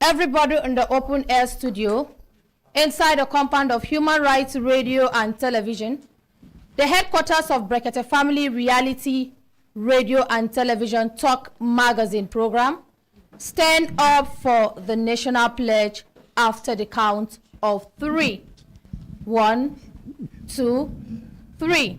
Everybody in the open air studio, inside the compound of Human Rights Radio and Television, the headquarters of Brekete Family Reality Radio and Television Talk Magazine program, stand up for the national pledge after the count of 3. 1, 2, 3.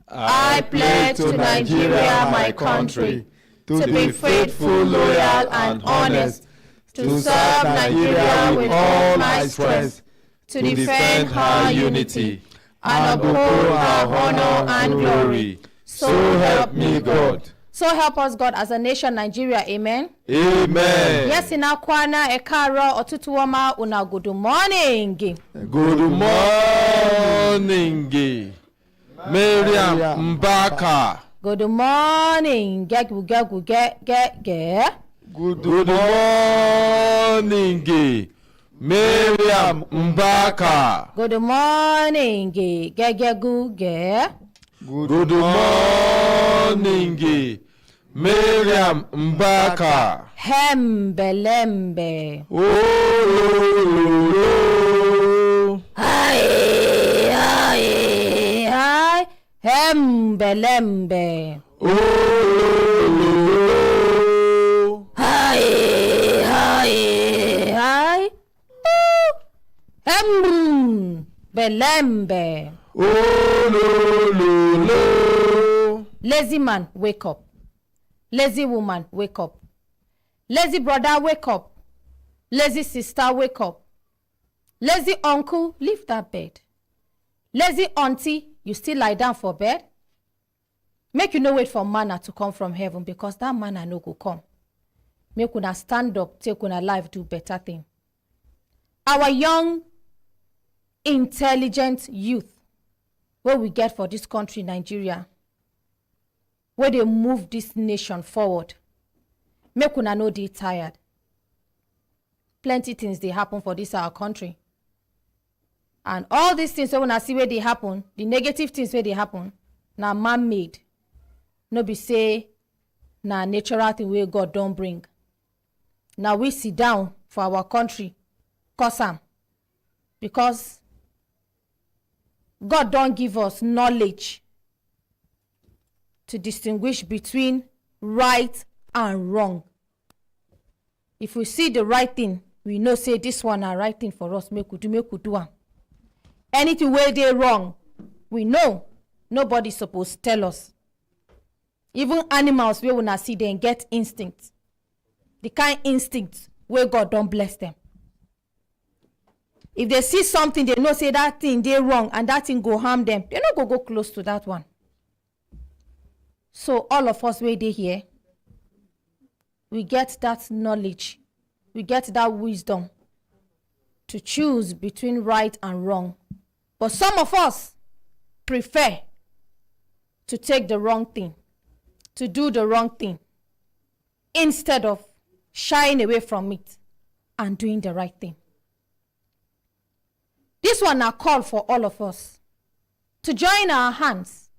I pledge to Nigeria, my country, to be faithful, loyal, and honest, to serve Nigeria with all my strength, to defend her unity, and uphold her honor and glory. So help me God. So help us God as a nation, Nigeria. Amen. Amen. Yes, in our kwana ekara otutuwama una good morning. Good morning. Miriam Mbaka. Good morning. Good morning. Miriam Mbaka. Good morning. Good morning. Miriam Mbaka. Hembelembe. Oh. Hi. Hembelembe. Oh. Hi. Hembelembe. Oh. Lazy man, wake up. Lazy woman, wake up. Lazy brother, wake up. Lazy sister, wake up. Lazy uncle, leave that bed. Lazy auntie, you still lie down for bed? Make you no wait for manna to come from heaven, because that manna no go come. Make una stand up, take una life, do better thing. Our young, intelligent youth, what we get for this country, Nigeria, where they move this nation forward, make una know they tired. Plenty things they happen for this our country. And all these things, when I see where they happen, the negative things where they happen, now man-made. No be say, na natural thing where God don't bring. Now we sit down for our country, cause am. Because God don't give us knowledge to distinguish between right and wrong. If we see the right thing, we know say this one a right thing for us, make we do am. Anything where they wrong, we know nobody's supposed to tell us. Even animals where we not see them get instinct. The kind instinct where God don't bless them. If they see something, they know say that thing they wrong and that thing go harm them. They not go close to that one. So all of us where they here, we get that knowledge, we get that wisdom to choose between right and wrong. But some of us prefer to take the wrong thing, to do the wrong thing, instead of shying away from it and doing the right thing. This one a call for all of us to join our hands,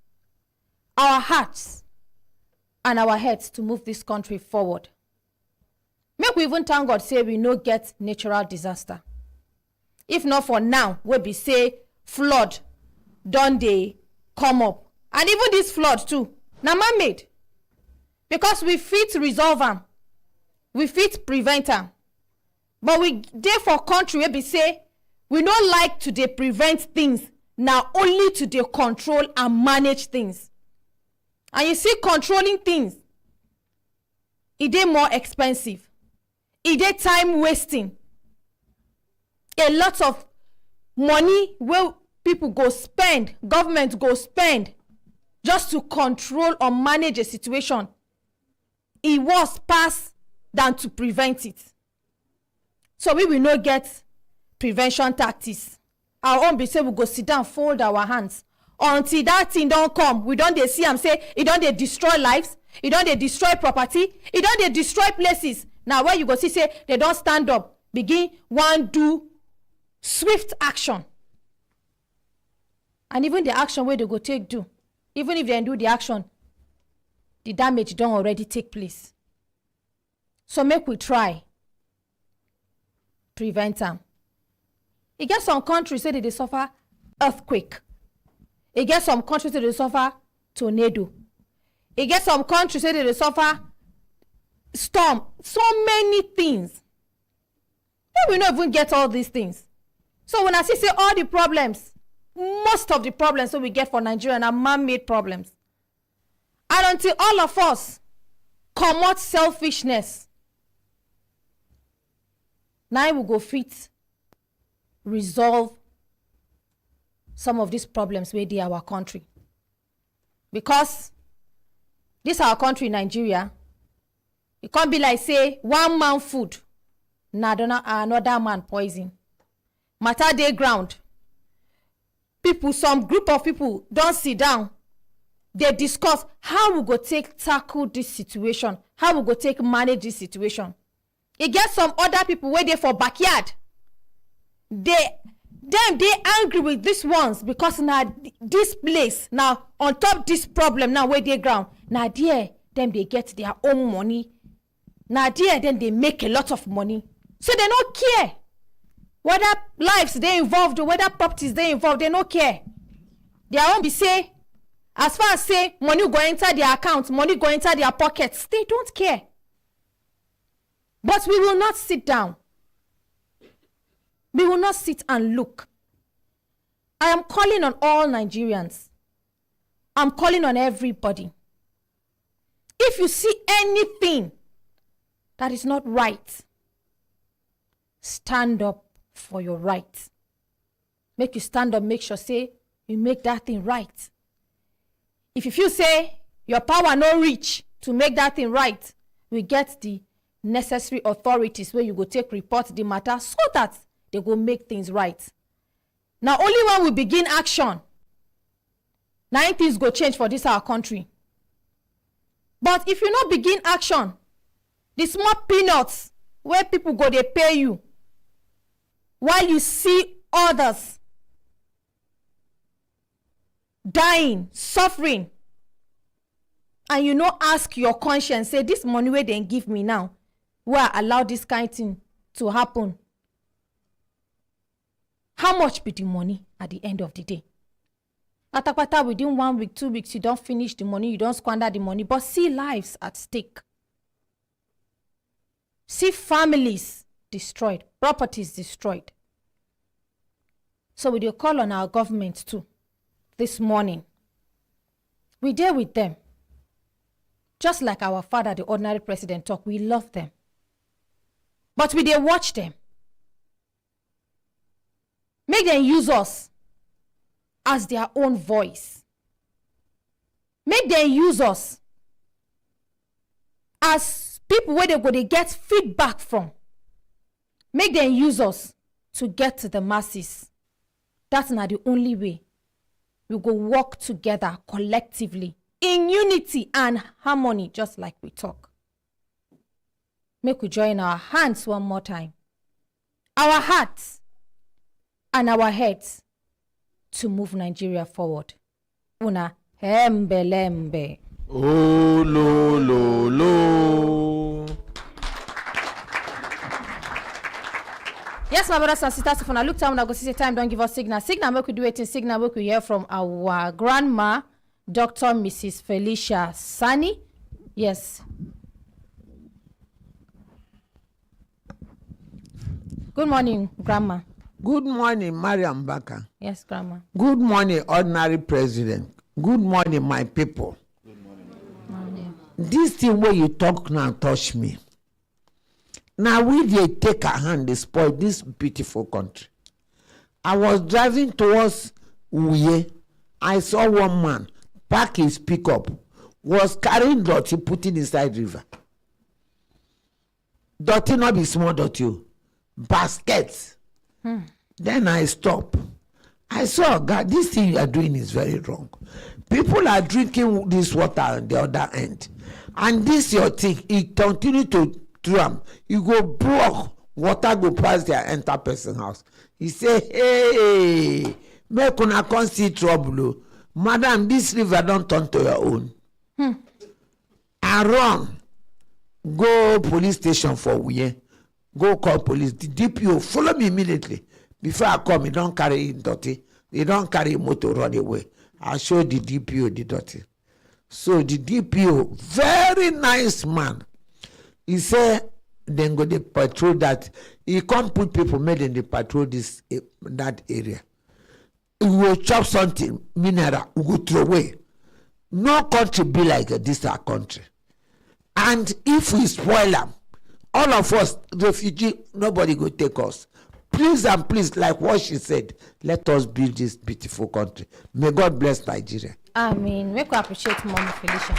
our hearts, and our heads to move this country forward. Make we even thank God say we no get natural disaster. If not for now, we be say flood, don't they come up. And even this flood too, na man-made. Because we fit resolve them, we fit prevent them. But we dey for country where be say, we don't like to dey prevent things, now only to dey control and manage things. And you see, controlling things, it dey more expensive. It dey time wasting. A lot of money where people go spend, government go spend, just to control or manage a situation. It was pass than to prevent it. So we will not get prevention tactics. Our own be say we go sit down, fold our hands. Until that thing don't come, we don't dey see and say, it don't dey destroy lives, it don't dey destroy property, it don't dey destroy places. Now where you go see say, they don't stand up, begin one do swift action. And even the action where they go take do, even if they do the action, the damage don't already take place. So make we try prevent am. E get some countries say they suffer earthquake. E get some countries say they suffer tornado. E get some countries say they suffer storm. So many things. We not even get all these things. So when I say all the problems, most of the problems that we get for Nigeria are man-made problems. And until all of us come out selfishness, now we go fit resolve some of these problems within our country. Because this our country, Nigeria, it can't be like say one man food, another man poison. Matter dey ground. People, some group of people don't sit down. They discuss how we go tackle this situation, how we go manage this situation. E get some other people where they for backyard. They angry with these ones because now this place now on top this problem now where they ground. Now there them they get their own money. Now there then they make a lot of money. So they don't care whether lives they involved or whether properties they involved. They don't care. They won't be say as far as say money go enter their accounts, money go enter their pockets. They don't care. But we will not sit down. We will not sit and look. I am calling on all Nigerians. I'm calling on everybody. If you see anything that is not right, stand up for your right. Make you stand up, make sure say you make that thing right. If you feel say your power no reach to make that thing right, we get the necessary authorities where you go take report the matter so that they go make things right. Now only when we begin action, now things go change for this our country. But if you not begin action, the small peanuts where people go they pay you, while you see others dying, suffering, and you no ask your conscience, say this money where they give me now, where I allow this kind of thing to happen. How much be the money at the end of the day? Patapata within 1 week, 2 weeks, you don't finish the money, you don't squander the money, but see lives at stake. See families destroyed, properties destroyed. So we do call on our government too this morning. We deal with them. Just like our father, the ordinary president, talk, we love them. But we dey watch them. Make them use us as their own voice. Make them use us as people where they go to get feedback from. Make them use us to get to the masses. That's not the only way. We go work together collectively in unity and harmony, just like we talk. Make we join our hands one more time, our hearts and our heads to move Nigeria forward. Una hembelembe. Oh, lo, lo, lo. Yes, my brothers and sisters, if I look time, I go see time, don't give us signal. Signal, make we do it in signal, make we hear from our grandma, Dr. Mrs. Felicia Sani. Yes. Good morning, Grandma. Good morning, Mariam Baka. Yes, Grandma. Good morning, ordinary president. Good morning, my people. Good Morning. This thing where you talk now touch me. Now we dey take a hand, they spoil this beautiful country. I was driving towards Uye. I saw one man park his pickup, was carrying dirty, putting inside river. Dirty not be small dirty, baskets. Then I stop. I saw, God, this thing you are doing is very wrong. People are drinking this water on the other end. And this your thing, it continue to drum. You go block, water go pass their enter person house. He say, hey, make una come see trouble. Madam, this river don't turn to your own. And run. Go police station for Uye. go call police. The DPO follow me immediately. Before I come, he don't carry him dirty. He don't carry motor run away. I show the DPO the dirty. So the DPO, very nice man. He said, then go the patrol that he can't put people made in the patrol that area. We will chop something, mineral, we go throw away. No country be like this our country. And if we spoil them, all of us, refugee, nobody go take us. Please and please, like what she said, let us build this beautiful country. May God bless Nigeria. Amen. We could appreciate Mommy Felicia.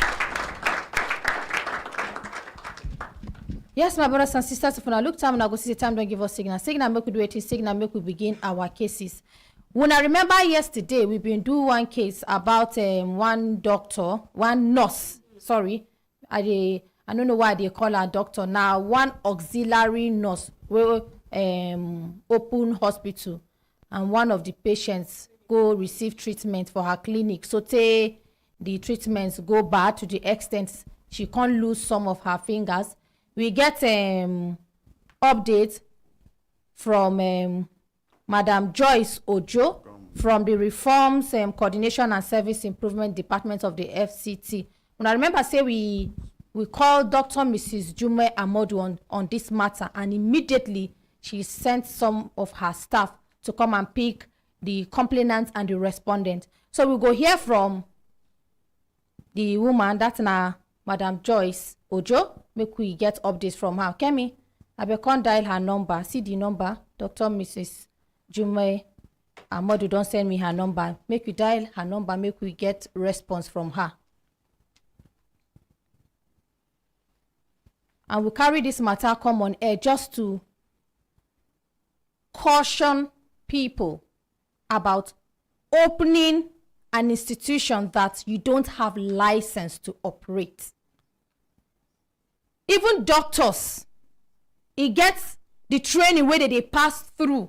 Yes, my brothers and sisters, if I look time, I go see the time, don't give us signal. Signal make we do it, signal make we begin our cases. When I remember yesterday, we've been doing one case about one nurse, sorry. I don't know why they call her doctor now, one auxiliary nurse, open hospital, and one of the patients go receive treatment for her clinic. So the treatments go bad to the extent she can't lose some of her fingers. We get update from Madam Joyce Ojo from the Reforms Coordination and Service Improvement Department of the FCT. When I remember, say we called Dr. Mrs. Jume Amodu on this matter, and immediately she sent some of her staff to come and pick the complainant and the respondent. So we go hear from the woman, that's now Madam Joyce Ojo. Make we get updates from her. Kemi, I be can't dial her number. See the number. Dr. Mrs. Jume Amodu don't send me her number. Make we dial her number. Make we get response from her. And we carry this matter come on air just to caution people about opening an institution that you don't have license to operate. Even doctors, it gets the training where they pass through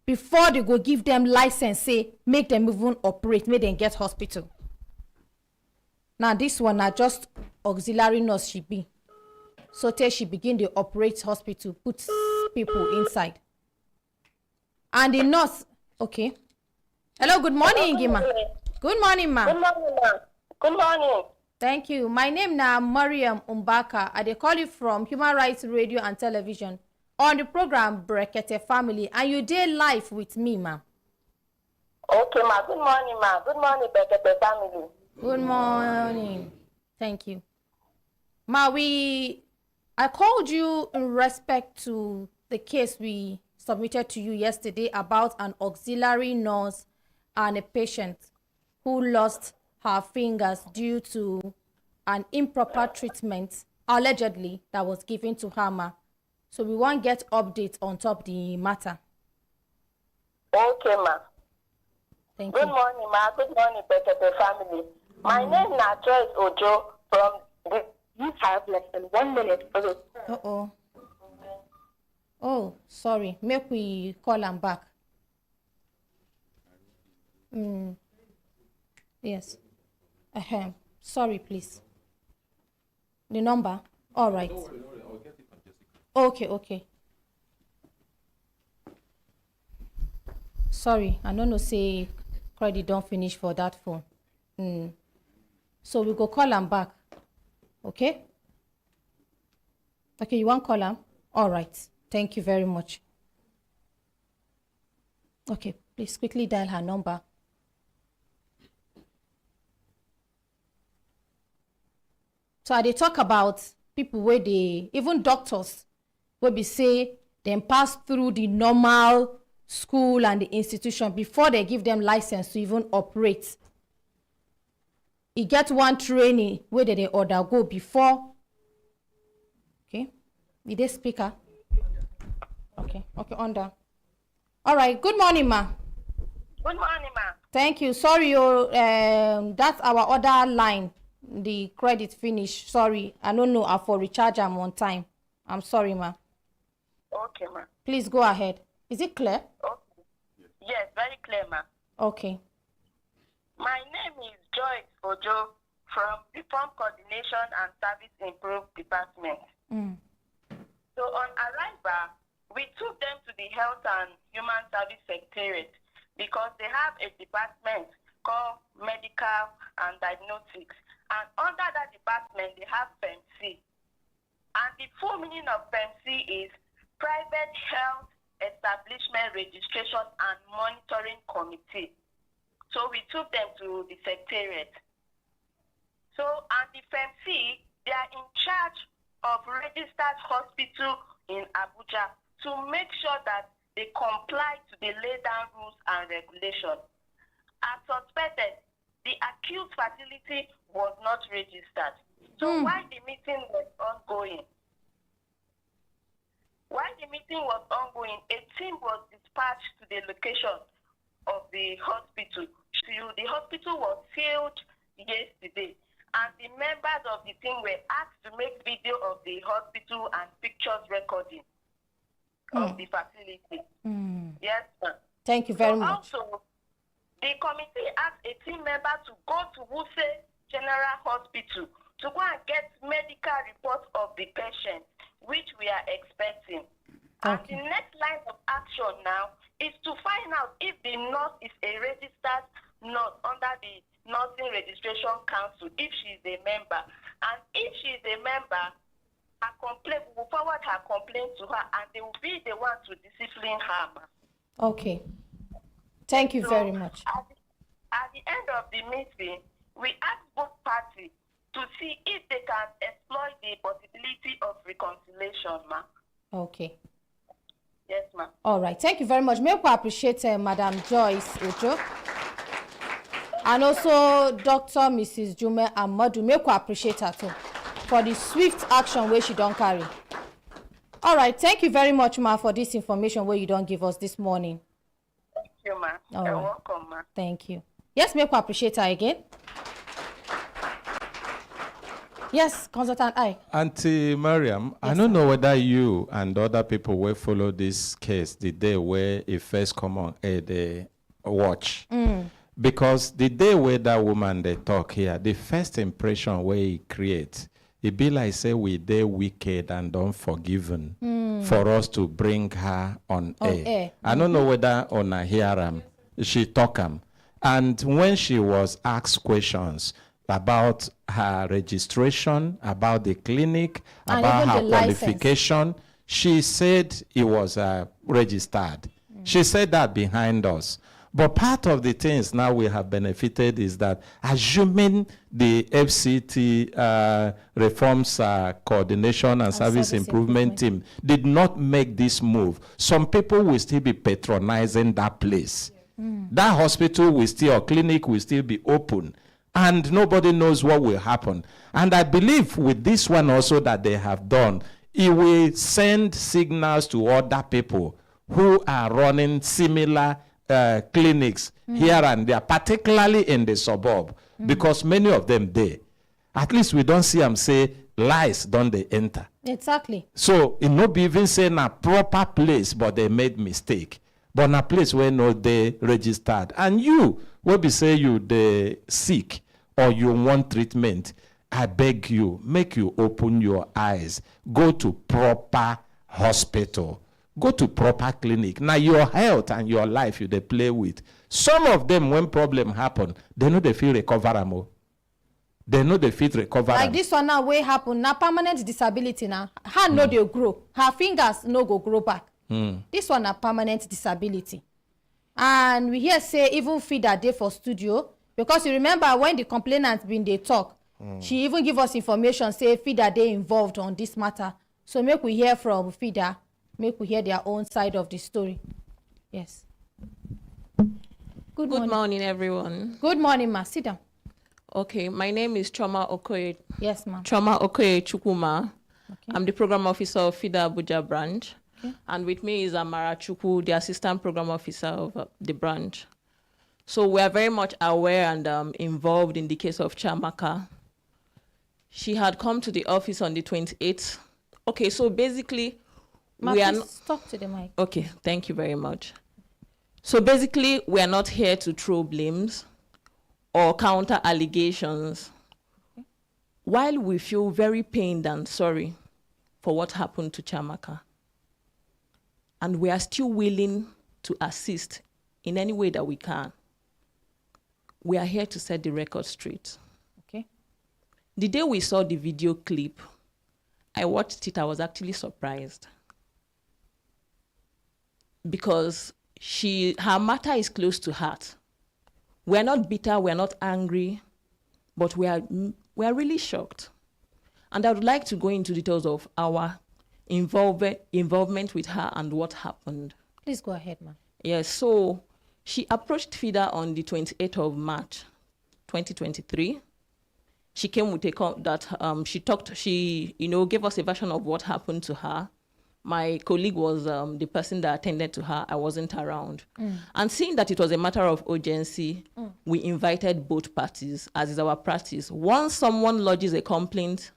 before they go give them license, say, make them even operate, make them get hospital. Now this one are just auxiliary nurse she be. So till she begin to operate hospital, put people inside. And the nurse, okay. Hello, good morning, Gima. Good morning, ma. Good morning, ma. Good morning. Thank you. My name na Mariam Umbaka. I dey call you from Human Rights Radio and Television on the program Brekete Family, and you dey live with me, ma. Okay, ma. Good morning, ma. Good morning, Brekete Family. Good morning. Thank you. Ma, I called you in respect to the case we submitted to you yesterday about an auxiliary nurse and a patient who lost her fingers due to an improper treatment, allegedly, that was given to her, ma. So we want to get updates on top the matter. Okay, ma. Thank Good you. morning, ma. Good morning, Brekete Family. My name is Joyce Ojo from the... You have less than 1 minute for this. Uh-oh. Oh, sorry. Make we call am back. Yes. Sorry, please. The number? All right. Okay. Sorry, I don't know, say credit don't finish for that phone. So we go call am back. Okay? Okay, you want call am? All right. Thank you very much. Okay, please quickly dial her number. So they talk about people where they, even doctors, where we say them pass through the normal school and the institution before they give them license to even operate. You get one training where they order go before. Okay, is this speaker? Okay, under. All right, good morning, ma. Good morning, ma. Thank you. Sorry, that's our other line. The credit finish. Sorry, I don't know. I for recharge am on time. I'm sorry, ma. Okay, ma. Please go ahead. Is it clear? Okay. Yes, very clear, ma. Okay. My name is Joyce Ojo from Reform Coordination and Service Improvement Department. So on arrival we took them to the Health and Human Service Secretariat because they have a department called Medical and Diagnostics. And under that department, they have PEMC. And the full meaning of PEMC is Private Health Establishment Registration and Monitoring Committee. So we took them to the Secretariat. So, and the PEMC, they are in charge of registered hospital in Abuja to make sure that they comply to the laid down rules and regulations. As suspected, the accused facility was not registered. So while the meeting was ongoing, a team was dispatched to the location of the hospital. The hospital was filled yesterday, and the members of the team were asked to make video of the hospital and pictures recording of the facility. Yes, ma'am. Thank you very much. Also, the committee asked a team member to go to Wuse General Hospital to go and get medical reports of the patient, which we are expecting. And the next line of action now is to find out if the nurse is a registered nurse under the Nursing Registration Council, if she is a member. And if she is a member, her complaint, we will forward her complaint to her, and they will be the one to discipline her. Okay. Thank you very much. At the end of the meeting, we asked both parties to see if they can exploit the possibility of reconciliation, ma'am. Okay. Yes, ma'am. All right. Thank you very much. May we appreciate Madam Joyce Ojo and also Dr. Mrs. Jume Amadu. May we appreciate her too for the swift action where she don't carry. All right. Thank you very much, ma, for this information where you don't give us this morning. Thank you, ma'am. All You're right. welcome, ma'am. Thank you. Yes, may we appreciate her again. Yes, Consultant I. Auntie Mariam, I don't know whether you and other people will follow this case the day where it first come on they watch. Because the day where that woman they talk here, the first impression where it create, it be like say we they wicked and unforgiven for us to bring her on air. I don't know whether on a hear she talk and when she was asked questions about her registration, about the clinic, And about even her the license. qualification, she said it was registered. She said that behind us. But part of the things now we have benefited is that assuming the FCT reforms coordination and service improvement team did not make this move, some people will still be patronizing that place. That hospital will still, or clinic will still be open. And nobody knows what will happen. And I believe with this one also that they have done, it will send signals to other people who are running similar clinics here and there, particularly in the suburb, because many of them there. At least we don't see them say lies don't they enter. Exactly. So it not be even saying a proper place, but they made mistake. But in a place where no they registered. And you will be say you the sick or you want treatment, I beg you, make you open your eyes. Go to proper hospital. Go to proper clinic. Now your health and your life you they play with. Some of them, when problem happen, they know they feel recover them. They know they fit recover. Like this one now, where happen now permanent disability now. Her no they grow. Her fingers no go grow back. This one a permanent disability. And we hear say even feeder day for studio because you remember when the complainant been they talk, she even give us information say feeder day involved on this matter. So make we hear from feeder, make we hear their own side of the story. Yes. Good morning, everyone. Good morning, ma. Sit down. Okay, my name is Choma Okoye. Yes, ma'am. Choma Okoye Chukuma. Okay. I'm the program officer of FIDA Abuja branch. Okay. And with me is Amara Chukwu, the assistant program officer of the branch. So we are very much aware and involved in the case of Chamaka. She had come to the office on the 28th. Okay, so basically, Ma, we are please talk to the mic. Okay, thank you very much. So basically, we are not here to throw blames or counter allegations. While we feel very pained and sorry for what happened to Chamaka, and we are still willing to assist in any way that we can. We are here to set the record straight. Okay. The day we saw the video clip, I watched it, I was actually surprised. Because her matter is close to heart. We're not bitter, we're not angry, but we are really shocked. And I would like to go into details of our involvement with her and what happened. Please go ahead, ma'am. Yes, so she approached FIDA on the 28th of March, 2023. She came with a call that she gave us a version of what happened to her. My colleague was the person that attended to her. I wasn't around. And seeing that it was a matter of urgency, we invited both parties, as is our practice. Once someone lodges a complaint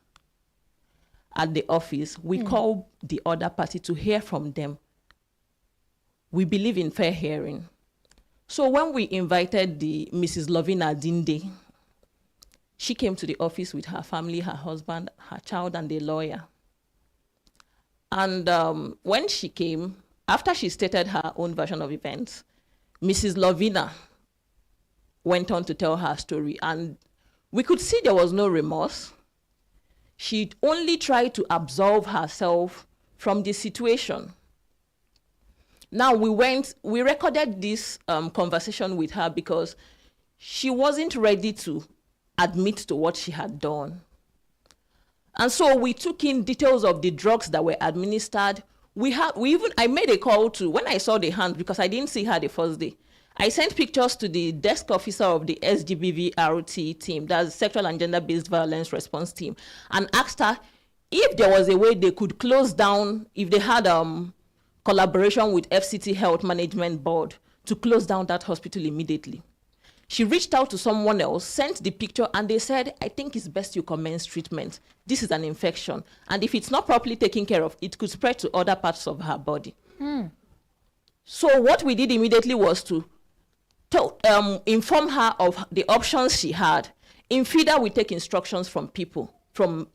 at the office, we call the other party to hear from them. We believe in fair hearing. So when we invited the Mrs. Lovina Dinde, she came to the office with her family, her husband, her child, and a lawyer. And when she came, after she stated her own version of events, Mrs. Lovina went on to tell her story. And we could see there was no remorse. She only tried to absolve herself from the situation. Now we recorded this conversation with her because she wasn't ready to admit to what she had done. And so we took in details of the drugs that were administered. I made a call to, when I saw the hand, because I didn't see her the first day, I sent pictures to the desk officer of the SGBVRT team, that's Sexual and Gender-Based Violence Response Team, and asked her if there was a way they could close down, if they had collaboration with FCT Health Management Board to close down that hospital immediately. She reached out to someone else, sent the picture, and they said, I think it's best you commence treatment. This is an infection. And if it's not properly taken care of, it could spread to other parts of her body. So what we did immediately was to inform her of the options she had. In FIDA, we take instructions from people, from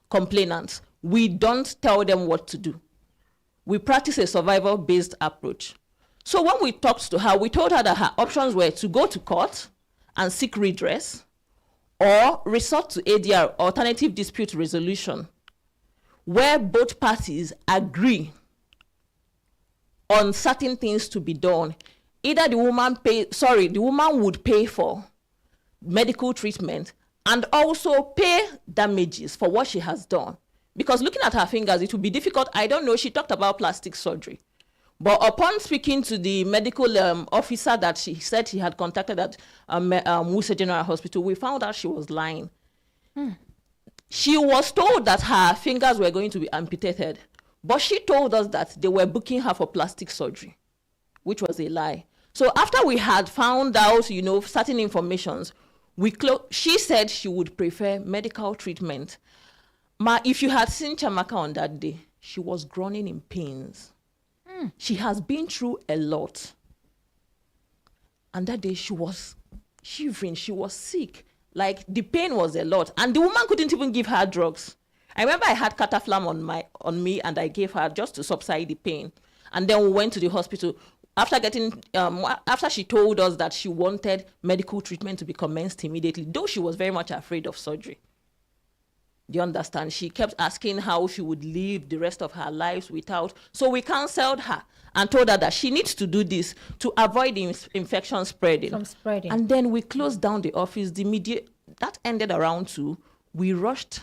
complainants. We don't tell them what to do. We practice a survival-based approach. So when we talked to her, we told her that her options were to go to court and seek redress, or resort to ADR, alternative dispute resolution, where both parties agree on certain things to be done. Either the woman would pay for medical treatment and also pay damages for what she has done. Because looking at her fingers, it would be difficult. I don't know, she talked about plastic surgery. But upon speaking to the medical officer that she said she had contacted at Wuse General Hospital, we found out she was lying. She was told that her fingers were going to be amputated, but she told us that they were booking her for plastic surgery, which was a lie. So after we had found out, certain informations, she said she would prefer medical treatment. If you had seen Chamaka on that day, she was groaning in pains. She has been through a lot. And that day she was shivering, she was sick. Like the pain was a lot. And the woman couldn't even give her drugs. I remember I had cataflam on me and I gave her just to subside the pain. And then we went to the hospital. After she told us that she wanted medical treatment to be commenced immediately, though she was very much afraid of surgery. Do you understand? She kept asking how she would live the rest of her lives without. So we counseled her and told her that she needs to do this to avoid the infection spreading. From spreading. And then we closed down the office. That ended around 2. We rushed.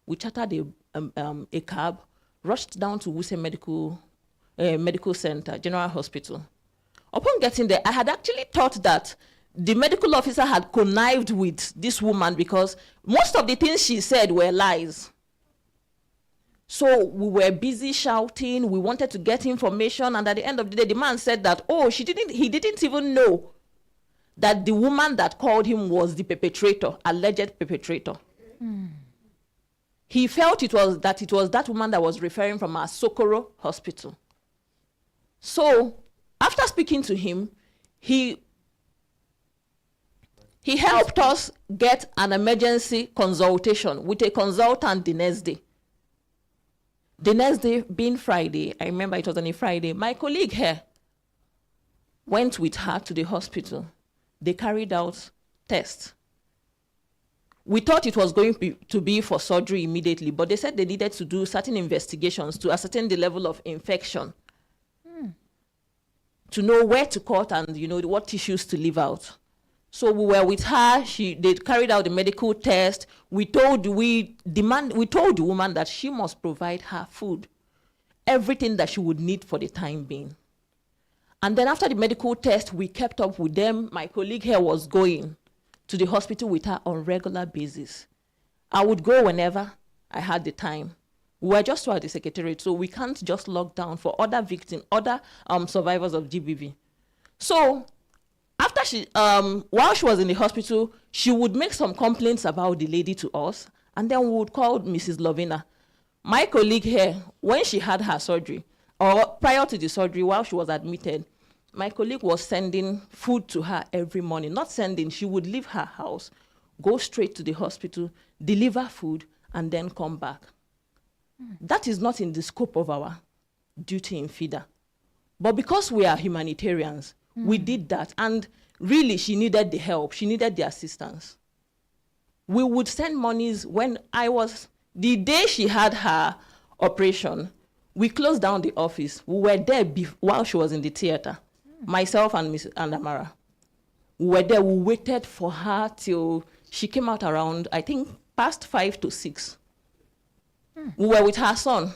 We chartered a cab, rushed down to Wuse Medical Center, General Hospital. Upon getting there, I had actually thought that the medical officer had connived with this woman because most of the things she said were lies. So we were busy shouting, we wanted to get information, and at the end of the day, the man said that, he didn't even know that the woman that called him was the perpetrator, alleged perpetrator. He felt it was that woman that was referring from our Socorro hospital. So after speaking to him, he helped us get an emergency consultation with a consultant the next day. The next day, being Friday, I remember it was on a Friday, my colleague here went with her to the hospital. They carried out tests. We thought it was going to be for surgery immediately, but they said they needed to do certain investigations to ascertain the level of infection, to know where to cut and, what tissues to leave out. So we were with her. They carried out the medical test. We told the woman that she must provide her food, everything that she would need for the time being. And then after the medical test, we kept up with them. My colleague here was going to the hospital with her on regular basis. I would go whenever I had the time. We were just at the secretariat, so we can't just lock down for other victims, other survivors of GBV. So after while she was in the hospital, she would make some complaints about the lady to us, and then we would call Mrs. Lovina. My colleague here, when she had her surgery, or prior to the surgery, while she was admitted, my colleague was sending food to her every morning. Not sending, she would leave her house, go straight to the hospital, deliver food, and then come back. That is not in the scope of our duty in FIDA. But because we are humanitarians, we did that. And really, she needed the help. She needed the assistance. We would send monies the day she had her operation, we closed down the office. We were there while she was in the theater. Myself and Ms. Amara. We were there. We waited for her till she came out around, I think, past 5 to 6. We were with her son.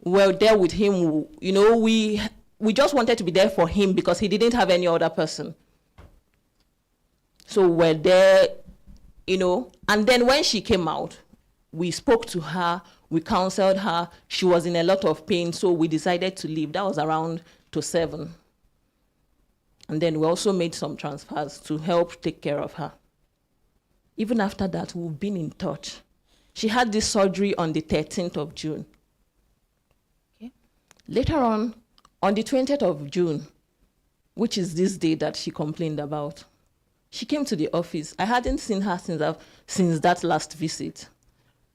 We were there with him. We just wanted to be there for him because he didn't have any other person. So we're there, and then when she came out, we spoke to her, we counseled her. She was in a lot of pain, so we decided to leave. That was around to 7. And then we also made some transfers to help take care of her. Even after that, we've been in touch. She had this surgery on the 13th of June. Okay. Later on the 20th of June, which is this day that she complained about, she came to the office. I hadn't seen her since that last visit.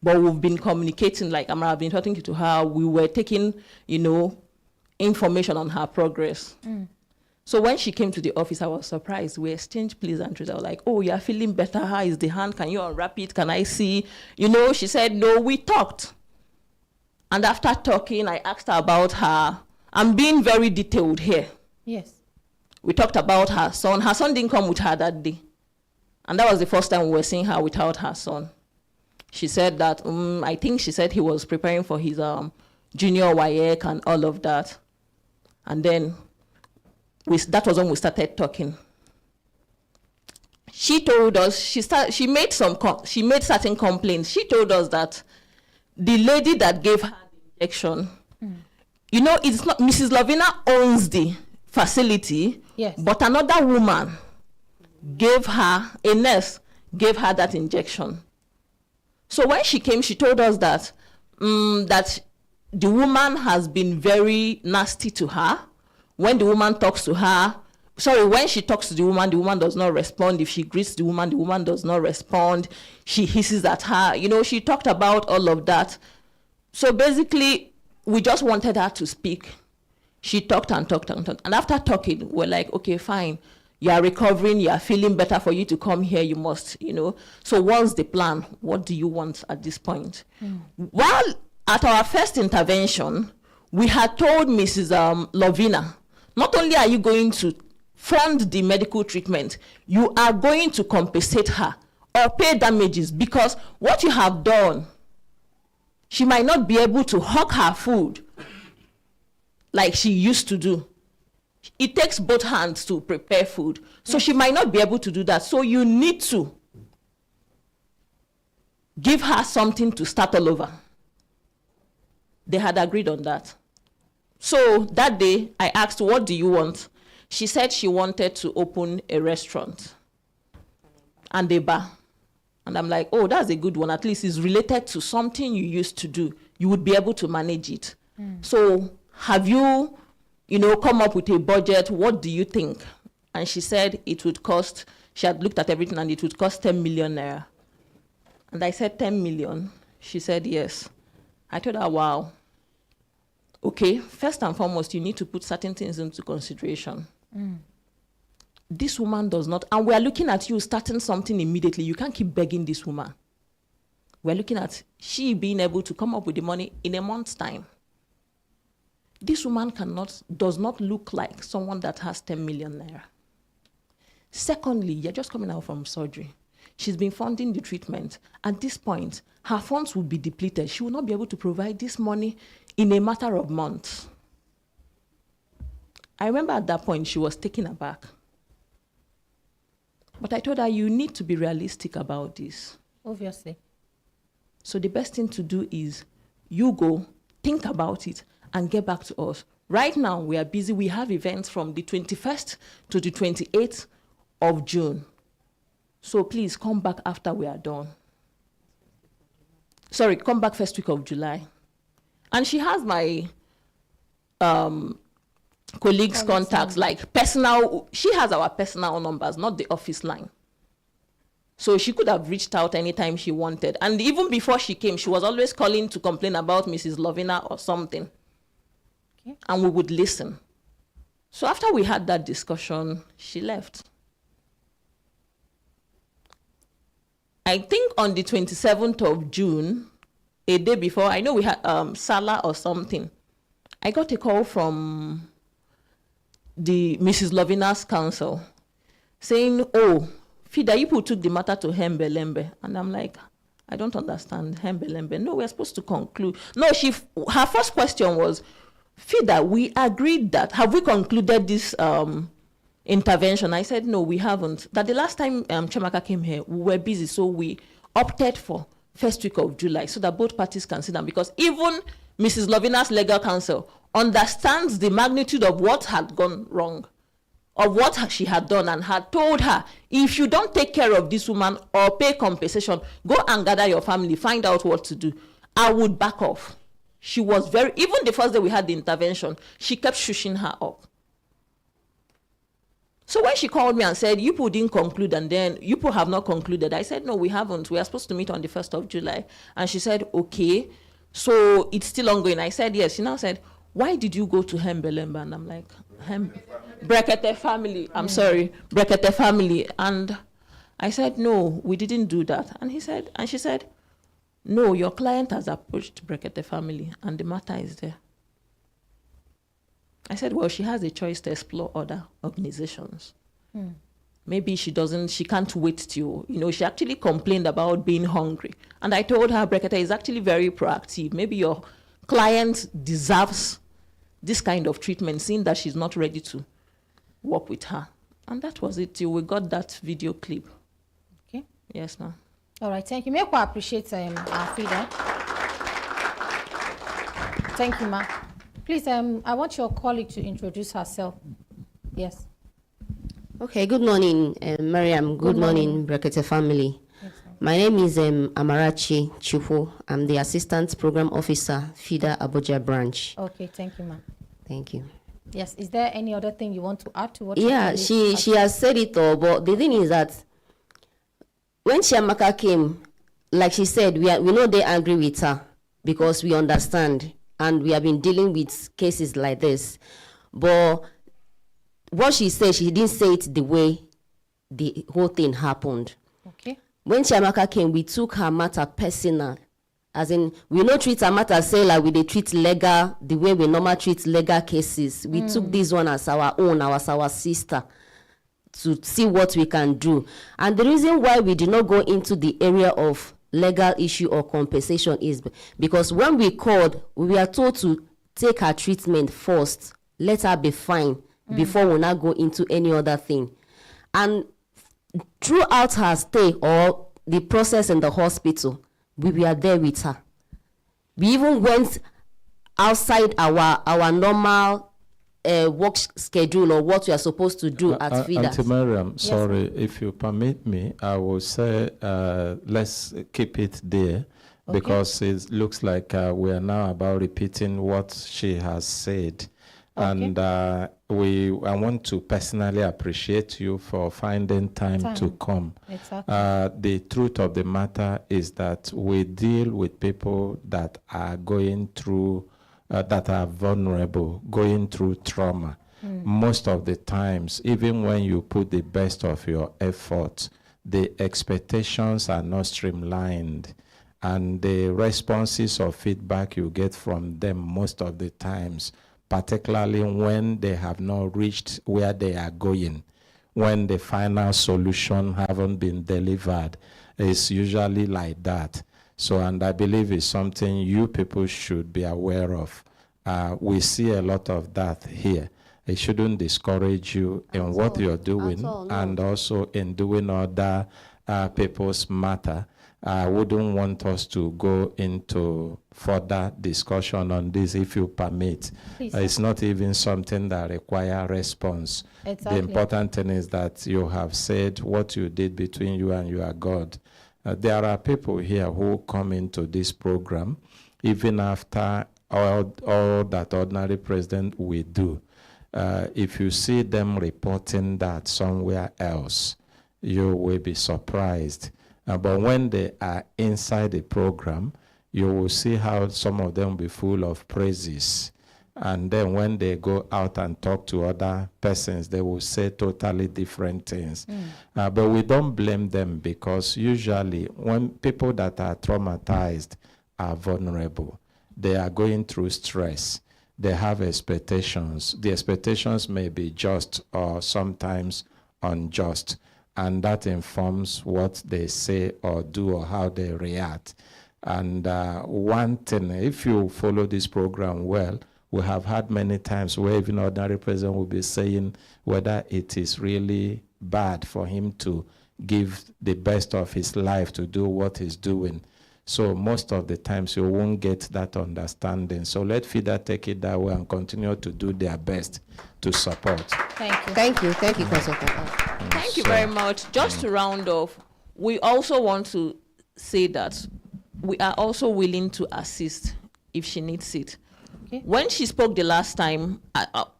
But we've been communicating, like I've been talking to her. We were taking, information on her progress. So when she came to the office, I was surprised. We exchanged pleasantries. I was like, oh, you're feeling better. How is the hand? Can you unwrap it? Can I see? She said, no, we talked. And after talking, I asked her about her. I'm being very detailed here. Yes. We talked about her son. Her son didn't come with her that day. And that was the first time we were seeing her without her son. She said that, I think she said he was preparing for his junior WAEC and all of that. And then that was when we started talking. She told us, she made certain complaints. She told us that the lady that gave her the injection, it's not, Mrs. Lovina owns the facility, yes, but another woman gave her, a nurse gave her that injection. So when she came, she told us that that the woman has been very nasty to her. When the woman talks to her, when she talks to the woman does not respond. If she greets the woman does not respond. She hisses at her. She talked about all of that. So basically, we just wanted her to speak. She talked and talked and talked. And after talking, we're like, okay, fine. You are recovering, you are feeling better. For you to come here, you must, So what's the plan? What do you want at this point? While at our first intervention, we had told Mrs. Lovina, not only are you going to fund the medical treatment, you are going to compensate her or pay damages, because what you have done, she might not be able to hawk her food like she used to do. It takes both hands to prepare food. So she might not be able to do that. So you need to give her something to start all over. They had agreed on that. So that day, I asked, what do you want? She said she wanted to open a restaurant and a bar. And I'm like, oh, that's a good one. At least it's related to something you used to do. You would be able to manage it. So have you, come up with a budget? What do you think? And she said it would cost, she had looked at everything, and it would cost 10 million naira. And I said, 10 million? She said, yes. I told her, wow, okay, first and foremost, you need to put certain things into consideration. This woman does not, and we are looking at you starting something immediately. You can't keep begging this woman. We're looking at she being able to come up with the money in a month's time. This woman does not look like someone that has 10 million naira. Secondly, you're just coming out from surgery. She's been funding the treatment. At this point, her funds will be depleted. She will not be able to provide this money in a matter of months. I remember at that point, she was taken aback. But I told her, you need to be realistic about this. Obviously. So the best thing to do is you go, think about it, and get back to us. Right now, we are busy. We have events from the 21st to the 28th of June. So please come back after we are done. Sorry, come back first week of July. And she has my colleagues' contacts, like personal. She has our personal numbers, not the office line. So she could have reached out anytime she wanted. And even before she came, she was always calling to complain about Mrs. Lovina or something. Okay. And we would listen. So after we had that discussion, she left. I think on the 27th of June, a day before, I know we had Salah or something. I got a call from the Mrs. Lovina's counsel saying, oh, Fida, you took the matter to Hembelembe. And I'm like, I don't understand Hembelembe. No, we're supposed to conclude. No, her first question was, Fida, we agreed that, have we concluded this intervention? I said, no, we haven't. That the last time Chamaka came here, we were busy, so we opted for first week of July so that both parties can sit down, because even Mrs. Lovina's legal counsel understands the magnitude of what had gone wrong, of what she had done, and had told her, if you don't take care of this woman or pay compensation, go and gather your family, find out what to do. I would back off. She was even the first day we had the intervention, she kept shushing her up. So when she called me and said, you people didn't conclude, and then you people have not concluded, I said, no, we haven't. We are supposed to meet on the 1st of July. And she said, okay, so it's still ongoing. I said, yes. She now said, why did you go to Hembelemba? And I'm like, Brekete family. I'm sorry, Brekete family. And I said, no, we didn't do that. And she said, no, your client has approached Brekete family and the matter is there. I said, well, she has a choice to explore other organizations. Maybe she can't wait till, she actually complained about being hungry. And I told her, Brekete is actually very proactive. Maybe your client deserves this kind of treatment, seeing that she's not ready to work with her. And that was it till we got that video clip. Okay. Yes, ma'am. All right, thank you. May I appreciate our Frida. Thank you, ma. Please, I want your colleague to introduce herself. Yes. Okay, good morning, Mariam. Good morning, Brekete family. Yes, my name is Amarachi Chupu. I'm the Assistant Program Officer, FIDA Abuja branch. Okay, thank you, ma'am. Thank you. Yes, is there any other thing you want to add to what? Yeah, she has said it all, but the thing is that when Chiamaka came, like she said, we know they angry with her because we understand, and we have been dealing with cases like this. But what she said, she didn't say it the way the whole thing happened. Okay. When Chiamaka came, we took her matter personal. As in, we don't treat her matter, say like we they treat legal, the way we normally treat legal cases. We took this one as our own, as our sister, to see what we can do. And the reason why we did not go into the area of legal issue or compensation is because when we called, we were told to take her treatment first, let her be fine before we now go into any other thing. And throughout her stay or the process in the hospital, we were there with her. We even went outside our normal work schedule or what we are supposed to do at FIDA. Auntie Mariam, sorry, if you permit me, I will say let's keep it there, because it looks like we are now about repeating what she has said. Okay. And I want to personally appreciate you for finding time to come. Exactly. The truth of the matter is that we deal with people that are going through, that are vulnerable, going through trauma. Most of the times, even when you put the best of your effort, the expectations are not streamlined, and the responses or feedback you get from them most of the times, particularly when they have not reached where they are going, when the final solution haven't been delivered, is usually like that. So, and I believe it's something you people should be aware of. We see a lot of that here. It shouldn't discourage you in what you're doing, no. and also in doing other people's matter. I wouldn't want us to go into further discussion on this, if you permit. It's not even something that requires response. Exactly. The important thing is that you have said what you did between you and your God. There are people here who come into this program even after all that ordinary president will do. If you see them reporting that somewhere else, you will be surprised. But when they are inside the program, you will see how some of them will be full of praises. And then when they go out and talk to other persons, they will say totally different things. But we don't blame them, because usually when people that are traumatized are vulnerable, they are going through stress. They have expectations. The expectations may be just or sometimes unjust, and that informs what they say or do or how they react. And one thing, if you follow this program well, we have had many times where even ordinary president will be saying whether it is really bad for him to give the best of his life to do what he's doing. So most of the times you won't get that understanding. So let FIDA take it that way and continue to do their best to support. Thank you. Thank you, Consultant. Thank you very much. Just to round off, we also want to say that we are also willing to assist if she needs it. Okay. When she spoke the last time,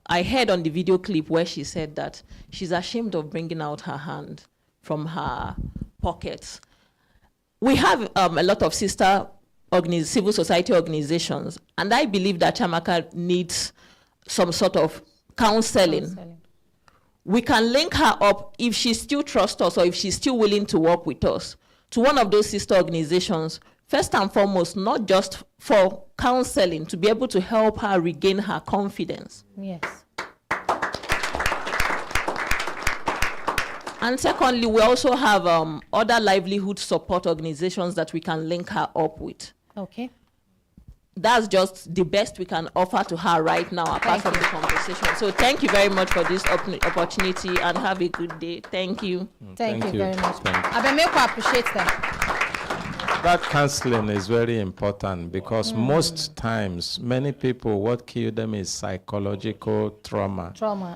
I heard on the video clip where she said that she's ashamed of bringing out her hand from her pockets. We have a lot of sister civil society organizations, and I believe that Chiamaka needs some sort of counseling. We can link her up, if she still trusts us or if she's still willing to work with us, to one of those sister organizations, first and foremost, not just for counseling, to be able to help her regain her confidence. Yes. And secondly, we also have other livelihood support organizations that we can link her up with. Okay. That's just the best we can offer to her right now, apart from the conversation. So thank you very much for this opportunity, and have a good day. Thank you. Thank you very much. Thank you. Abemeko appreciate that. That counseling is very important, because most times, many people, what kills them is psychological trauma.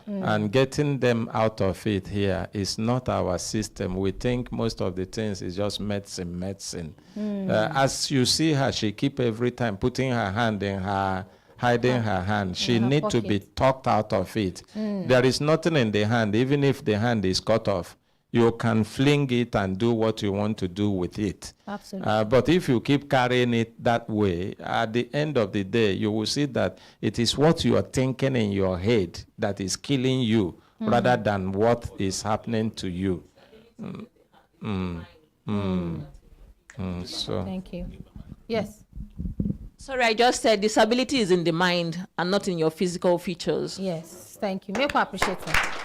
And getting them out of it here is not our system. We think most of the things is just medicine. As you see her, she keep every time putting her hand in her, hiding her hand. She need to be talked out of it. There is nothing in the hand, even if the hand is cut off. You can fling it and do what you want to do with it. Absolutely. But if you keep carrying it that way, at the end of the day, you will see that it is what you are thinking in your head that is killing you, rather than what is happening to you. So. Thank you. Yes. Sorry, I just said disability is in the mind and not in your physical features. Yes. Thank you. Make I appreciate that.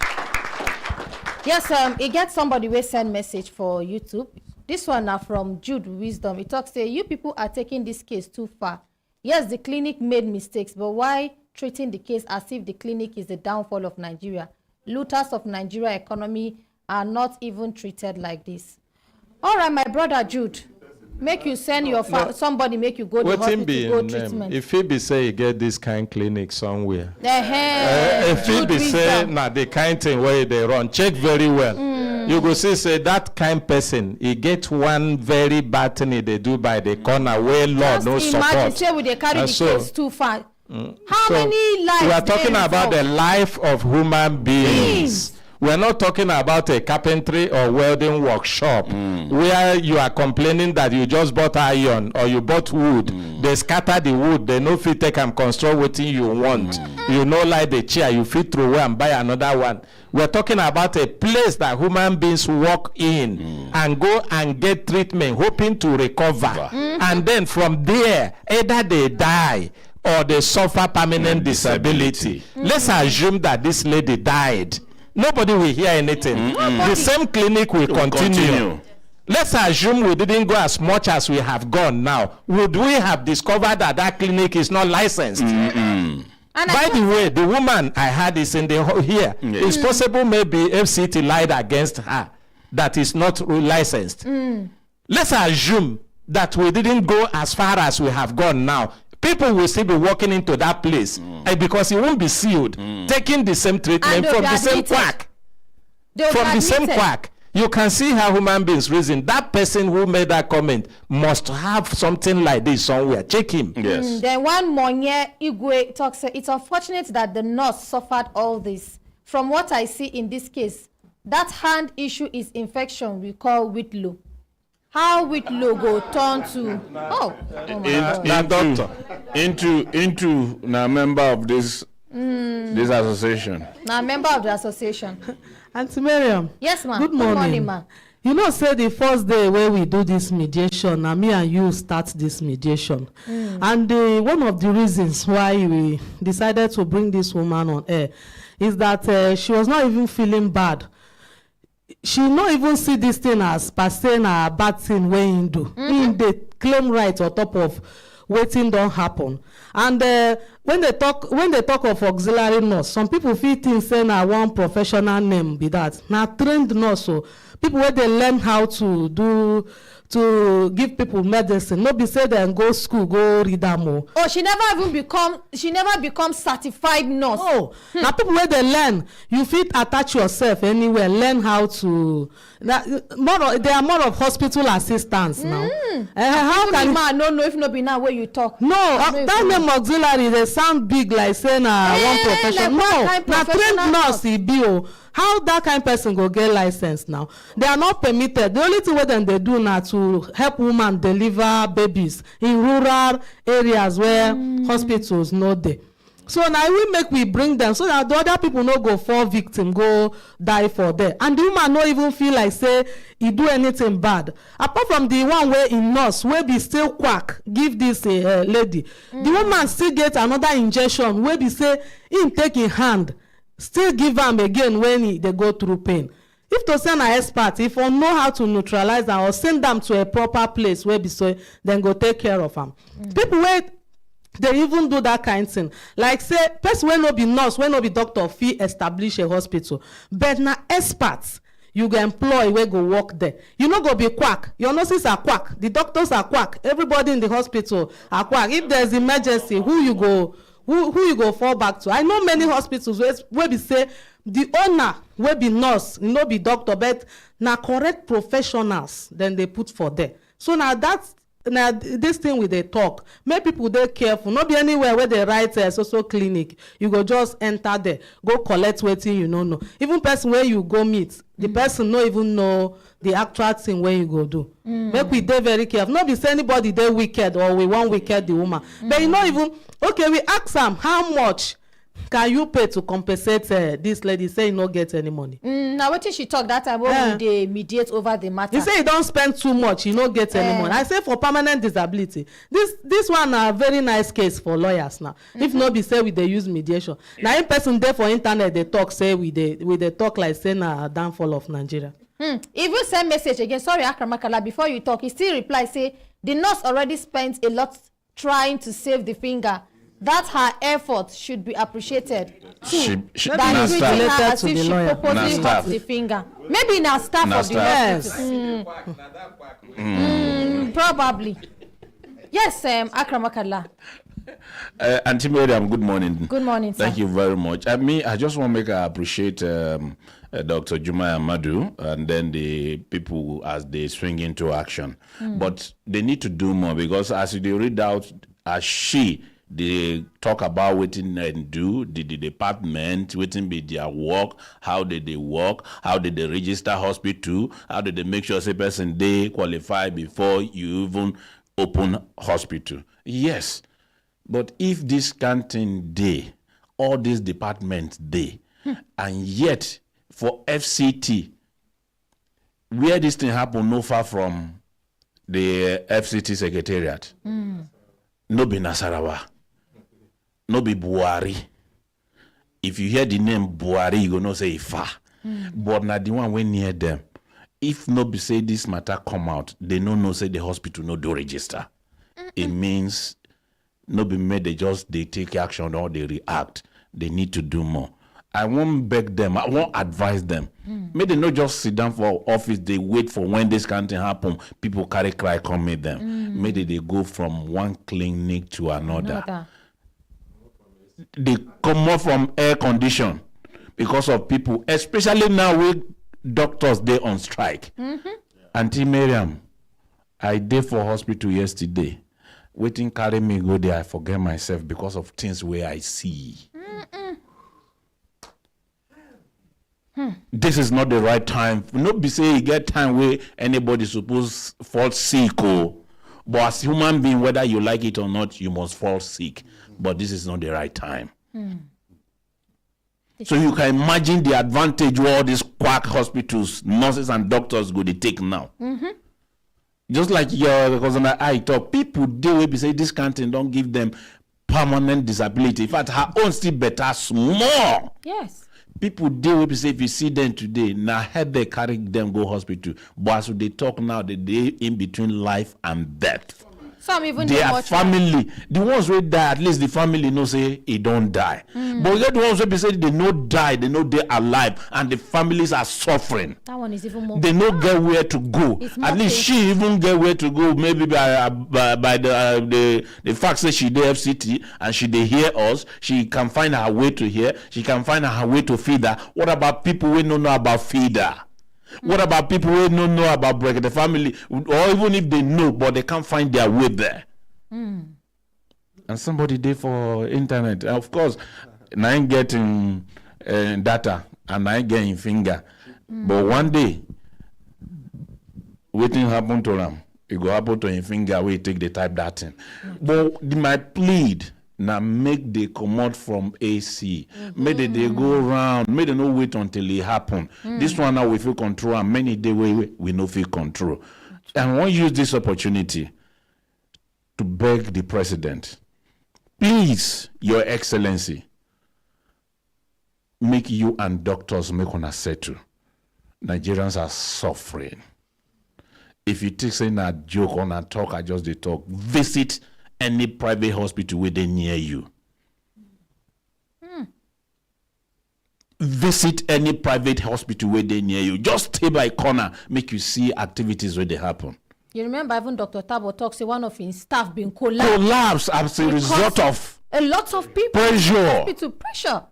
Yes, it gets somebody will send message for YouTube. This one now from Jude Wisdom. It talks, say, you people are taking this case too far. Yes, the clinic made mistakes, but why treating the case as if the clinic is the downfall of Nigeria? Looters of Nigeria economy are not even treated like this. All right, my brother Jude, make you send your somebody make you go to hospital to go treatment. If he be say he get this kind clinic somewhere, if he Jude be say Wisdom. the kind thing where they run, check very well. You go see say that kind person, he get one very bad thing they do by the corner where Lord no support. Imagine say we they carry the case too far. How many lives? We are talking about the life of human beings. We're not talking about a carpentry or welding workshop where you are complaining that you just bought iron or you bought wood. They scatter the wood. They no fit take and construct what you want. You know, like the chair, you fit throw away and buy another one. We're talking about a place that human beings walk in and go and get treatment, hoping to recover. And then from there, either they die or they suffer permanent disability. Let's assume that this lady died. Nobody will hear anything. The same clinic will continue. Let's assume we didn't go as much as we have gone now. Would we have discovered that that clinic is not licensed? By the way, the woman I had is in the here. It's possible maybe FCT lied against her that is not licensed. Let's assume that we didn't go as far as we have gone now. People will still be walking into that place because it won't be sealed, taking the same treatment from the same quack. From the same quack. You can see how human beings reason. That person who made that comment must have something like this somewhere. Check him. Yes. Then one Monye Igwe talks, it's unfortunate that the nurse suffered all this. From what I see in this case, that hand issue is infection we call Whitlow. How Whitlow go turn to into na member of this association. Now member of the association. Auntie Miriam. Yes, ma'am. Good morning, ma'am. You know, say the first day where we do this mediation, now me and you start this mediation. And one of the reasons why we decided to bring this woman on air is that she was not even feeling bad. She not even see this thing as per se a bad thing when do. They claim right on top of waiting don't happen. And when they talk of auxiliary nurse, some people feel things say na one professional name be that. Now trained nurse, so people where they learn how to give people medicine. No be say them go school, go read them more. Oh, she never become certified nurse. Oh, now people where they learn, you fit attach yourself anywhere, learn how to. There are more of hospital assistants now. How can man no know if no be now where you talk? No, that name auxiliary they sound big like saying one profession. Like no, now trained nurse e be o. How that kind of person go get license now? They are not permitted. The only thing what they do now to help women deliver babies in rural areas where hospitals no dey. So now we bring them so that the other people no go fall victim, go die for there. And the woman no even feel like say he do anything bad. Apart from the one where in nurse where be still quack, give this lady. The woman still get another injection where be say him take in hand. Still give them again when they go through pain. If to send an expert, if we know how to neutralize them or send them to a proper place where be so, then go take care of them. People where they even do that kind of thing. Like say, person when no be nurse, when no be doctor, fee establish a hospital. But now experts, you go employ where go work there. You no go be quack. Your nurses are quack. The doctors are quack. Everybody in the hospital are quack. If there's emergency, who you go fall back to? I know many hospitals where we say the owner will be nurse, no be doctor, but now correct professionals then they put for there. So now this thing with the talk, make people they careful. Not be anywhere where they write a social clinic. You go just enter there, go collect waiting you know. Even person where you go meet, the person no even know the actual thing where you go do. Make we dey very careful. Not be say anybody they wicked or we want wicked the woman. But you know even okay, we ask them how much can you pay to compensate this lady say you no get any money. Now what she talk that time when they mediate over the matter. You say you don't spend too much, you no get any money. I say for permanent disability. This one a very nice case for lawyers now. If no be say we they use mediation. Now in person there for internet they talk say we they talk like say na downfall of Nigeria. Even send message again. Sorry, Akramakala, before you talk, he still reply say the nurse already spent a lot trying to save the finger. That her effort should be appreciated. She That is treating her as if she lawyer. purposely hurt the finger. Maybe in a staff of the hospital. Probably. Yes, Akramakala. Auntie Miriam, good morning. Good morning, sir. Thank you very much. I just want to make her appreciate Dr. Jumai Amadu and then the people as they swing into action. But they need to do more because as they read out, as she They talk about what they do, the department, what be their work, how did they work, how did they register hospital, how did they make sure say person they qualify before you even open hospital. Yes, but if this canteen day, all these departments day, and yet for FCT, where this thing happen no far from the FCT secretariat, no be Nasarawa, no be Buhari. If you hear the name Buhari, you go know say far. But na the one way near them. If no be say this matter come out, they no say the hospital no do register. It means no be made they just they take action or they react. They need to do more. I won't beg them. I won't advise them. May they not just sit down for office. They wait for when this kind of thing happen. People carry cry come meet them. Maybe they go from one clinic to another. They come more from air condition because of people, especially now with doctors they on strike. Auntie Miriam, I did for hospital yesterday. Waiting carry me go there. I forget myself because of things where I see. This is not the right time. Not be say you get time where anybody suppose fall sick. But as human being, whether you like it or not, you must fall sick. But this is not the right time. So you can imagine the advantage where all these quack hospitals, nurses and doctors go to take now. Just like your cousin I talk, people do we be say this canteen don't give them permanent disability. In fact, her own still better small. Yes. People deal with say if you see them today, now head they carry them go hospital. But as they talk now, they in between life and death. Some even their family, the ones who die, at least the family know say he don't die. But get the ones who be say they no die, they know they alive, and the families are suffering. That one is even more. They no get where to go. At least she even get where to go. Maybe by the fact that she the FCT and she they hear us, she can find her way to here. She can find her way to feeder. What about people who don't know about feeder? What about people who don't know about Brekete family, or even if they know, but they can't find their way there? And somebody did for internet. Of course, and I ain't getting data and I ain't getting finger. But one day, waiting happen to them. It go happen to him finger where he take the type that thing. But my plead. Now make they come out from AC. Make they go around. Make they no wait until it happen. This one now we feel control, and many day we no feel control. And I want to use this opportunity to beg the president, please, Your Excellency, make you and doctors make on a settle. Nigerians are suffering. If you take saying a joke on a talk, I just they talk. Visit any private hospital where they near you. Visit any private hospital where they near you. Just stay by corner, make you see activities where they happen. You remember even Dr. Tabo talks, say one of his staff being collapsed. Collapse as a result of a lot of people pressure.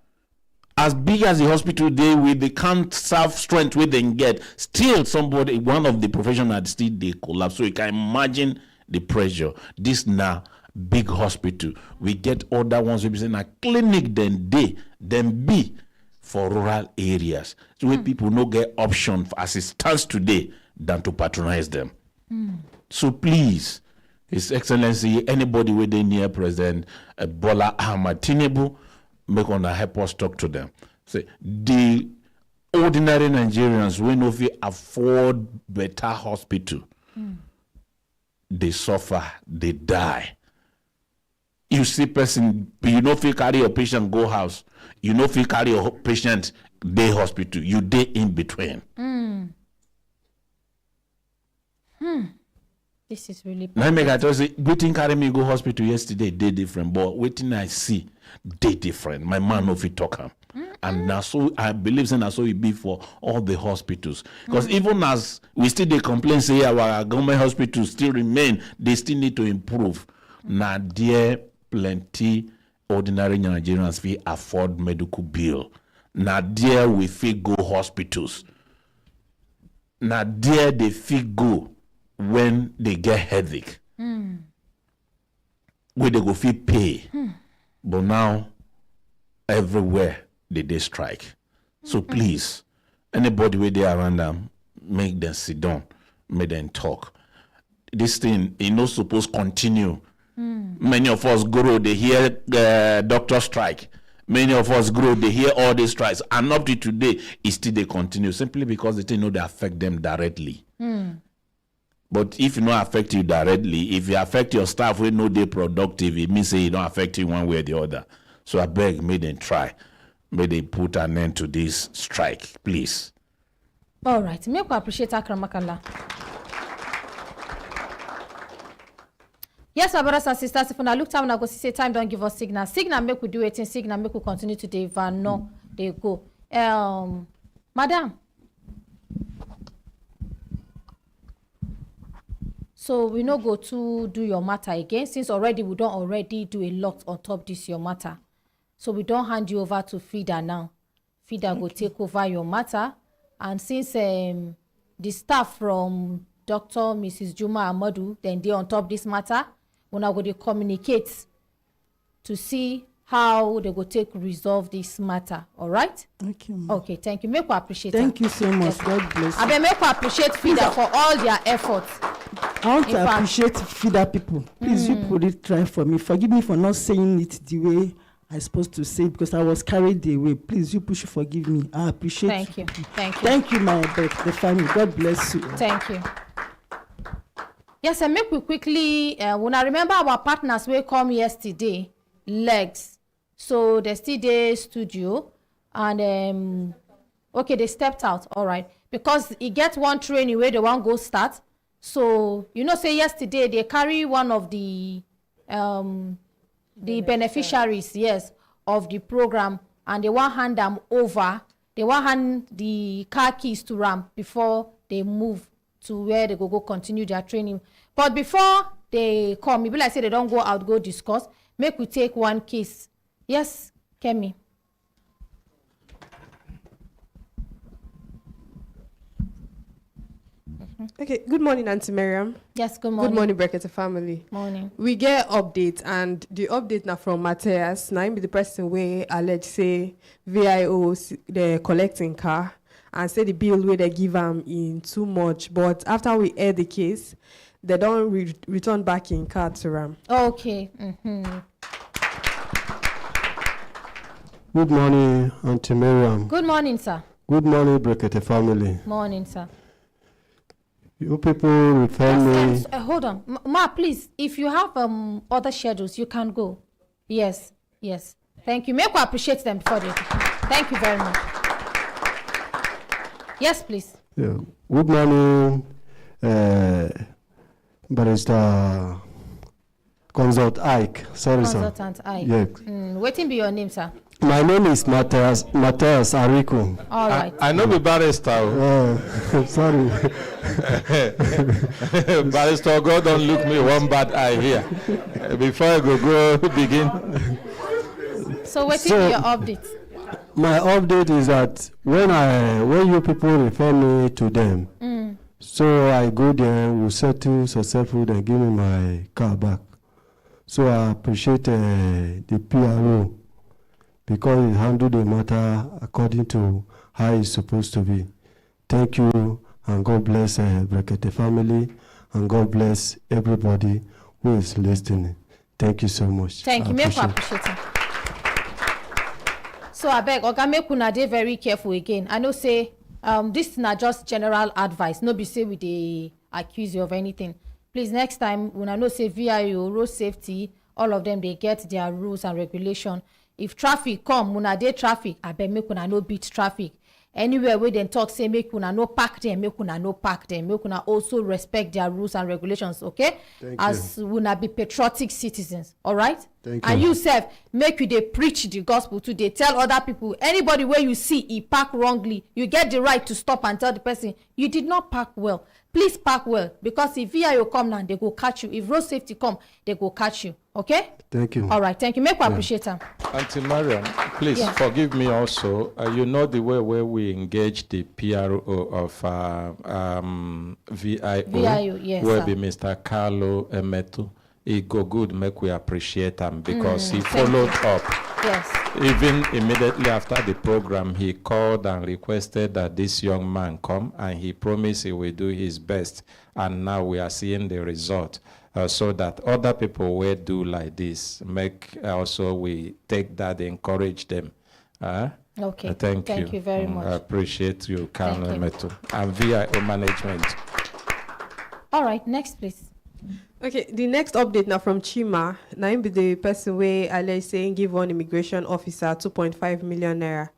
As big as the hospital they can't serve strength where they can get. Still somebody, one of the professionals still they collapse. So you can imagine the pressure. This now big hospital. We get other ones we be saying a clinic then be for rural areas. So where people no get option as it stands today than to patronize them. So please, His Excellency, anybody within near President Bola Ahmed Tinubu, make on help us talk to them. Say the ordinary Nigerians when no fit afford better hospital. They suffer, they die. You see person, you know if you carry your patient go house, you know if you carry your patient day hospital, you day in between. This is really bad. Now make I tell you, waiting carry me go hospital yesterday, they different, but waiting I see, they different. My man no fit talk am. And now so I believe that so it be for all the hospitals. Because even as we still they complain, say our government hospitals still remain, they still need to improve. Now there plenty ordinary Nigerians we afford medical bill. Now there we fit go hospitals. Now there they fit go when they get headache. where they go fit pay. But now, everywhere they strike. So please, anybody where they around them, make them sit down, make them talk. This thing is not supposed to continue. Many of us grow, they hear doctor strike. Many of us grow, they hear all these strikes. And up to today, it still they continue, simply because they think they affect them directly. But if it not affect you directly, if you affect your staff, we know they're productive, it means it don't affect you one way or the other. So I beg, may them try. May they put an end to this strike, please. All right. Make we appreciate Akramakala. Yes, my brothers and sisters, if I look time, I go see time, don't give us signal. Signal make we do it, and signal make we continue to deliver. No, they go. Madam. So we no go to do your matter again, since already we don't already do a lot on top this your matter. So we don't hand you over to Feeder now. Feeder go take over your matter. And since the staff from Dr. Mrs. Juma Amadu, then they on top this matter, when I go to communicate to see how they go take resolve this matter. All right? Thank you. Okay, thank you. Make we appreciate Thank her. you so much. Yes. God bless you. I mean, make we appreciate Feeder for all their efforts. I want In to fact- appreciate Feeder people. Please, you put it try for me. Forgive me for not saying it the way I supposed to say it, because I was carried away. Please, you push forgive me. I appreciate Thank you. Thank you. Thank you, my the family. God bless you. Thank you. Yes, and make we quickly, when I remember our partners will come yesterday, Legs. So they still there studio, and okay, they stepped out, all right, because he get one training where they want go start. So you know, say yesterday they carry one of the beneficiaries, yes, of the program, and they want hand them over. They want hand the car keys to Ram before they move to where they go continue their training. But before they come, maybe like say they don't go out, go discuss. Make we take one case. Yes, Kemi. Okay, good morning, Auntie Miriam. Yes, good morning. Good morning, Brekete family. Morning. We get update, and the update now from Matthias. Now, him be the person where alleged say VIO they collecting car and say the bill where they give them in too much. But after we air the case, they don't return back in car to Ram. Okay. Good morning, Auntie Miriam. Good morning, sir. Good morning, Brekete family. Morning, sir. You people refer me. Hold on. Ma, please, if you have other schedules, you can go. Yes, yes. Thank you. Make we appreciate them before they. Thank you very much. Yes, please. Yeah. Good morning, Barrister Consult Ike. Sorry, Consultant sir. Ike. Yes. Waiting be your name, sir. My name is Matthias Ariku. All right. I know the barrister. Sorry. Barrister, God don't look me one bad eye here. Before I go begin. So waiting be your update. My update is that when you people refer me to them, so I go there, we settle successful, they give me my car back. So I appreciate the PRO because he handled the matter according to how it's supposed to be. Thank you, and God bless Brekete family, and God bless everybody who is listening. Thank you so much. Thank you. Make we appreciate it. So I beg, Oga, make una dey very careful again. I know say this is not just general advice. No be say we dey accuse you of anything. Please, next time, when I know say VIO, road safety, all of them, they get their rules and regulation. If traffic come, when I dey traffic, I beg make una no beat traffic. Anywhere where they talk, say make una no park them, make una no park them, make una also respect their rules and regulations, okay? As una be patriotic citizens, all right? And you self, make you dey preach the gospel too. They tell other people, anybody where you see he park wrongly, you get the right to stop and tell the person you did not park well. Please park well, because if VIO come now, they go catch you. If road safety come, they go catch you. Okay? Thank you. All right, thank you. Make we appreciate them. Auntie Mariam, please forgive me also. You know the way where we engage the PRO of VIO, VIO, yes, will sir. be Mr. Carlo Emetu. it go good, make we appreciate him because he followed up. Yes. Even immediately after the program, he called and requested that this young man come, and he promised he will do his best. And now we are seeing the result, so that other people will do like this. Make also we take that, encourage them. Okay. Thank you. Thank you very much. I appreciate you, Colonel Thank you. Metu, and VIO management. All right, next, please. Okay, the next update now from Chima. Now him be the person where I saying give one immigration officer 2.5 million naira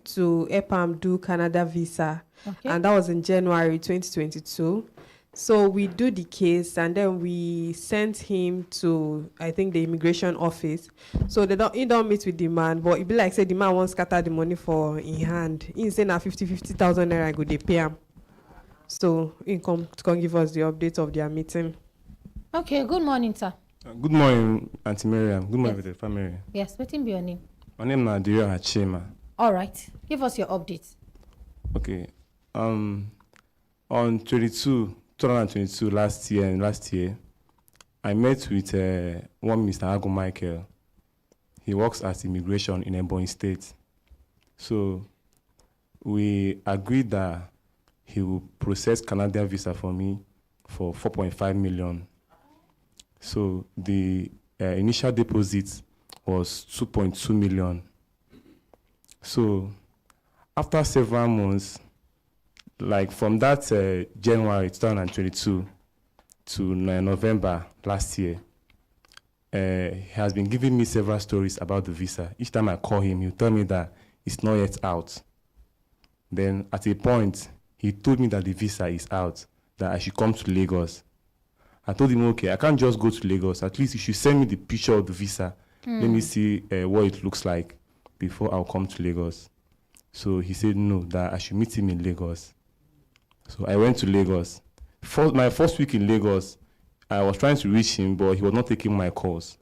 to help him do Canada visa. Okay. And that was in January 2022. So we do the case and then we sent him to, I think, the immigration office. So he don't meet with the man, but it be like say the man won't scatter the money for in hand. He say now 50,000 naira go they pay him. So he come give us the update of their meeting. Okay, good morning, sir. Good morning, Auntie Miriam. Good morning, Yes. with the family. Yes, what be your name? My name is Nadia Hachima. All right, give us your update. Okay. On 2022, last year, I met with one Mr. Ago Michael. He works as immigration in Ebonyi State. So we agreed that he will process Canadian visa for me for 4.5 million. So the initial deposit was 2.2 million. So after several months, like from that January 2022 to November last year, he has been giving me several stories about the visa. Each time I call him, he'll tell me that it's not yet out. Then at a point, he told me that the visa is out, that I should come to Lagos. I told him, okay, I can't just go to Lagos. At least you should send me the picture of the visa. Let me see what it looks like before I'll come to Lagos. So he said no, that I should meet him in Lagos. So I went to Lagos. My first week in Lagos, I was trying to reach him, but he was not taking my calls.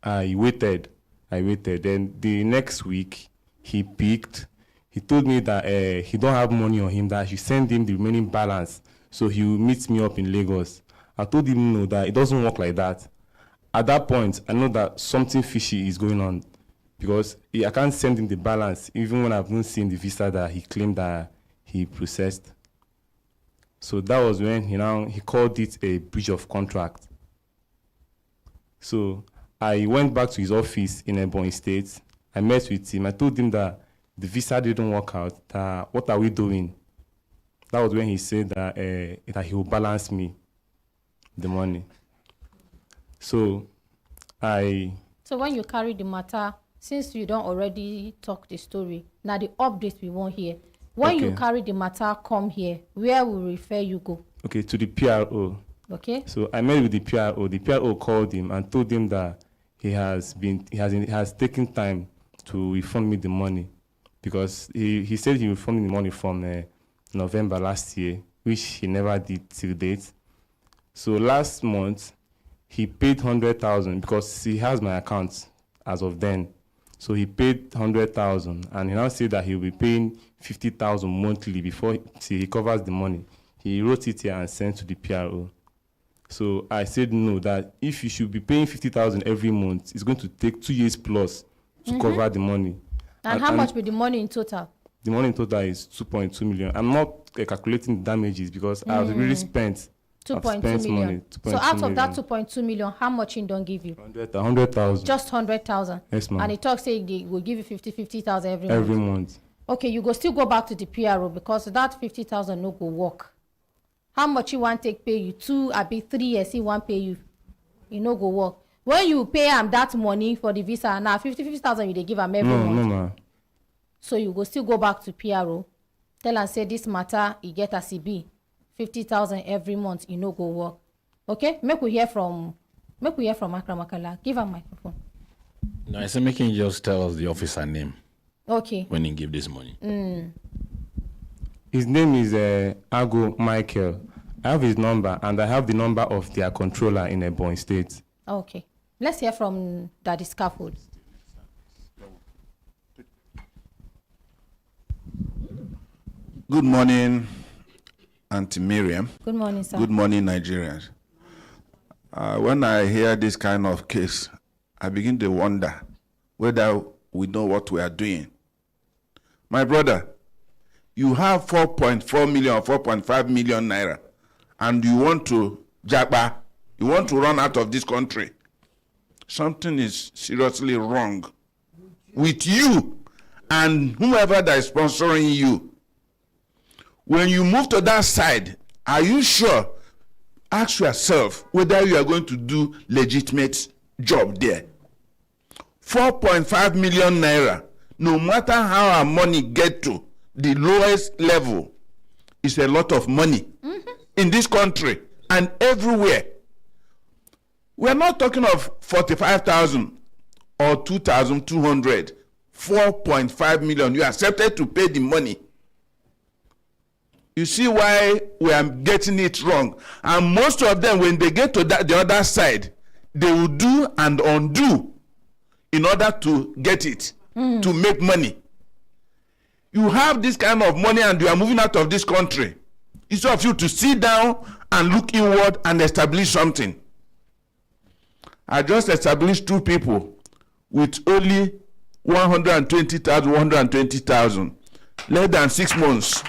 I waited. Then the next week, he picked. He told me that he don't have money on him, that I should send him the remaining balance. So he will meet me up in Lagos. I told him no, that it doesn't work like that. At that point, I know that something fishy is going on because I can't send him the balance, even when I've not seen the visa that he claimed that he processed. So that was when he called it a breach of contract. So I went back to his office in Ebonyi State. I met with him. I told him that the visa didn't work out. What are we doing? That was when he said that he will balance me the money. So when you carry the matter, since you don't already talk the story, now the update we want here. When you carry the matter, come here. Where will refer you go? Okay, to the PRO. Okay. So I met with the PRO. The PRO called him and told him that he has taken time to refund me the money because he said he refunded me the money from November last year, which he never did till date. So last month, he paid 100,000 because he has my account as of then. So he paid 100,000 and he now said that he will be paying 50,000 monthly before he covers the money. He wrote it here and sent to the PRO. So I said no, that if you should be paying 50,000 every month, it's going to take 2 years plus to cover the money. And how much will the money in total? The money in total is 2.2 million. I'm not calculating the damages because I've really spent 2.2 million. Money, so out of that 2.2 million, how much he don't give you? 100,000. Just 100,000. Yes, ma'am. And he talks say they will give you 50,000 every Every month. month. Okay, you go still go back to the PRO because that 50,000 no go work. How much you want take pay you? 2 or 3 years he want pay you. You no go work. When you pay him that money for the visa, now 50,000 you they give him every month. No, ma'am. So you go still go back to PRO, tell and say this matter, you get a CB, 50,000 every month, you no go work. Okay? Make we hear from Akramakala. Give her microphone. No, I say make him just tell us the officer name. Okay. When he give this money. His name is Ago Michael. I have his number and I have the number of their controller in Ebonyi State. Okay. Let's hear from Daddy Scaffold. Good morning, Auntie Miriam. Good morning, sir. Good morning, Nigerians. When I hear this kind of case, I begin to wonder whether we know what we are doing. My brother, you have 4.4 million or 4.5 million naira, and you want to japa, you want to run out of this country. Something is seriously wrong with you and whoever that is sponsoring you. When you move to that side, are you sure? Ask yourself whether you are going to do legitimate job there. 4.5 million naira, no matter how our money get to the lowest level, is a lot of money in this country and everywhere. We're not talking of 45,000 or 2,200. 4.5 million. You accepted to pay the money. You see why we are getting it wrong. And most of them, when they get to the other side, they will do and undo in order to get it, to make money. You have this kind of money and you are moving out of this country. It's of you to sit down and look inward and establish something. I just established 2 people with only 120,000, less than 6 months.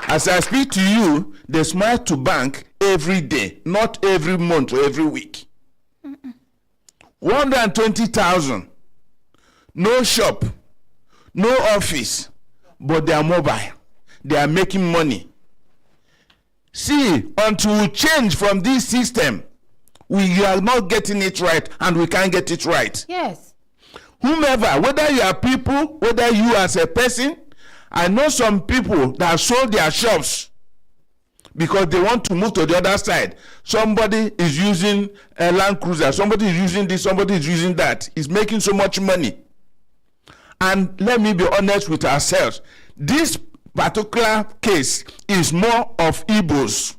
As I speak to you, they smile to bank every day, not every month or every week. 120,000, no shop, no office, but they are mobile. They are making money. See, until we change from this system, we are not getting it right, and we can't get it right. Yes. Whomever, whether you are people, whether you as a person, I know some people that have sold their shops because they want to move to the other side. Somebody is using a Land Cruiser, somebody is using this, somebody is using that. It's making so much money. And let me be honest with ourselves. This particular case is more of Igbos.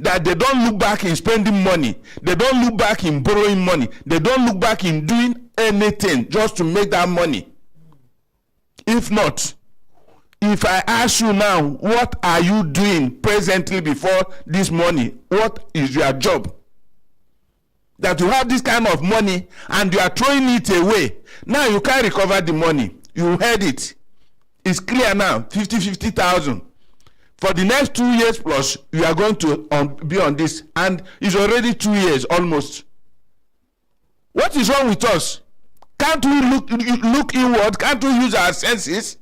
That they don't look back in spending money. They don't look back in borrowing money. They don't look back in doing anything just to make that money. If not, if I ask you now, what are you doing presently before this money? What is your job? That you have this kind of money and you are throwing it away. Now you can't recover the money. You heard it. It's clear now, 50,000. For the next 2 years plus, you are going to be on this, and it's already 2 years almost. What is wrong with us? Can't we look inward? Can't we use our senses?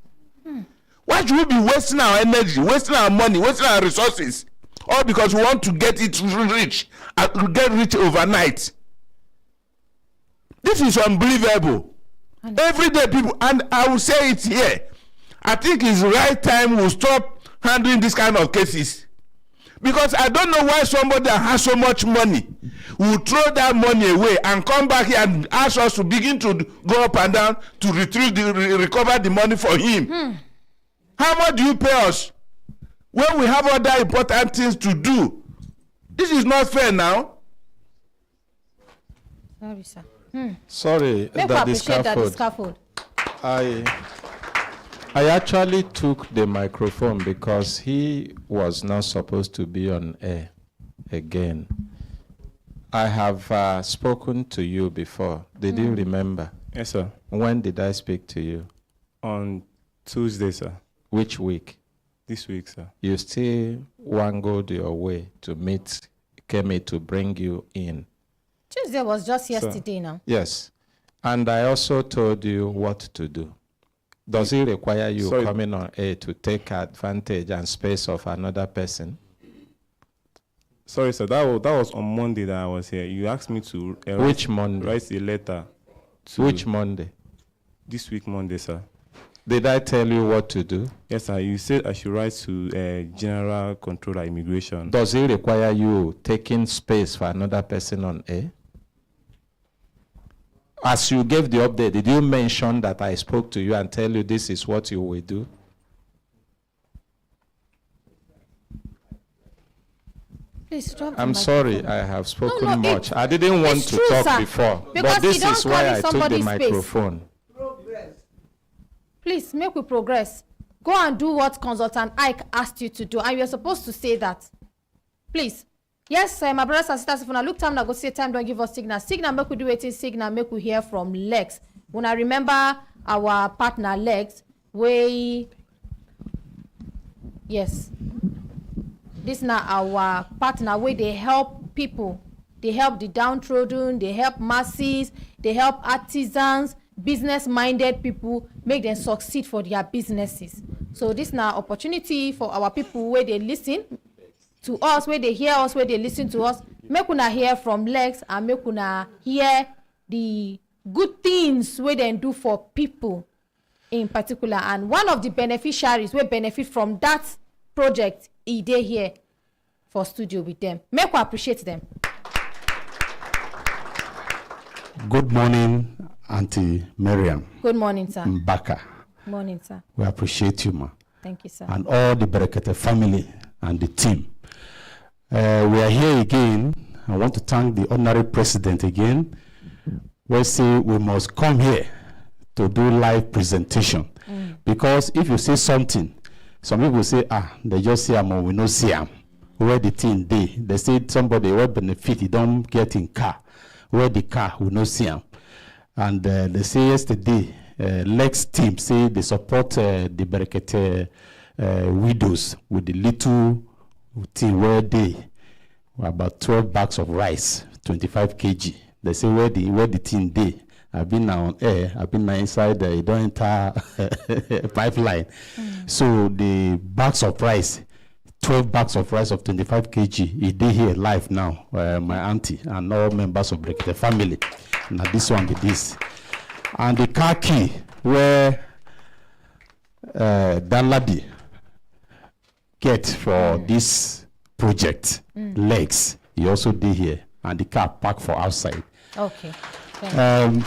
Why should we be wasting our energy, wasting our money, wasting our resources, all because we want to get it rich, get rich overnight? This is unbelievable. Every day people, and I will say it here, I think it's the right time we stop handling this kind of cases, because I don't know why somebody that has so much money will throw that money away and come back here and ask us to begin to go up and down to recover the money for him. How much do you pay us when we have other important things to do? This is not fair now. Sorry, sir. Sorry, that the scaffold. I actually took the microphone because he was not supposed to be on air again. I have spoken to you before. Did you remember? Yes, sir. When did I speak to you? On Tuesday, sir. Which week? This week, sir. You still wangled your way to meet Kemi to bring you in. Tuesday was just yesterday now. Yes. And I also told you what to do. Does it require you coming on air to take advantage and space of another person? Sorry, sir. That was on Monday that I was here. You asked me to Which Monday? Write a letter. Which Monday? This week, Monday, sir. Did I tell you what to do? Yes, sir. You said I should write to General Controller Immigration. Does it require you taking space for another person on air? As you gave the update, did you mention that I spoke to you and tell you this is what you will do? Please stop. I'm sorry, I have spoken much. I didn't want to true, talk sir, before, because but this you is don't why carry I took the somebody's space. microphone. Please, make we progress. Go and do what Consultant Ike asked you to do, and you're supposed to say that. Please. Yes, my brothers and sisters, if una look time, na go see time, don't give us signal. Signal, make we do it in signal, make we hear from Lex. When I remember our partner Lex, yes, this now our partner where they help people. They help the downtrodden, they help masses, they help artisans, business-minded people, make them succeed for their businesses. So this now opportunity for our people where they listen to us, where they hear us, where they listen to us. Make una hear from Lex and make una hear the good things where they do for people in particular. And one of the beneficiaries will benefit from that project, they here for studio with them. Make we appreciate them. Good morning, Auntie Miriam. Good morning, sir. Mbaka. Morning, sir. We appreciate you, ma. Thank you, sir. And all the Brekete family and the team. We are here again. I want to thank the honorary president again. We say we must come here to do live presentation. Because if you say something, some people say, they just see them or we no see them. Where the thing they say somebody will benefit, you don't get in car. Where the car we no see them. And they say yesterday, Lex team say they support the Brekete widows with the little thing where they were about 12 bags of rice, 25 kg. They say where the thing they. I've been now on air, I've been now inside the don't enter pipeline. So the bags of rice, 12 bags of rice of 25 kg, it dey here live now, my auntie and all members of the family. Now this one be this. And the car key where that lady get for this project, Legs, he also did here, and the car parked for outside. Okay.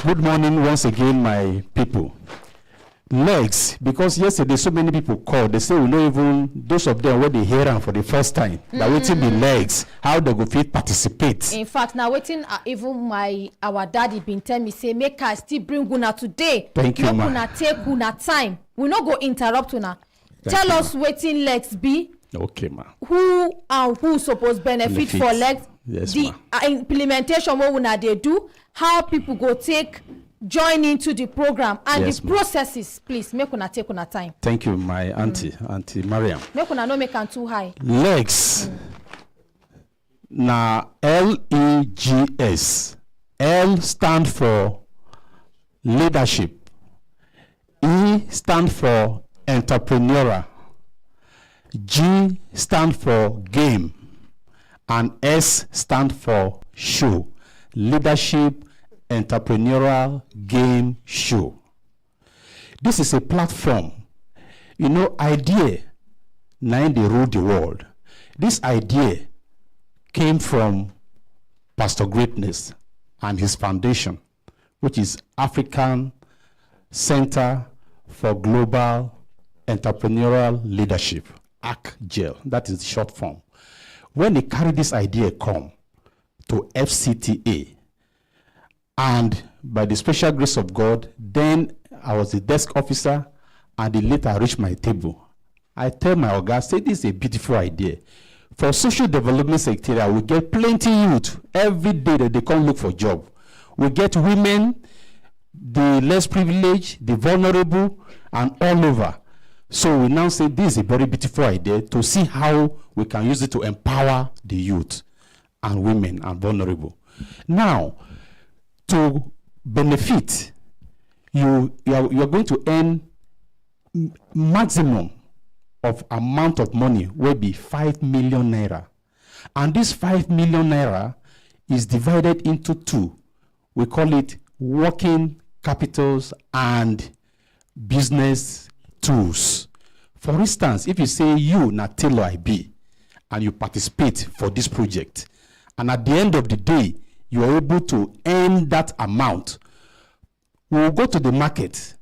Good morning once again, my people. Legs, because yesterday so many people called, they say we know even those of them when they hear them for the first time, that waiting the Legs, how they go fit participate. In fact, now waiting even our daddy been tell me say make I still bring una today. Thank you, ma. Una take una time. We no go interrupt una. Tell us waiting Legs be. Okay, ma. Who supposed benefit for Legs? Yes, the implementation what una they do, how people go take join into the program and yes, the processes, please make una take una time. Thank you, my auntie, Auntie Mariam. Make una no make am too high. Legs na LEGS. L stand for leadership. E stand for entrepreneurial. G stand for game. And S stand for show. Leadership, entrepreneurial, game, show. This is a platform. You know, idea, now they rule the world. This idea came from Pastor Greatness and his foundation, which is African Center for Global Entrepreneurial Leadership, ACGEL. That is the short form. When they carry this idea come to FCTA, and by the special grace of God, then I was the desk officer, and they later reached my table. I tell my Oga, say this is a beautiful idea. For social development secretariat, we get plenty youth every day that they come look for job. We get women, the less privileged, the vulnerable, and all over. So we now say this is a very beautiful idea to see how we can use it to empower the youth and women and vulnerable. Now, to benefit, you're going to earn maximum of amount of money will be 5 million naira. And this 5 million naira is divided into two. We call it working capitals and business tools. For instance, if you say you na tailor I be and you participate for this project, and at the end of the day you are able to earn that amount, we will go to the market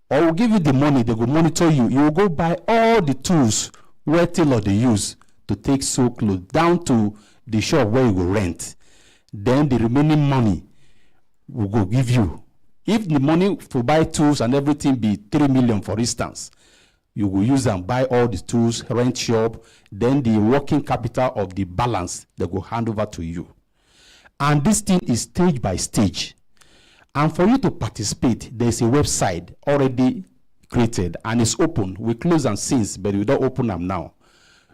or we'll give you the money, they will monitor you. You will go buy all the tools where tailor they use to take sew clothes down to the shop where you will rent. Then the remaining money will go give you. If the money to buy tools and everything be 3 million, for instance, You will use and buy all the tools, rent shop, then the working capital of the balance they will hand over to you. And this thing is stage by stage. And for you to participate, there's a website already created and it's open. We close and since, but we don't open them now.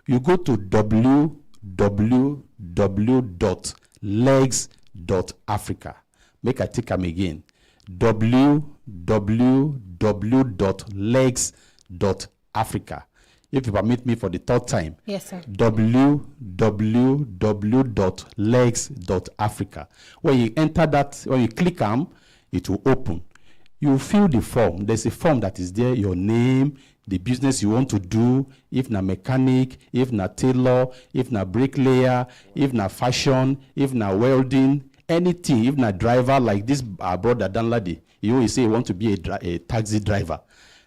You go to www.legs.africa. Make I take them again. www.legs.africa. If you permit me for the third time. Yes, sir. www.legs.africa. When you enter that, when you click them, it will open. You fill the form. There's a form that is there, your name, the business you want to do, if na mechanic, if na tailor, if na bricklayer, if na fashion, if na welding, anything, if na driver, like this brother Danladi, you always say you want to be a taxi driver.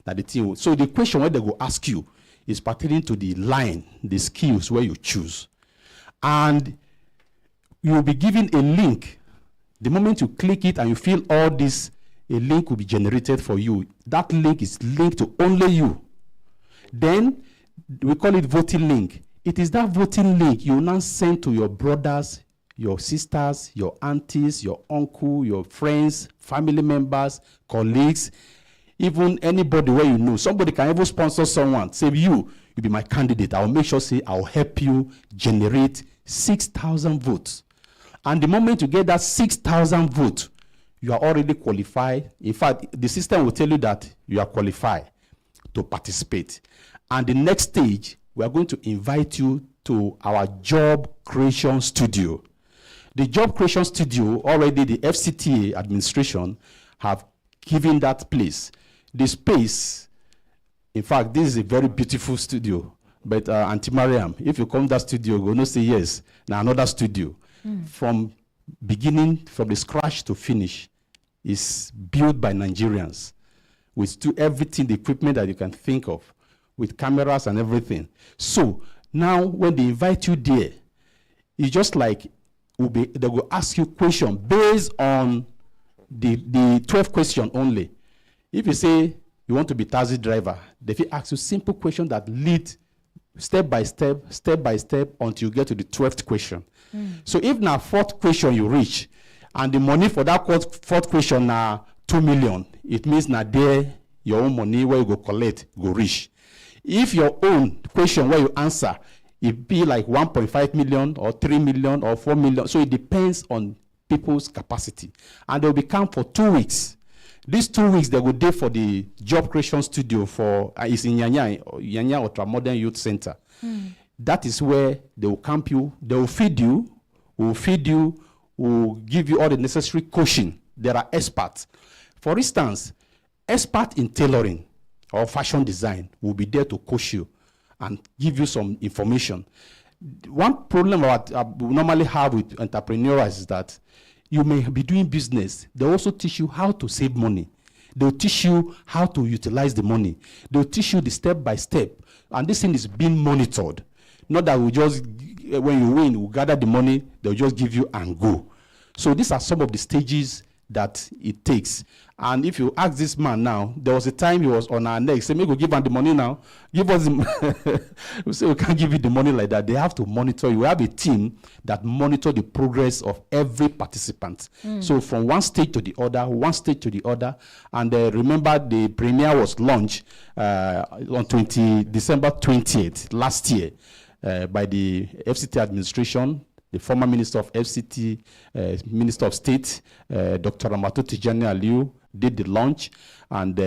That the thing. So the question where they go ask you is pertaining to the line, the skills where you choose. And you will be given a link. The moment you click it and you fill all this, a link will be generated for you. That link is linked to only you. Then we call it voting link. It is that voting link you now send to your brothers, your sisters, your aunties, your uncle, your friends, family members, colleagues, even anybody where you know. Somebody can even sponsor someone. Say, you be my candidate. I'll make sure, say, I'll help you generate 6,000 votes. And the moment you get that 6,000 votes, you are already qualified. In fact, the system will tell you that you are qualified to participate. And the next stage, we are going to invite you to our job creation studio. The job creation studio, already the FCTA administration have given that place. The space, in fact, this is a very beautiful studio. But Auntie Mariam, if you come to that studio, you're going to say yes. Now another studio. From beginning, from the scratch to finish, is built by Nigerians with everything, the equipment that you can think of, with cameras and everything. So now when they invite you there, it's just like they will ask you questions based on the 12 question only. If you say you want to be taxi driver, they will ask you simple questions that lead step by step until you get to the 12th question. So if now 4th question you reach, and the money for that 4th question now 2 million, it means now there your own money where you go collect go reach. If your own question where you answer, it be like 1.5 million or 3 million or 4 million. So it depends on people's capacity. And they will be camp for 2 weeks. These 2 weeks they will do for the job creation studio for it's in Yanya Ultra Modern Youth Center. That is where they will camp you, they will feed you, will give you all the necessary coaching. There are experts. For instance, expert in tailoring or fashion design will be there to coach you and give you some information. One problem we normally have with entrepreneurs is that you may be doing business. They also teach you how to save money. They'll teach you how to utilize the money. They'll teach you the step by step. And this thing is being monitored. Not that we just, when you win, we gather the money, they'll just give you and go. So these are some of the stages that it takes. And if you ask this man now, there was a time he was on our neck, say, maybe we'll give him the money now. Give us the we say we can't give you the money like that. They have to monitor you. We have a team that monitor the progress of every participant. So from one stage to the other, And remember the premiere was launched on December 20th last year by the FCT administration. The former Minister of FCT, Minister of State, Dr. Ramato Tijani Aliu, did the launch, and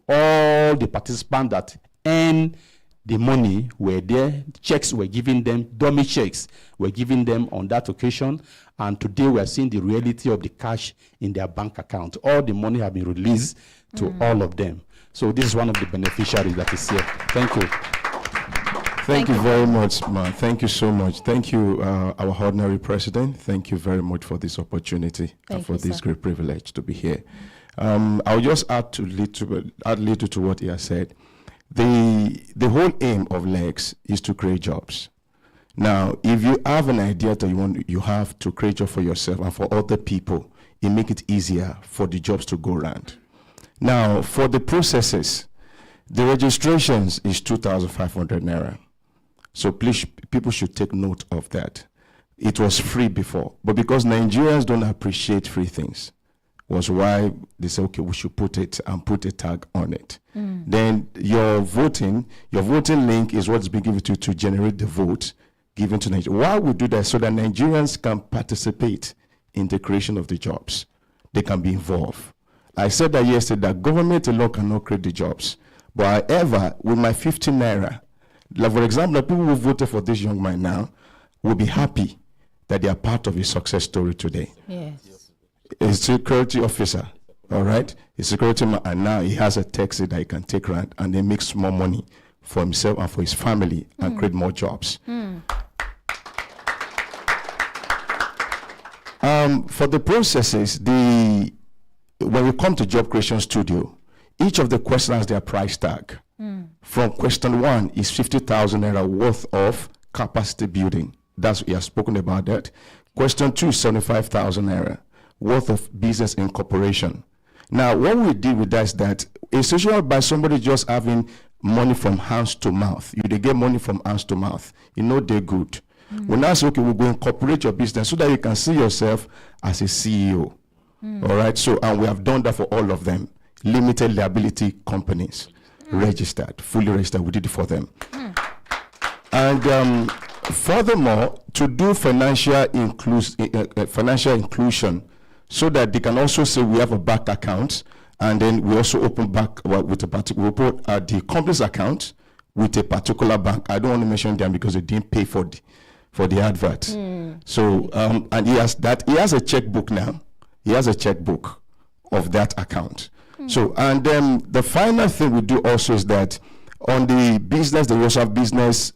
all the participants that earned the money were there. Checks were given them, dummy checks were given them on that occasion, and today we are seeing the reality of the cash in their bank account. All the money have been released to all of them. So this is one of the beneficiaries that is here. Thank you. Thank you very much, Ma. Thank you so much. Thank you, our ordinary president. Thank you very much for this opportunity and for this great privilege to be here. I'll just add little to what he has said. The whole aim of LEGS is to create jobs. Now, if you have an idea that you have to create job for yourself and for other people, it makes it easier for the jobs to go around. Now, for the processes, The registrations is 2,500 naira. So please, people should take note of that. It was free before, but because Nigerians don't appreciate free things, was why they say, okay, we should put it and put a tag on it. Then your voting link is what's been given to generate the vote given to Nigeria. Why we do that? So that Nigerians can participate in the creation of the jobs. They can be involved. I said that yesterday, that government alone cannot create the jobs. But however, with my 15 naira, like for example, the people who voted for this young man now will be happy that they are part of his success story today. Yes. A security officer, all right? A security man, and now he has a taxi that he can take around and then makes more money for himself and for his family and create more jobs. For the processes, when you come to Job Creation Studio, each of the questions has their price tag. From question 1 is 50,000 naira worth of capacity building. That's we have spoken about that. Question 2 is 75,000 naira worth of business incorporation. Now, what we did with that is that essentially by somebody just having money from hands to mouth, they get money from hands to mouth. They're good. We now say, okay, we'll go incorporate your business so that you can see yourself as a CEO. All right. So, and we have done that for all of them. Limited liability companies, registered, fully registered. We did it for them. And furthermore, to do financial inclusion, so that they can also say we have a bank account, and then we also open back with a particular, we put the company's account with a particular bank. I don't want to mention them because they didn't pay for the advert. So and he has a checkbook now. He has a checkbook of that account. So, and then the final thing we do also is that on the business, they also have business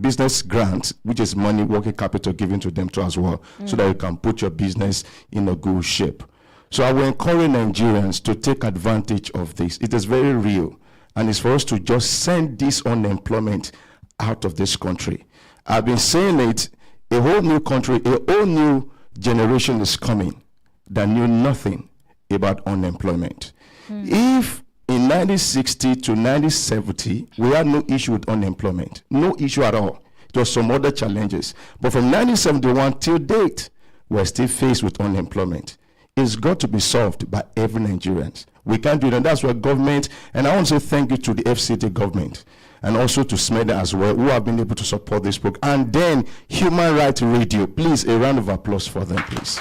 business grants, which is money, working capital given to them too as well, so that you can put your business in a good shape. So I will encourage Nigerians to take advantage of this. It is very real, and it's for us to just send this unemployment out of this country. I've been saying it, a whole new country, a whole new generation is coming that knew nothing about unemployment. If in 1960 to 1970, we had no issue with unemployment, no issue at all. It was some other challenges. But from 1971 till date, we're still faced with unemployment. It's got to be solved by every Nigerian. We can't do it, and that's why government, and I want to say thank you to the FCT government, and also to SMEDA as well, who have been able to support this book. And then Human Rights Radio, please, a round of applause for them, please.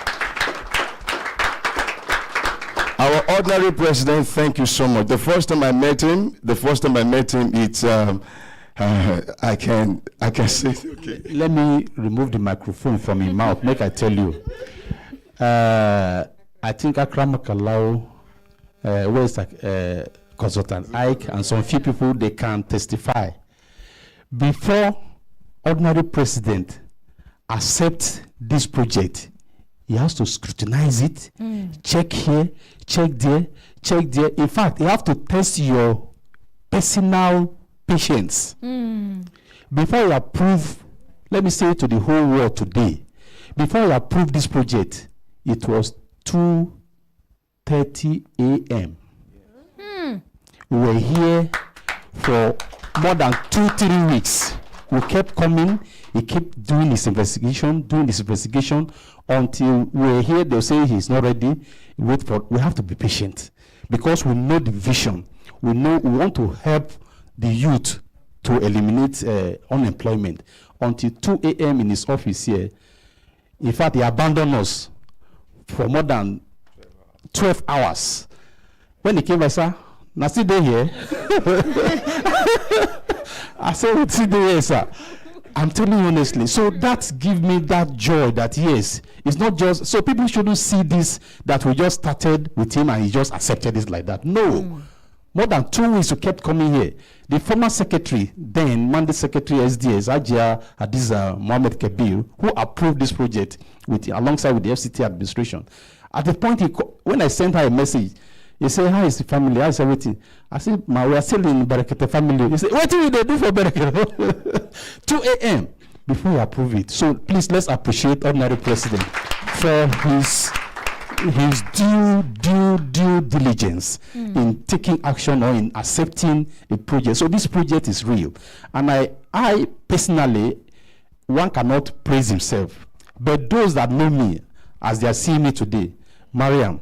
Our ordinary president, thank you so much. The first time I met him, it's I can say, okay. Let me remove the microphone from your mouth. Make I tell you. I think Akram Kalau, consultant Ike, and some few people, they can testify. Before ordinary president accepts this project, he has to scrutinize it, check here, check there, check there. In fact, you have to test your personal patience. Before you approve, let me say to the whole world today, before you approve this project, it was 2:30 a.m. We were here for more than 2-3 weeks. We kept coming. He kept doing his investigation, until we're here. They'll say he's not ready. We have to be patient because we know the vision. We want to help the youth to eliminate unemployment. Until 2 a.m. in his office here. In fact, he abandoned us for more than 12 hours. When he came, I said, "Now sit there here." I said, "Sit there here, sir." I'm telling you honestly. So that gives me that joy that yes, it's not just, so people shouldn't see this that we just started with him and he just accepted this like that. No. More than 2 weeks we kept coming here. The former secretary, then Monday Secretary SDS, Ajia Hadiza Mohammed Kabir, who approved this project alongside with the FCT administration. At the point when I sent her a message, he said, "How is the family? How is everything?" I said, "We are still in Brekete family." He said, "What do they do for Brekete?" 2 a.m. before we approve it. So please, let's appreciate ordinary president for his his due diligence in taking action or in accepting a project. So this project is real. And I personally, one cannot praise himself. But those that know me, as they are seeing me today, Mariam,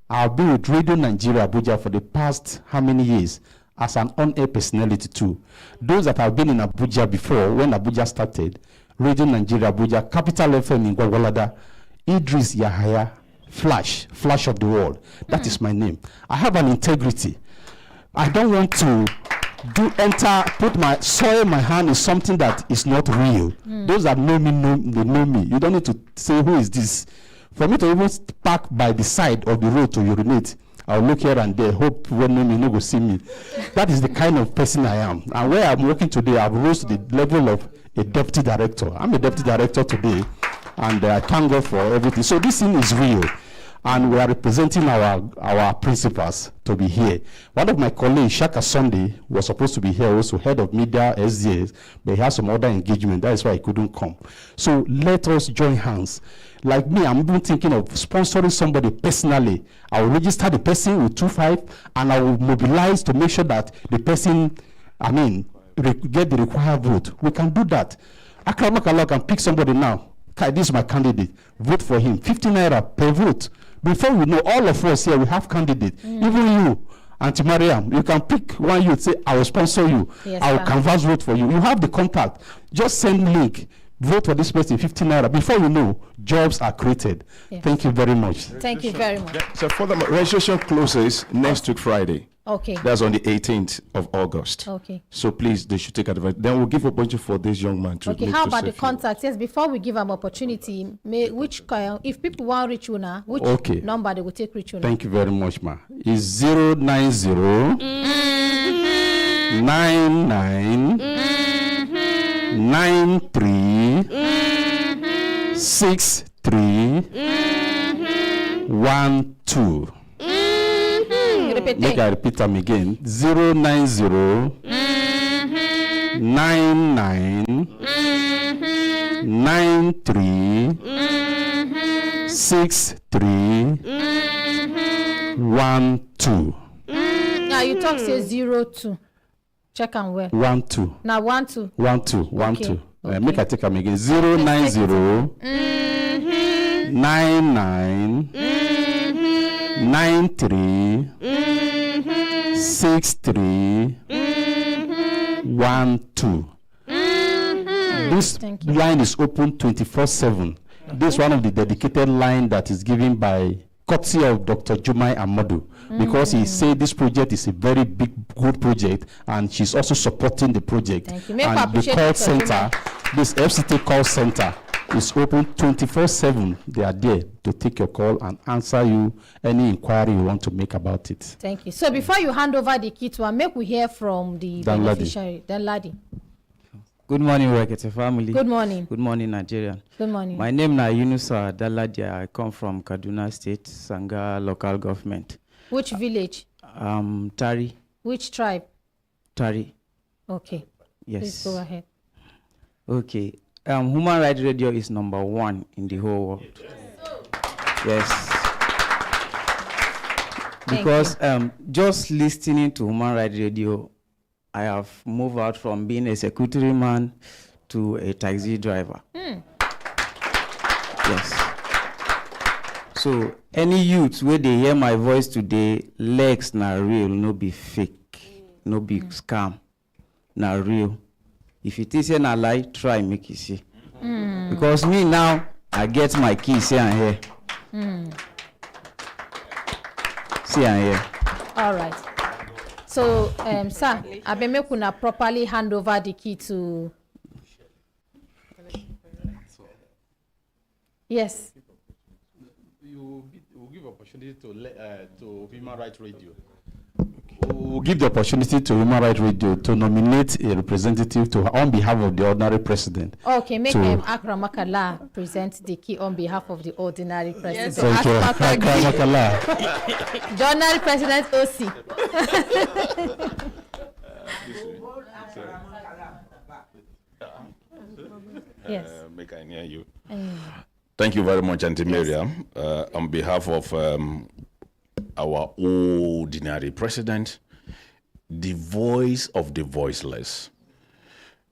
I've been with Radio Nigeria Abuja for the past how many years as an on-air personality too. Those that have been in Abuja before, when Abuja started, Radio Nigeria Abuja, Capital FM in Gwagwalada, Idris Yahaya, Flash of the world. That is my name. I have an integrity. I don't want to soil my hand in something that is not real. Those that know me, they know me. You don't need to say, who is this? For me to even park by the side of the road to urinate, I'll look here and there, hope when me no go see me. That is the kind of person I am. And where I'm working today, I've rose to the level of a deputy director. I'm a deputy director today, and I thank God for everything. So this thing is real. And we are representing our principals to be here. One of my colleagues, Shaka Sunday, was supposed to be here also, head of media, SDAs, but he has some other engagement. That is why he couldn't come. So let us join hands. Like me, I'm even thinking of sponsoring somebody personally. I will register the person with 2.5, and I will mobilize to make sure that the person, get the required vote. We can do that. Akramakala can pick somebody now. This is my candidate. Vote for him. 50 naira per vote. Before we know, all of us here, we have candidates. Even you, Auntie Mariam, you can pick one youth, say, I will sponsor you. Yes, I will canvas vote for you. You have the contact. Just send link. Vote for this person, 15 naira. Before you know, jobs are created. Yes. Thank you very much. Thank you very much. So furthermore, registration closes next week Friday. Okay. That's on the 18th of August. Okay. So please, they should take advantage. Then we'll give opportunity for this young man to. Okay. How about the contacts? Yes. Before we give them opportunity, if people want to reach you now, which number they will take reach you now? Thank you very much, ma. It's 090 99 93 63 12. Make I repeat them again. 090 99 93 63 12. Now you talk say 02. Check and well. 12. Now 12. 12. 12. Make I take them again. 090 99 93 63 12. This line is open 24/7. This is one of the dedicated line that is given by courtesy of Dr. Jumai Amadu, because he said this project is a very big, good project, and she's also supporting the project. Thank you. And the call center, this FCT call center, is open 24/7. They are there to take your call and answer you any inquiry you want to make about it. Thank you. So before you hand over the key to her, make we hear from the beneficiary, Danladi. Good morning, Brekete family. Good morning. Good morning, Nigerian. Good morning. My name is Yunusa Daladia. I come from Kaduna State, Sanga local government. Which village? Tari. Which tribe? Tari. Okay. Yes. Please go ahead. Okay. Human Rights Radio is #1 in the whole world. Yes. Because just listening to Human Rights Radio, I have moved out from being a secretary man to a taxi driver. Yes. So any youth where they hear my voice today, legs na real, no be fake, no be scam, na real. If it is na lie, try make you see. Because me now, I get my keys here and here. See and here. All right. So, sir, I be make una properly hand over the key to. Yes. You will give opportunity to Human Rights Radio. We'll give the opportunity to Human Rights Radio to nominate a representative on behalf of the ordinary president. Okay, make Akram Makala present the key on behalf of the ordinary president. Yes, thank you. Akram Makala. The ordinary president OC. Yes. Make I hear you. Thank you very much, Auntie Miriam. On behalf of our ordinary president, the voice of the voiceless,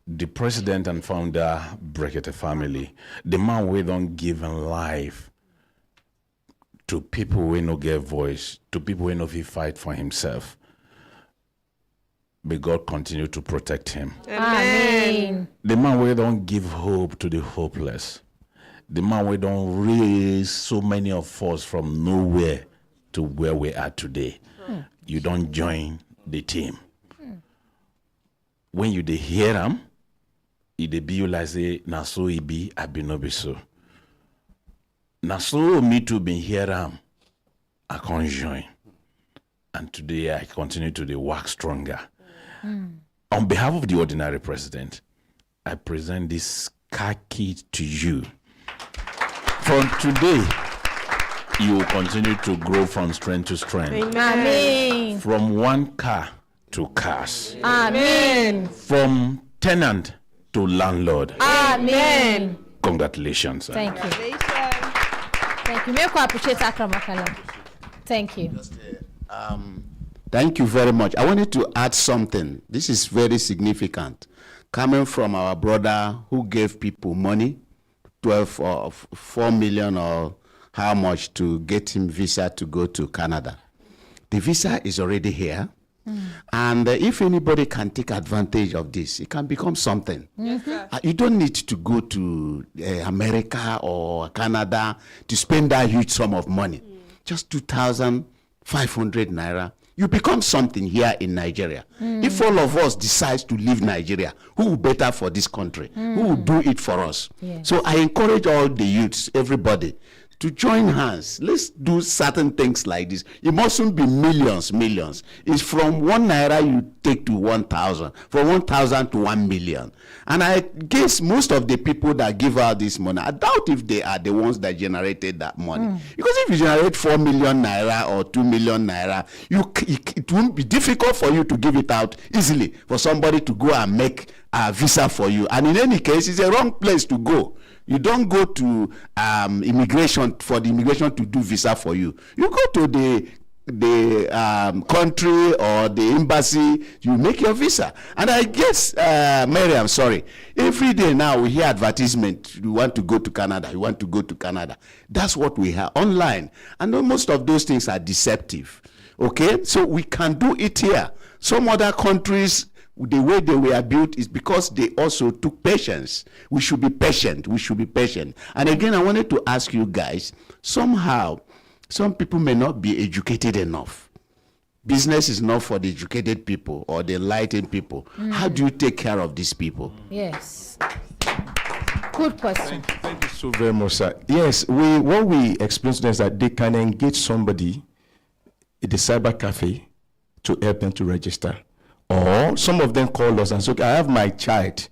the president and founder, Brekete family, the man we don't give life to people who no get voice, to people who no fit fight for himself. May God continue to protect him. Amen. The man we don't give hope to the hopeless. The man we don't raise so many of us from nowhere to where we are today. You don't join the team. When you dey hear him, it dey be you like say, na so it be, I be no be so. Na so me too been hear him, I can't join. And today I continue to dey work stronger. On behalf of the ordinary president, I present this car key to you. From today, you will continue to grow from strength to strength. Amen. From one car to cars. Amen. From tenant to landlord. Amen. Congratulations. Sir. Thank you. Thank you. Make we appreciate Akramakala. Thank you. Thank you very much. I wanted to add something. This is very significant. Coming from our brother who gave people money, 12 or 4 million or how much to get him visa to go to Canada. The visa is already here. And if anybody can take advantage of this, it can become something. You don't need to go to America or Canada to spend that huge sum of money. Just 2,500 naira. You become something here in Nigeria. If all of us decide to leave Nigeria, who will better for this country? Who will do it for us? Yes. So I encourage all the youths, everybody, to join hands. Let's do certain things like this. It mustn't be millions. It's from 1 naira you take to 1,000, from 1,000 to 1 million. And I guess most of the people that give out this money, I doubt if they are the ones that generated that money. Because if you generate 4 million naira or 2 million naira, it won't be difficult for you to give it out easily for somebody to go and make a visa for you. And in any case, it's a wrong place to go. You don't go to immigration for the immigration to do visa for you. You go to the country or the embassy, you make your visa. And I guess, Mary, I'm sorry, every day now we hear advertisement, you want to go to Canada, you want to go to Canada. That's what we have online. And most of those things are deceptive. Okay, so we can do it here. Some other countries, the way they were built is because they also took patience. We should be patient. And again, I wanted to ask you guys, somehow, some people may not be educated enough. Business is not for the educated people or the enlightened people. How do you take care of these people? Yes. Good question. Thank you so very much, sir. Yes, what we explain to them is that they can engage somebody at the cyber cafe to help them to register. Or some of them call us and say, okay, I have my child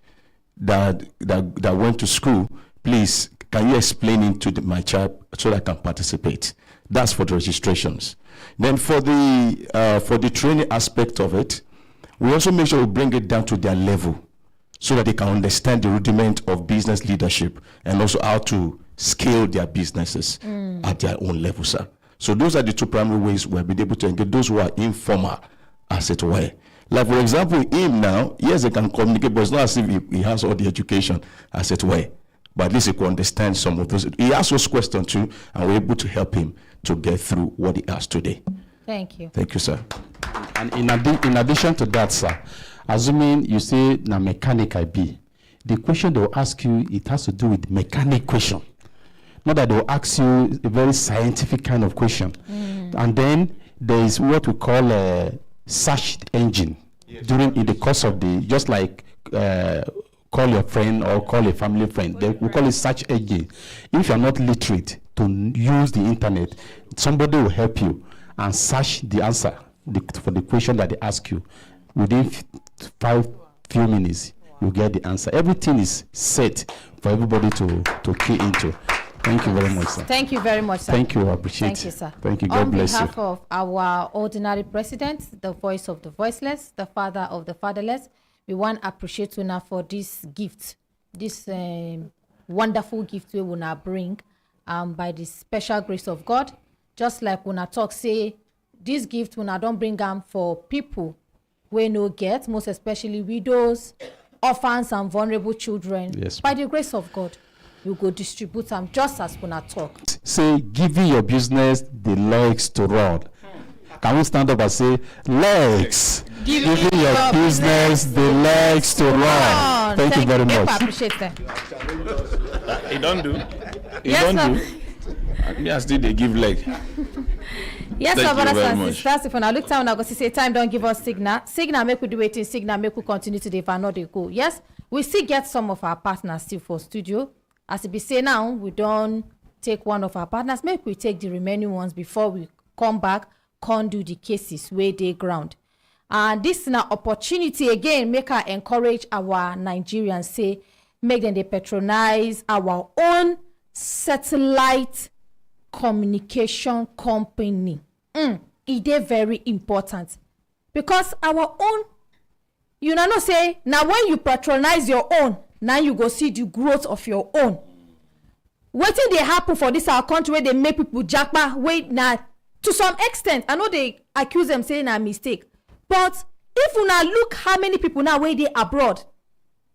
that went to school. Please, can you explain it to my child so that I can participate? That's for the registrations. Then for the training aspect of it, we also make sure we bring it down to their level so that they can understand the rudiment of business leadership and also how to scale their businesses at their own level, sir. So those are the two primary ways we've been able to engage those who are informal, as it were. Like, for example, him now, yes, they can communicate, but it's not as if he has all the education, as it were. But at least he can understand some of those. He asks those questions too, and we're able to help him to get through what he has today. Thank you. Thank you, sir. And in addition to that, sir, assuming you say na mechanic I be, the question they will ask you, it has to do with mechanic question. Not that they will ask you a very scientific kind of question. And then there is what we call a search engine. Yes. In the course of just like call your friend or call a family friend. We call it search engine. If you're not literate to use the internet, somebody will help you and search the answer for the question that they ask you. Within few minutes, you get the answer. Everything is set for everybody to key into. Thank you very much, sir. Thank you very much, sir. Thank you. I appreciate it. Thank you, sir. Thank you. God bless you. On behalf of our ordinary president, the voice of the voiceless, the father of the fatherless, we want to appreciate you now for this gift, this wonderful gift we will now bring by the special grace of God, just like when I talk, say, this gift when I don't bring them for people we no get, most especially widows, orphans, and vulnerable children. Yes. By the grace of God, we go distribute them just as when I talk. Say, giving your business the legs to run. Can we stand up and say, legs? Giving your business the legs to run. Thank you very much. I appreciate that. He don't do. He Yes, don't sir. do. Me, I still they give leg. Yes, Thank sir, you brothers very and much. sisters. If I look down, I go see say time don't give us signal. Signal make we do waiting. Signal make we continue to the not they go. Yes, we still get some of our partners still for studio. As it be say now, we don't take one of our partners. Make we take the remaining ones before we come back. Can't do the cases where they ground. And this is an opportunity again. Make her encourage our Nigerians. Say make them they patronize our own satellite communication company. It is very important because our own, you know, say now when you patronize your own, now you go see the growth of your own. Wetin dey happen for this our country where they make people japa wait now to some extent. I know they accuse them saying a mistake, but if you now look how many people now where they abroad,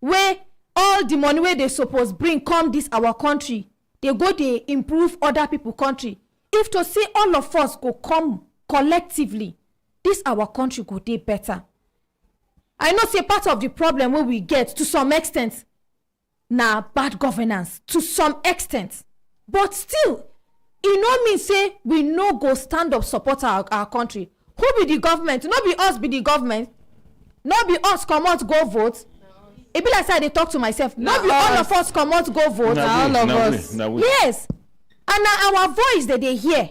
where all the money where they suppose bring come this our country, they go they improve other people country. If to see all of us go come collectively, this our country go dey better. I know say part of the problem where we get to some extent na bad governance to some extent, but still e no mean say we no go stand up support our country. Who be the government? No be us be the government. No be us come out go vote. E be like say I dey talk to myself. No be all of us come out go vote. Na we, All of na we, us. na we. Yes, and na our voice that they hear.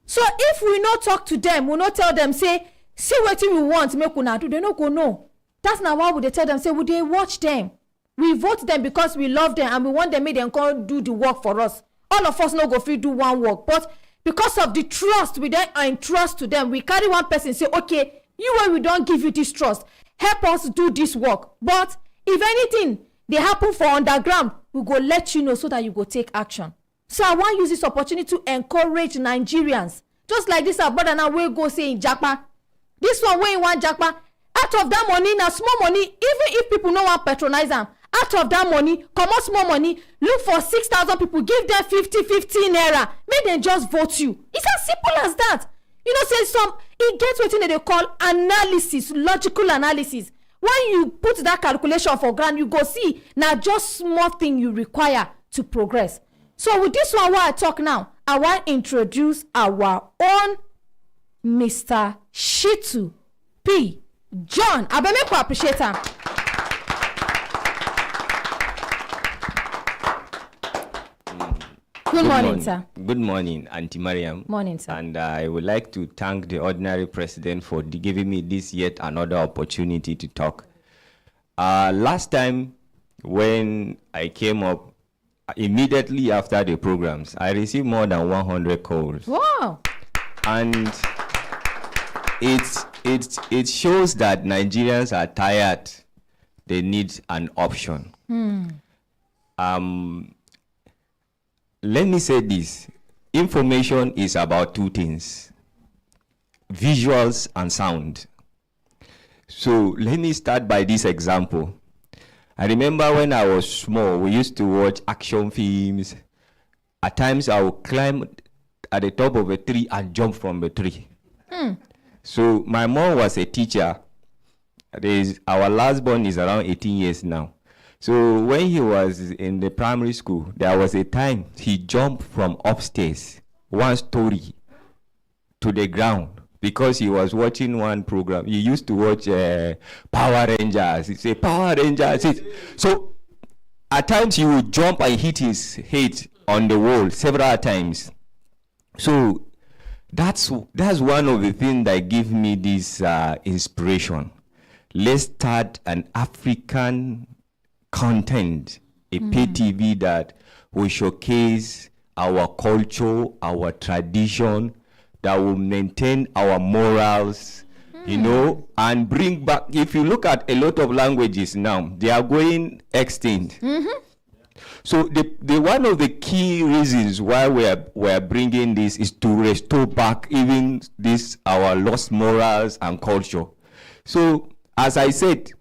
So if we no talk to them, we no tell them say see wetin we want make una do, they no go know. That's na why we dey tell them say we dey watch them. We vote them because we love them and we want them make them come do the work for us. All of us no go fit do one work, but because of the trust we then entrust to them, we carry one person say okay, you wey we don give you this trust, help us do this work. But if anything dey happen for underground, we go let you know so that you go take action. So I wan use this opportunity to encourage Nigerians, just like this our brother now wey go say in japa, this one wey in wan japa, out of that money na small money, even if people no wan patronize am, out of that money comot small money, look for 6,000 people, give them 50 naira, make dem just vote you. It's as simple as that. You know say some e get wetin they call analysis, logical analysis. When you put that calculation for ground, you go see na just small thing you require to progress. So with this one wey I talk now, I wan introduce our own Mr. Shitu P. John. Abeg make we appreciate am. Good morning, sir. Good morning, Auntie Mariam. Morning, sir. And I would like to thank the ordinary president for giving me this yet another opportunity to talk. Last time when I came up, immediately after the programs, I received more than 100 calls. Wow. And it shows that Nigerians are tired. They need an option. Let me say this. Information is about two things: visuals and sound. So let me start by this example. I remember when I was small, we used to watch action films. At times I would climb at the top of a tree and jump from a tree. So my mom was a teacher. Our last born is around 18 years now. So when he was in the primary school, there was a time he jumped from upstairs, one story, to the ground because he was watching one program. He used to watch Power Rangers. He said, Power Rangers. So at times he would jump and hit his head on the wall several times. So that's one of the things that give me this inspiration. Let's start an African content, a pay TV that will showcase our culture, our tradition, that will maintain our morals, you know, and bring back. If you look at a lot of languages now, they are going extinct. So the one of the key reasons why we're bringing this is to restore back even this our lost morals and culture. So as I said,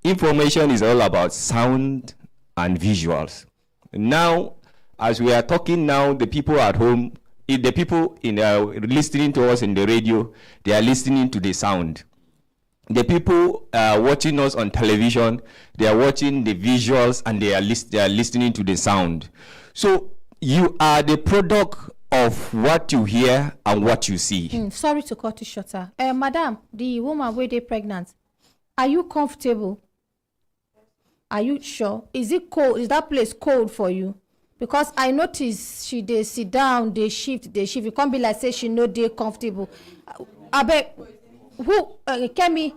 information is all about sound and visuals. Now, as we are talking now, the people at home, if the people listening to us in the radio, they are listening to the sound. The people watching us on television, they are watching the visuals and they are listening to the sound. So you are the product of what you hear and what you see. Sorry to cut you short, sir. Madam, the woman where they pregnant, are you comfortable? Are you sure? Is it cold? Is that place cold for you? Because I notice they sit down, they shift. You can't be like say she no dey comfortable. I bet who Kemi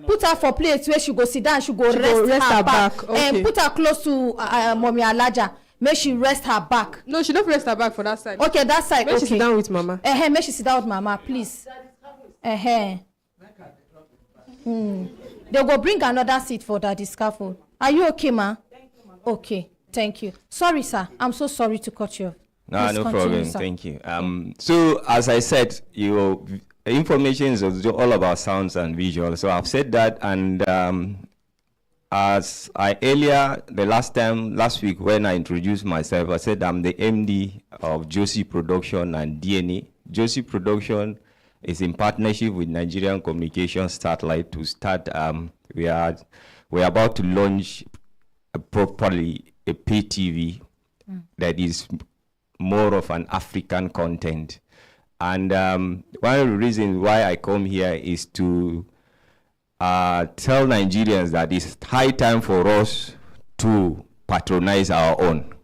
put her for place where she go sit down, she go rest her back. Okay. And put her close to Mommy Alaja. Make she rest her back. No, she don't rest her back for that side. Okay, that side. Make okay. she sit down with Mama. Make she sit down with Mama, please. They go bring another seat for that scaffold. Are you okay, ma? Okay, thank you. Sorry, sir. I'm so sorry to cut you off. No, Please no continue, problem. sir. Thank you. So as I said, information is all about sounds and visuals. So I've said that, and as I earlier, last week when I introduced myself, I said I'm the MD of Josie Production and DNA. Josie Production is in partnership with Nigerian Communications Satellite to start. We're about to launch properly a pay TV that is more of an African content. And one of the reasons why I come here is to tell Nigerians that it's high time for us to patronize our own.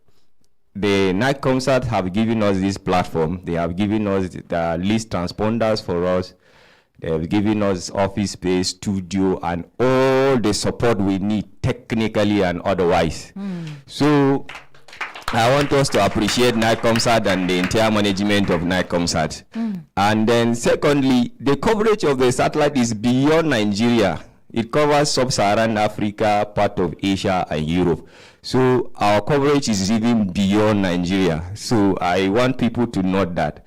The night concerts have given us this platform. They have given us the least transponders for us. They have given us office space, studio, and all the support we need technically and otherwise. So I want us to appreciate Night Concert and the entire management of Night Concert. And then secondly, the coverage of the satellite is beyond Nigeria. It covers sub-Saharan Africa, part of Asia and Europe. So our coverage is even beyond Nigeria. So I want people to note that.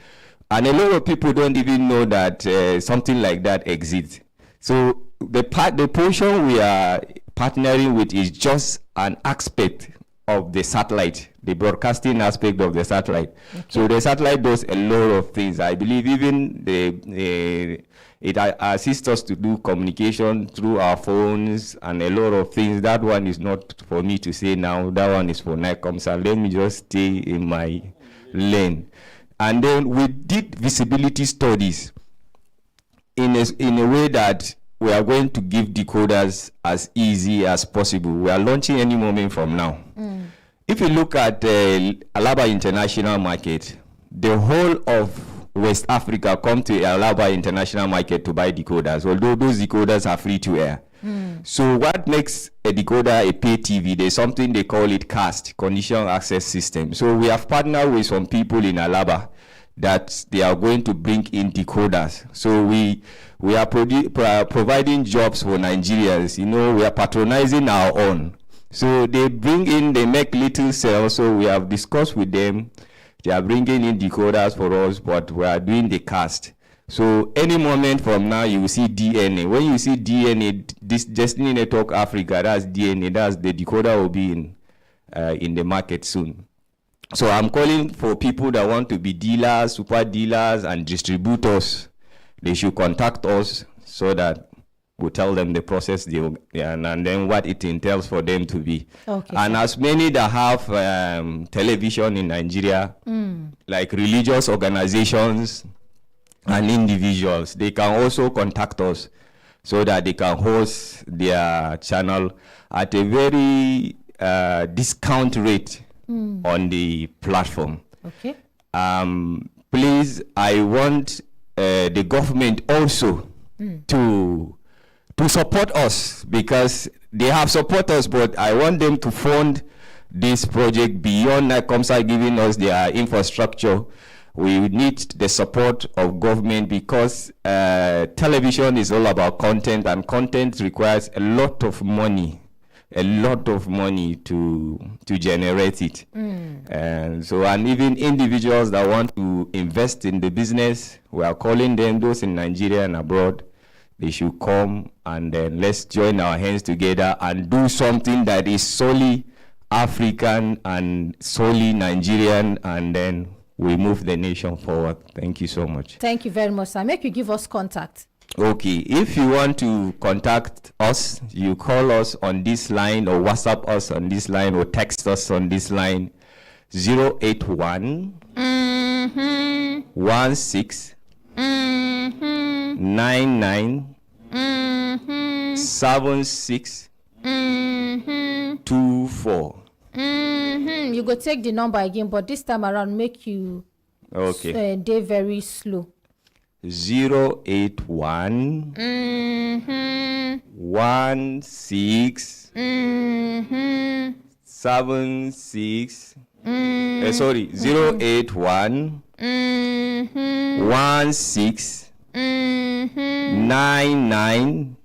And a lot of people don't even know that something like that exists. So the portion we are partnering with is just an aspect of the satellite, the broadcasting aspect of the satellite. Okay. So the satellite does a lot of things. I believe even it assists us to do communication through our phones and a lot of things. That one is not for me to say now. That one is for NICOM. So let me just stay in my lane. And then we did visibility studies in a way that we are going to give decoders as easy as possible. We are launching any moment from now. If you look at Alaba International Market, the whole of West Africa come to Alaba International Market to buy decoders, although those decoders are free to air. So what makes a decoder a pay TV? There's something they call it CAST, Conditional Access System. So we have partnered with some people in Alaba that they are going to bring in decoders. So we are providing jobs for Nigerians. You know, we are patronizing our own. So they bring in, they make little cells. So we have discussed with them. They are bringing in decoders for us, but we are doing the CAST. So any moment from now, you will see DNA. When you see DNA, this Destiny Network Africa, that's DNA. That's the decoder will be in the market soon. So I'm calling for people that want to be dealers, super dealers, and distributors. They should contact us so that we'll tell them the process and then what it entails for them to be. Okay, and as many that have television in Nigeria, like religious organizations and individuals, they can also contact us so that they can host their channel at a very discount rate on the platform. Okay. Please, I want the government also to support us, because they have supported us, but I want them to fund this project beyond NICOMSA giving us their infrastructure. We need the support of government, because television is all about content, and content requires a lot of money. a lot of money to generate it. And so, and even individuals that want to invest in the business, we are calling them, those in Nigeria and abroad, they should come, and then let's join our hands together and do something that is solely African and solely Nigerian, and then we move the nation forward. Thank you so much. Thank you very much, sir. Make you give us contact. Okay, if you want to contact us, you call us on this line or WhatsApp us on this line or text us on this line 081 16 99 76 24. You go take the number again, but this time around make you they very slow. 081 16 76 sorry 081 16 99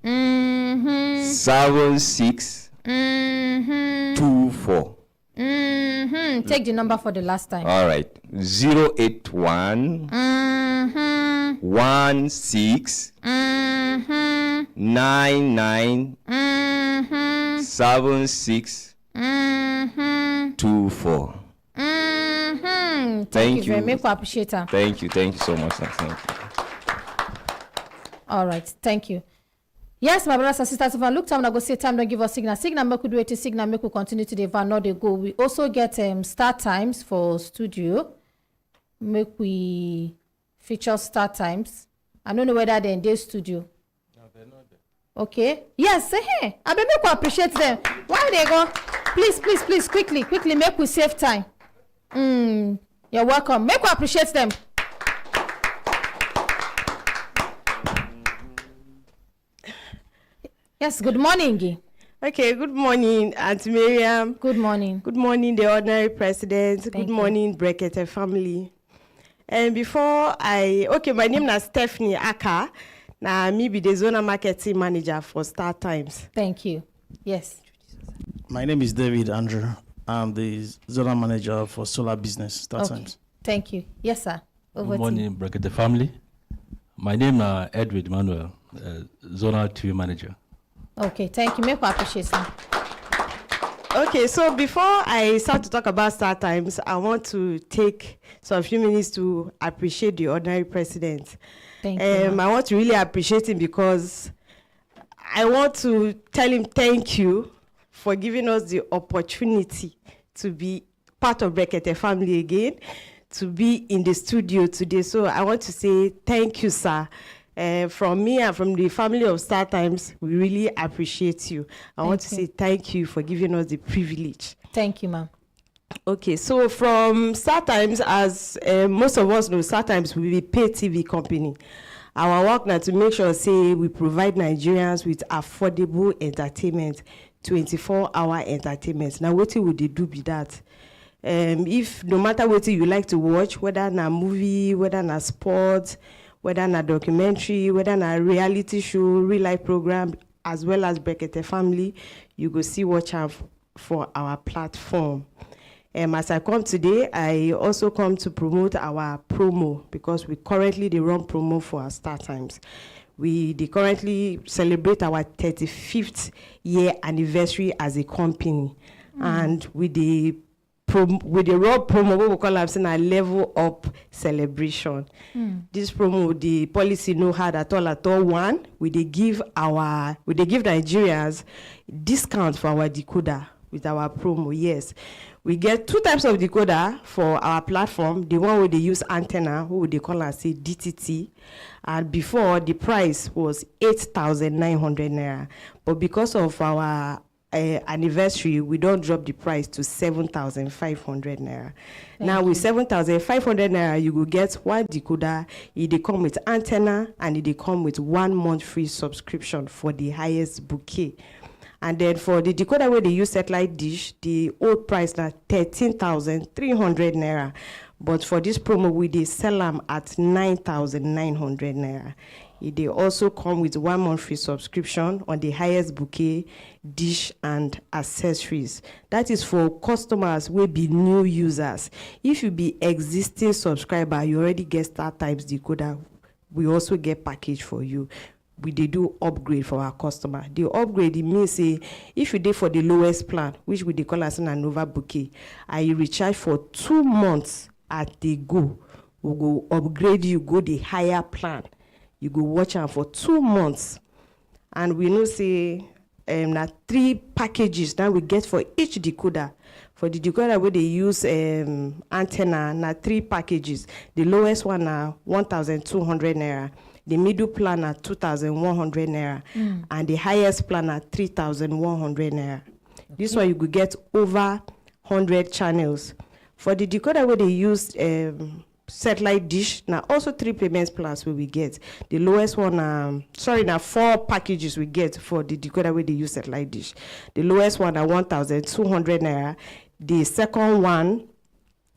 76 24. Take the number for the last time. All right. 081 16 99 76 24. Thank you very much. Appreciate it. Thank you so much, sir. Thank you. All right, thank you. Yes, my brothers and sisters, if I look time, I go say time, don't give us signal. Signal make we do it, signal make we continue to the van, not they go. We also get start times for studio. Make we feature start times. I don't know whether they're in their studio. No, they're not there. Okay. Yes, hey, I be make we appreciate them. Why they go? Please, quickly, make we save time. You're welcome. Make we appreciate them. Yes, good morning. Okay, good morning, Auntie Miriam. Good morning. Good morning, the ordinary president. Good morning, Brekete family. And before my name is Stephanie Aka. Now, me be the zonal marketing manager for Star Times. Thank you. Yes. My name is David Andrew. I'm the zonal manager for solar business, Star Times. Thank you. Yes, sir. Good morning, Brekete family. My name is Edward Manuel, zonal TV manager. Okay, thank you. Make me appreciate it. Okay, so before I start to talk about Star Times, I want to take some few minutes to appreciate the ordinary president. Thank you. I want to really appreciate him because I want to tell him thank you for giving us the opportunity to be part of Brekete family again, to be in the studio today. So I want to say thank you, sir. From me and from the family of Star Times, we really appreciate you. I want to say thank you for giving us the privilege. Thank you, ma'am. Okay, so from Star Times, as most of us know, Star Times will be a pay TV company. Our work now to make sure, say, we provide Nigerians with affordable entertainment, 24-hour entertainment. Now, what would they do with that? If no matter what you like to watch, whether na movie, whether na sport, whether na documentary, whether na reality show, real life program, as well as Brekete family, you go see watch out for our platform. As I come today, I also come to promote our promo because we currently run promo for our Star Times. They currently celebrate our 35th year anniversary as a company, and with the raw promo, what we call a level up celebration. This promo, the policy no hard at all. One, we give Nigerians discount for our decoder with our promo. Yes, we get 2 types of decoder for our platform. The one where they use antenna, who they call us say DTT, and before the price was 8,900 naira, but because of our anniversary, we don't drop the price to 7,500 naira. Now with 7,500 naira, you will get one decoder. They come with antenna and they come with 1 month free subscription for the highest bouquet. And then for the decoder where they use satellite dish, the old price now 13,300 naira. But for this promo, we sell them at 9,900 naira. They also come with 1 month free subscription on the highest bouquet, dish, and accessories. That is for customers will be new users. If you be existing subscriber, you already get Star Times decoder. We also get package for you. We do upgrade for our customer. The upgrade, it means say if you did for the lowest plan, which we call as an Nova bouquet, I recharge for 2 months at the go. We go upgrade you, go the higher plan. You go watch am for 2 months. And we know say na 3 packages that we get for each decoder. For the decoder where they use antenna, na 3 packages. The lowest one na 1,200 naira. The middle plan na 2,100 naira. And the highest plan na 3,100 naira. This one you could get over 100 channels. For the decoder where they use satellite dish, now also 3 payment plans we get. The lowest one, now 4 packages we get for the decoder where they use satellite dish. The lowest one are 1,200 naira. The second one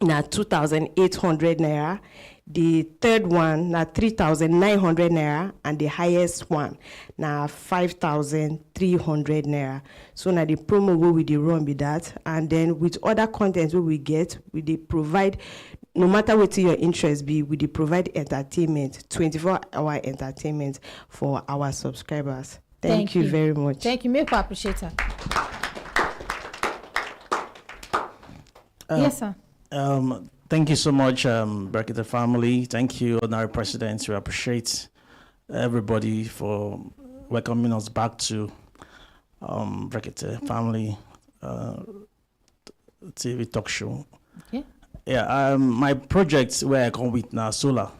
now 2,800 naira. The third one now 3,900 naira, and the highest one now 5,300 naira. So now the promo where we run with that, and then with other content where we get, we provide. No matter what your interest be, we provide entertainment, 24-hour entertainment for our subscribers. Thank you very much. Thank you. Make we appreciate her. Yes, sir. Thank you so much, Brekete family. Thank you, Honorary President. We appreciate everybody for welcoming us back to Brekete family TV talk show. Okay. Yeah, my projects where I come with now solar.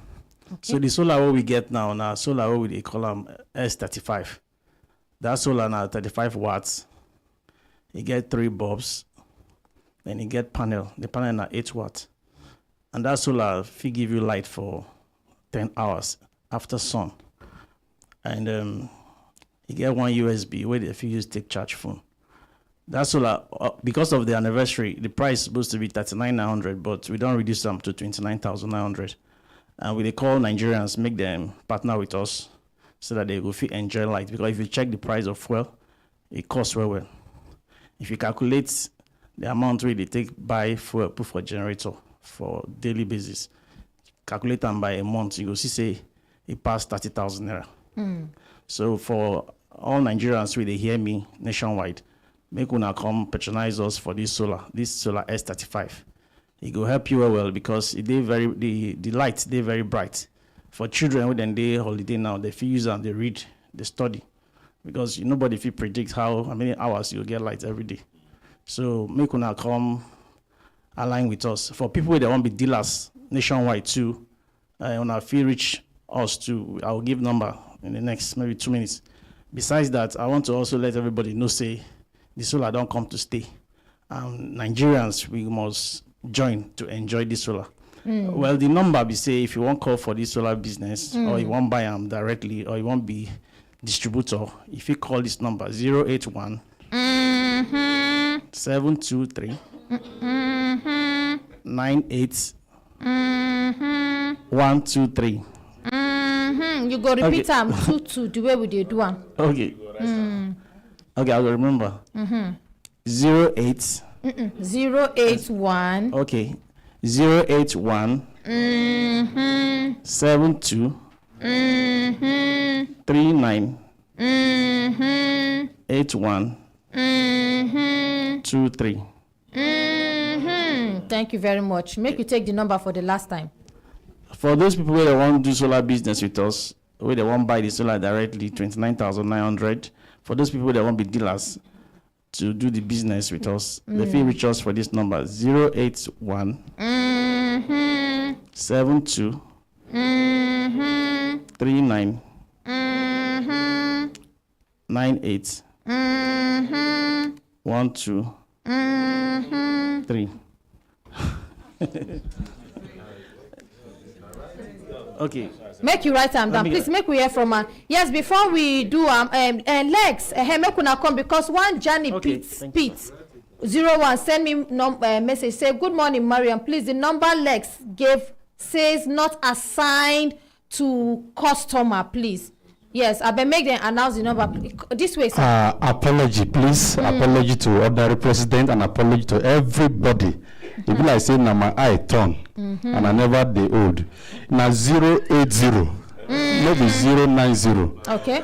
Okay. So the solar what we get now solar what we call them S35. That solar now 35 watts. You get 3 bulbs. Then you get panel. The panel now 8 watts. And that solar will give you light for 10 hours after sun. And you get 1 USB where if you use take charge phone. That solar, because of the anniversary, the price is supposed to be 39,900, but we don't reduce them to 29,900. And we call Nigerians, make them partner with us so that they will feel enjoy light. Because if you check the price of fuel, it costs well. If you calculate the amount where they take buy fuel, put for generator for daily basis, calculate them by a month, you will see say it passed 30,000 naira. So for all Nigerians where they hear me nationwide, make una come patronize us for this solar S35. It will help you well because the lights they very bright. For children when they holiday now, they feel use and they read, they study. Because nobody feel predict how many hours you'll get light every day. So make una come align with us. For people that won't be dealers nationwide too, una feel reach us too. I'll give number in the next maybe 2 minutes. Besides that, I want to also let everybody know say the solar don't come to stay. Nigerians, we must join to enjoy this solar. Well, the number be say if you want call for this solar business, or you want buy them directly, or you want be distributor, if you call this number 081 723 98 123. You go repeat them to the way we did do them. Okay. Okay, I will remember. 08. 081. Okay. 081. 72. 39. 81. 23. Thank you very much. Make you take the number for the last time. For those people who want to do solar business with us, where they want buy the solar directly, 29,900. For those people that want to be dealers to do the business with us, they feel reach us for this number 081 72 39 98 123. Okay. Make you write them down. Please make we hear from her. Yes, before we do Lex, make una come because one Johnny Pete 01 send me message say good morning Mariam, please the number Lex gave says not assigned to customer, please. Yes, I been make them announce the number this way, sir. Apology, please. Apology to ordinary president and apology to everybody. If I say now my eye turn and I never the old. Now 080, maybe 090. Okay.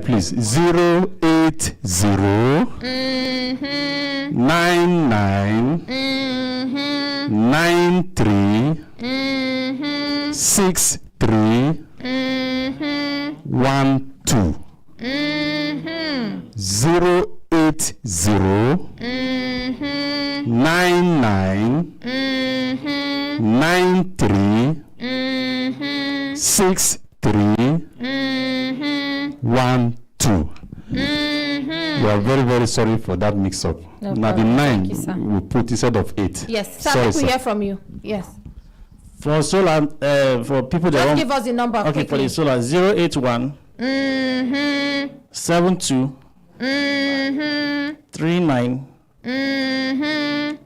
Please 080 99 93 63 12 080 99 93 63 12. We are very, very sorry for that mix-up. No now the problem. 9 Thank you, sir. we put instead of 8. Yes, sir. Sorry, We sir. hear from you. Yes. For solar, for people that Just want, give us the number okay, quickly. for the solar 081 72 39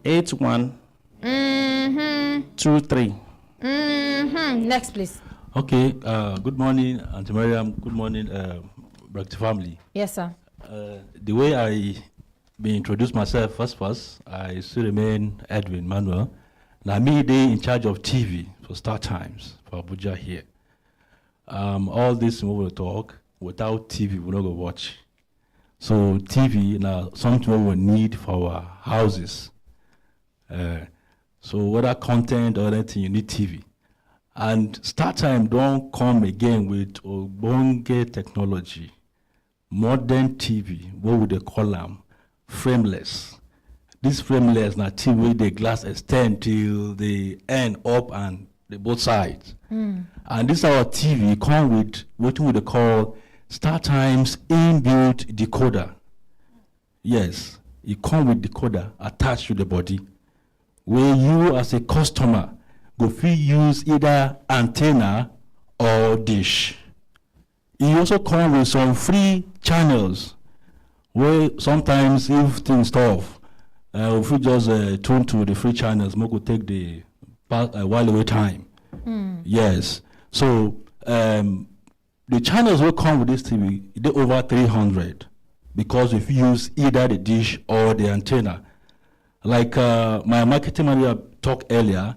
81 23. Next, please. Okay, good morning, Auntie Mariam. Good morning, Brekete family. Yes, sir. The way I been introduce myself first, I still remain Edwin Manuel. Now me, they in charge of TV for Star Times for Abuja here. All this we will talk. Without TV, we're not gonna watch. So TV now something we need for our houses. So whether content or anything, you need TV. And Star Time don't come again with Obonge technology, modern TV. What would they call them? Frameless. This frameless na TV with the glass extend till the end up and the both sides. And this our TV come with what we call Star Times inbuilt decoder. Yes, it come with decoder attached to the body, where you as a customer go free use either antenna or dish. It also come with some free channels, where sometimes if things tough, if we just tune to the free channels, we could take the while away time. Yes. So the channels will come with this TV, they're over 300 because if you use either the dish or the antenna. Like my marketing manager talked earlier,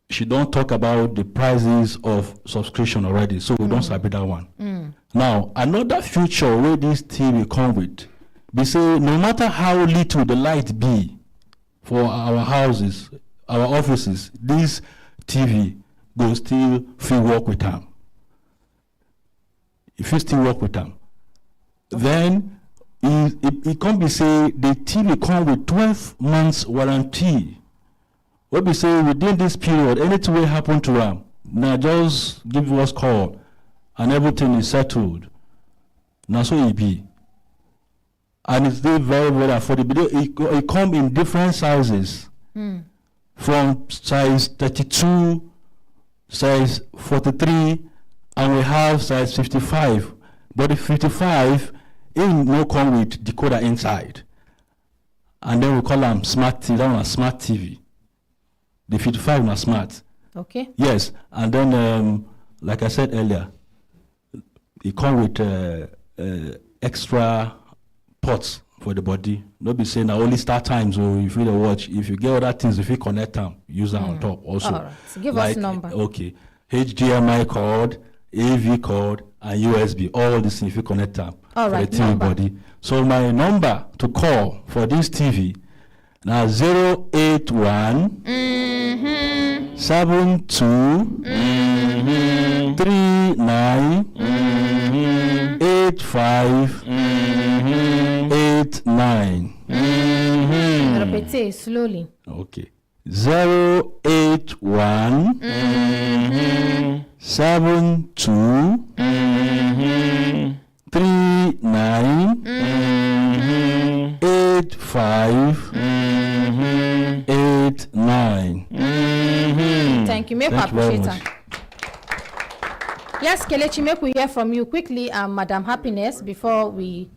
she don't talk about the prices of subscription already, so we don't sabi that one. Now, another feature where this TV come with, they say no matter how little the light be for our houses, our offices, this TV go still free work with them. If you still work with them, then it can be say the TV come with 12 months warranty. What we say within this period, anything will happen to them, now just give us call and everything is settled. Now so it be. And it's very, very affordable. It come in different sizes. From size 32, size 43, and we have size 55. But the 55, it no come with decoder inside. And then we call them smart TV. That one is smart TV. The 55 is smart. Okay. Yes, and then like I said earlier, it come with extra ports for the body. Not be saying that only Star Times or if you don't watch, if you get other things, if you connect them, use them on top also. All right. So give us number. Okay. HDMI cord, AV cord, and USB. All these things if you connect them All for right, the TV number. body. So my number to call for this TV now 081 72 39 85 89. Repeat it slowly. Okay. 081 72 39 85 89. Thank you. Make we Thank you very appreciate much. her. Yes, Kelechi, make we hear from you quickly, Madam Happiness, before we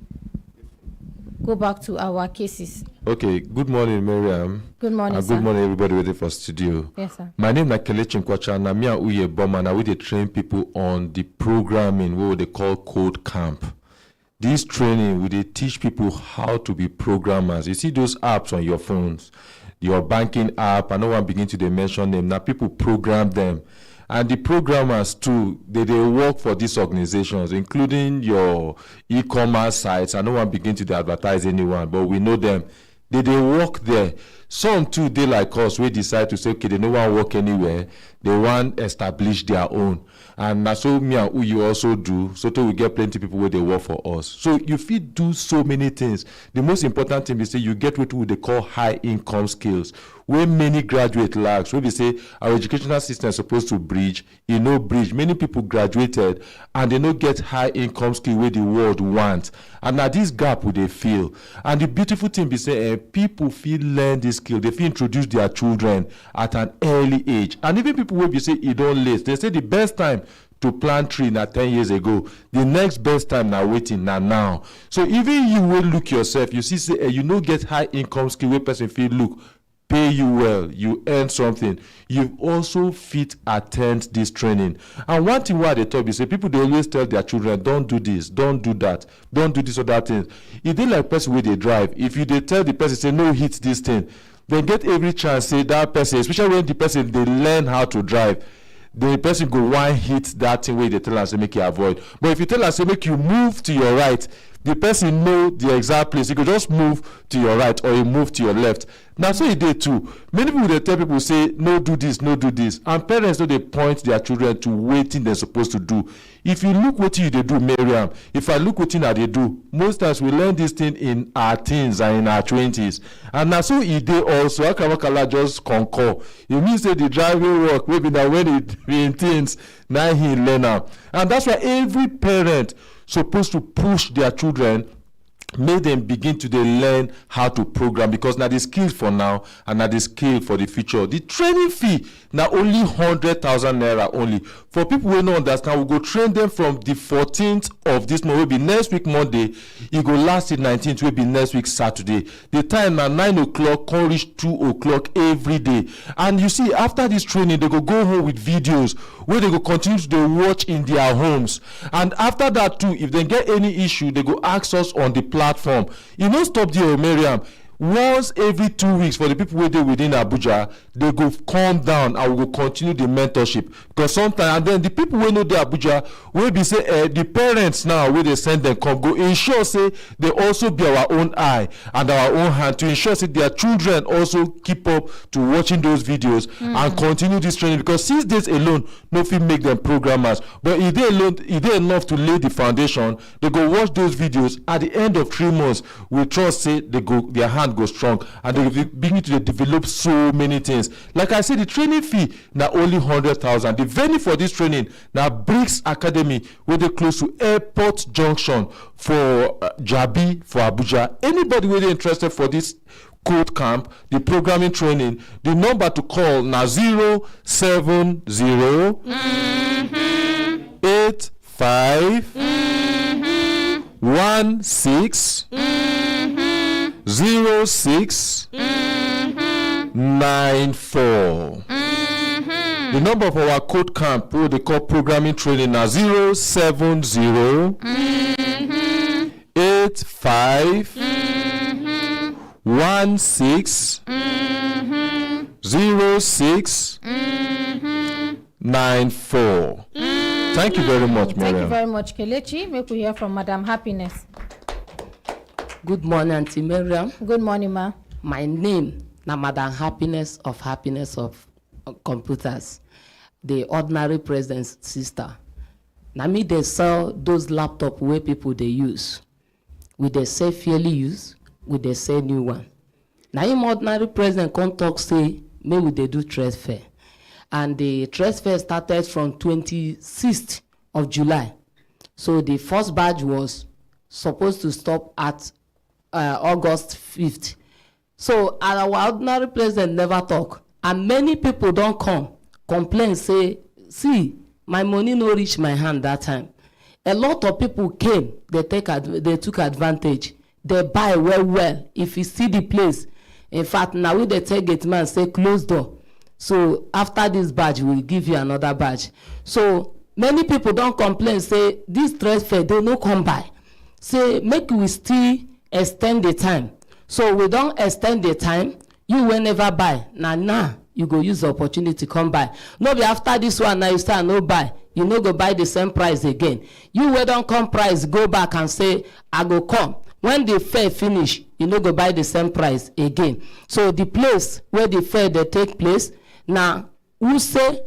go back to our cases. Okay, good morning, Miriam. Good morning, sir. Good morning, everybody waiting for studio. Yes, sir. My name is Kelechi Nkwacha, and I'm here Uye Boma, and we dey train people on the programming, what they call code camp. This training, we dey teach people how to be programmers. You see those apps on your phones, your banking app, I know one begin to dey mention them. Now people program them. And the programmers too, they work for these organizations, including your e-commerce sites. I know one begin to advertise anyone, but we know them. They work there. Some too, they like us, we decide to say, okay, they don't want to work anywhere. They want to establish their own. And that's so me and you also do. So we get plenty of people where they work for us. So you fit do so many things. The most important thing is say you get what they call high income skills. Where many graduate lacks, where we say our educational system is supposed to bridge, bridge. Many people graduated and they don't get high income skill where the world wants. And now this gap would they feel. And the beautiful thing is say people feel learn this skill. They feel introduce their children at an early age. And even people will be say it don't late. They say the best time to plant tree now 10 years ago. The next best time now waiting now. So even you will look yourself, you see say you no get high income skill where person feel look, pay you well, you earn something. You also fit attend this training. And one thing why they talk is say people they always tell their children, don't do this, don't do that, don't do this or that thing. If they like person where they drive, if you they tell the person say no hit this thing, they get every chance say that person, especially when the person they learn how to drive, the person go one hit that thing where they tell us say make you avoid. But if you tell us say make you move to your right, the person know the exact place. You could just move to your right or you move to your left. Now so you did too. Many people they tell people say no do this, no do this. And parents know they point their children to waiting they're supposed to do. If you look what you they do, Miriam, if I look what they do, most times we learn this thing in our teens and in our 20s. And now so it they also Akawakala just concur. It means that the driving work maybe now when it in teens, now he learn now. And that's why every parent supposed to push their children, make them begin to learn how to program, because now the skill for now and now the skill for the future. The training fee now only 100,000 naira only. For people who don't understand, we go train them from the 14th of this month, will be next week Monday. It go last till 19th, will be next week Saturday. The time now 9 o'clock, can reach 2 o'clock every day. And you see, after this training, they go home with videos where they go continue to watch in their homes. And after that too, if they get any issue, they go ask us on the platform. You don't stop there, Miriam. Once every 2 weeks for the people who dey within Abuja, they go calm down and we go continue the mentorship. Because sometimes, and then the people who know the Abuja will be say the parents now where they send them come go ensure say they also be our own eye and our own hand to ensure say their children also keep up to watching those videos and continue this training, because 6 days alone no fit make them programmers. But if they alone, if they enough to lay the foundation, they go watch those videos. At the end of 3 months, we trust say they go their hand go strong and they begin to develop so many things. Like I said, the training fee now only 100,000. The venue for this training now Bricks Academy, where they close to Airport Junction for Jabi for Abuja. Anybody where they interested for this code camp, the programming training, the number to call now 070 85 16 06 94. The number for our code camp, what they call programming training, now 070 85 16 06 94. Thank you very much, Miriam. Thank you very much, Kelechi. Make we hear from Madam Happiness. Good morning, Auntie Miriam. Good morning, ma. My name na Madam Happiness of Computers, the ordinary president's sister. Na me they sell those laptop where people they use. We they say fairly use, we they say new one. Now him ordinary president come talk say maybe they do trade fair. And the trade fair started from 26th of July. So the first batch was supposed to stop at August 5th. So our ordinary president never talk. And many people don't come, complain, say, see, my money no reach my hand that time. A lot of people came, they took advantage. they buy well. If you see the place, in fact, now we the target man say close door. So after this badge, we'll give you another badge. So many people don't complain, say this trade fair, they no come by. Say make we still extend the time. So we don't extend the time, you will never buy. Now, you go use the opportunity to come by. No be after this one, now you start no buy. You no go buy the same price again. You will don't come price, go back and say, I go come. When the fair finish, you no go buy the same price again. So the place where the fair they take place, now, who say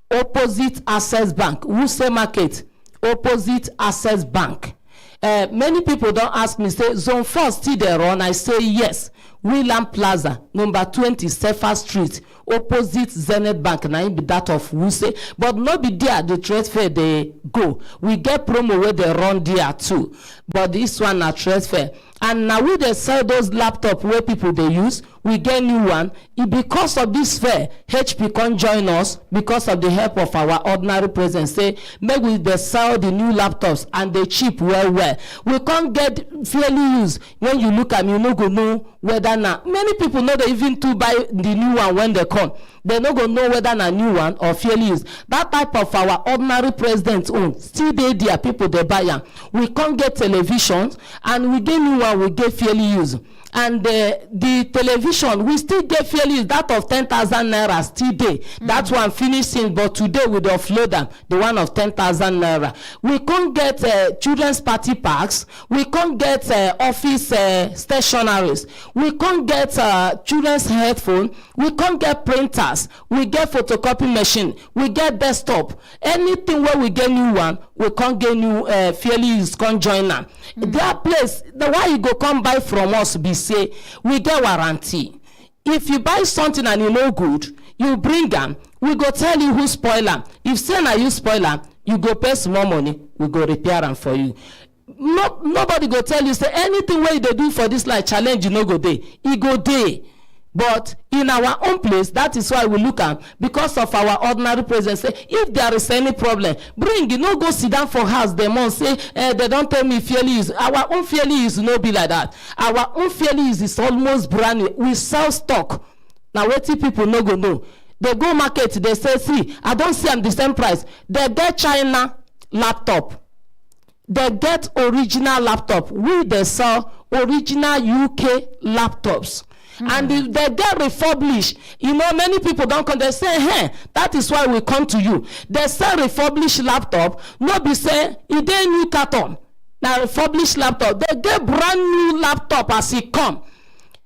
opposite Access Bank? Who say market? Opposite Access Bank. Many people don't ask me, say, Zone 4 still there on? I say, yes. William Plaza, number 20, Sefa Street, opposite Zenith Bank. Now, it be that of Wuse. But not be there, the trade fair, they go. We get promo where they run there too. But this one, na trade fair. And now we they sell those laptops where people they use, we get new one. Because of this fair, HP can join us because of the help of our ordinary president. Say, maybe we they sell the new laptops and they cheap well. We can't get fairly used. When you look at me, you no go know whether now. Many people know they even to buy the new one when they come. They no go know whether na new one or fairly used. That type of our ordinary president own still there. People they buy them. We can't get televisions and we get new one. We get fairly used. And the television we still get fairly used. That of 10,000 naira still there. That one finishing, but today we offload them. The one of 10,000 naira. We can't get children's party packs. We can't get office stationaries. We can't get children's headphone. We can't get printers. We get photocopy machine. We get desktop. Anything where we get new one, we can't get new fairly used. Can't join them. That place, the why you go come buy from us be say we get warranty. If you buy something and you no good, you bring them. We go tell you who spoil them. If say na you spoil them, you go pay some more money. We go repair them for you. Nobody go tell you say anything where they do for this like challenge you no go there. E go there. But in our own place, that is why we look at, because of our ordinary presence, say, if there is any problem, bring, you know, go sit down for house, they must say, they don't tell me fairly use. Our own fairly use no be like that. Our own fairly use is almost brand new. We sell stock. Now, what people no go know? They go market, they say, see, I don't see them the same price. They get China laptop. They get original laptop. We they sell original UK laptops. And if they get refurbished, you know, many people don't come, they say, hey, that is why we come to you. They sell refurbished laptop, nobody say, it ain't new carton. Now refurbished laptop, they get brand new laptop as it come.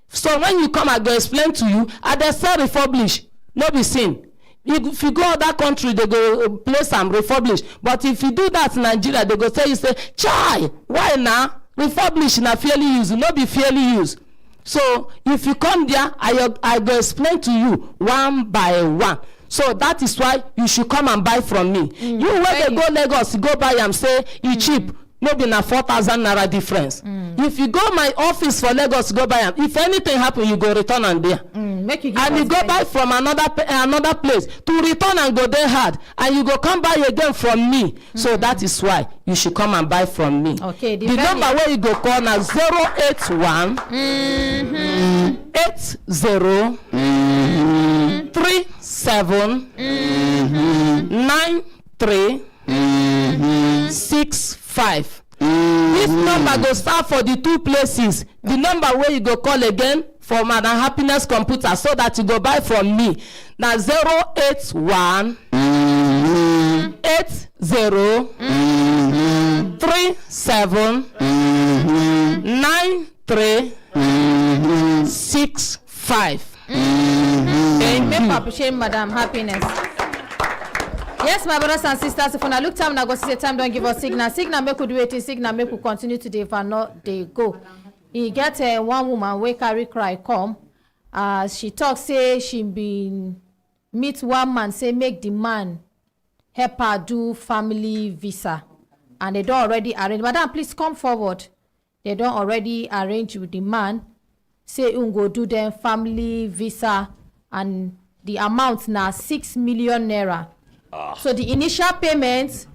So when you come, I go explain to you, and they sell refurbished, nobody seen. If you go other country, they go place some refurbished. But if you do that in Nigeria, they go say, you say, chai, why now? Refurbished na fairly used, not be fairly used. So if you come there, I go explain to you one by one. So that is why you should come and buy from me. You when they go Lagos, go buy and say it's cheap. Maybe na 4,000 naira difference. If you go my office for Lagos, go buy them. If anything happen, you go return and there. And you go buy from another place to return and go there hard, and you go come buy again from me. So that is why you should come and buy from me. Okay. The number where you go call now 081 80 37 93 65. This number go start for the two places. The number where you go call again for Madam Happiness Computer, so that you go buy from me. Now 081 80 37 93 65. Make appreciate Madam Happiness. Yes, my brothers and sisters, if I look time, I go see time, don't give us signal. Signal make we do it, signal make we continue today. If I not, they go. He get one woman wey carry cry come. She talk say she been meet one man, say make the man help her do family visa. And they don't already arrange. Madam, please come forward. They don't already arrange with the man. Say go do them family visa, and the amount now 6 million naira. So the initial payment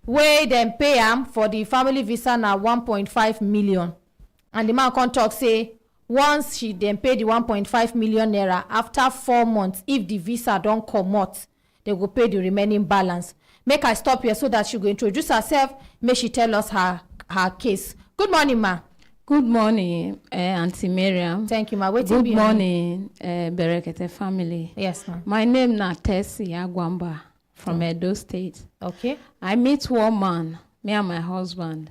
where them pay for the family visa now 1.5 million, And the man come talk say once she then pay the 1.5 million naira, after 4 months, if the visa don't comot, they go pay the remaining balance. Make I stop here so that she go introduce herself. May she tell us her case. Good morning, ma. Good morning, Auntie Miriam. Thank you, ma. Good morning, Brekete family. Yes, ma'am. My name is Tessie Agwamba from Edo State. Okay. I meet one man, me and my husband,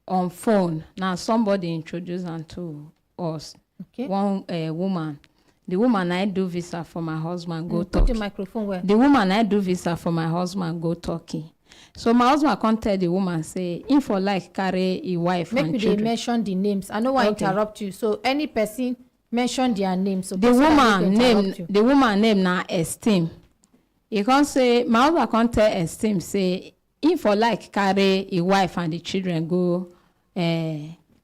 on phone. Now somebody introduced him to us. Okay. One woman. The woman I do visa for my husband go Put Turkey. the microphone where? The woman I do visa for my husband go Turkey. So my husband can't tell the woman, say, if for like carry a wife Make and me children. they mention the names. I know why Okay. interrupt you. So any person mention their name. So The woman name na Esteem. You can't say, my husband can't tell Esteem, say, if for like carry a wife and the children go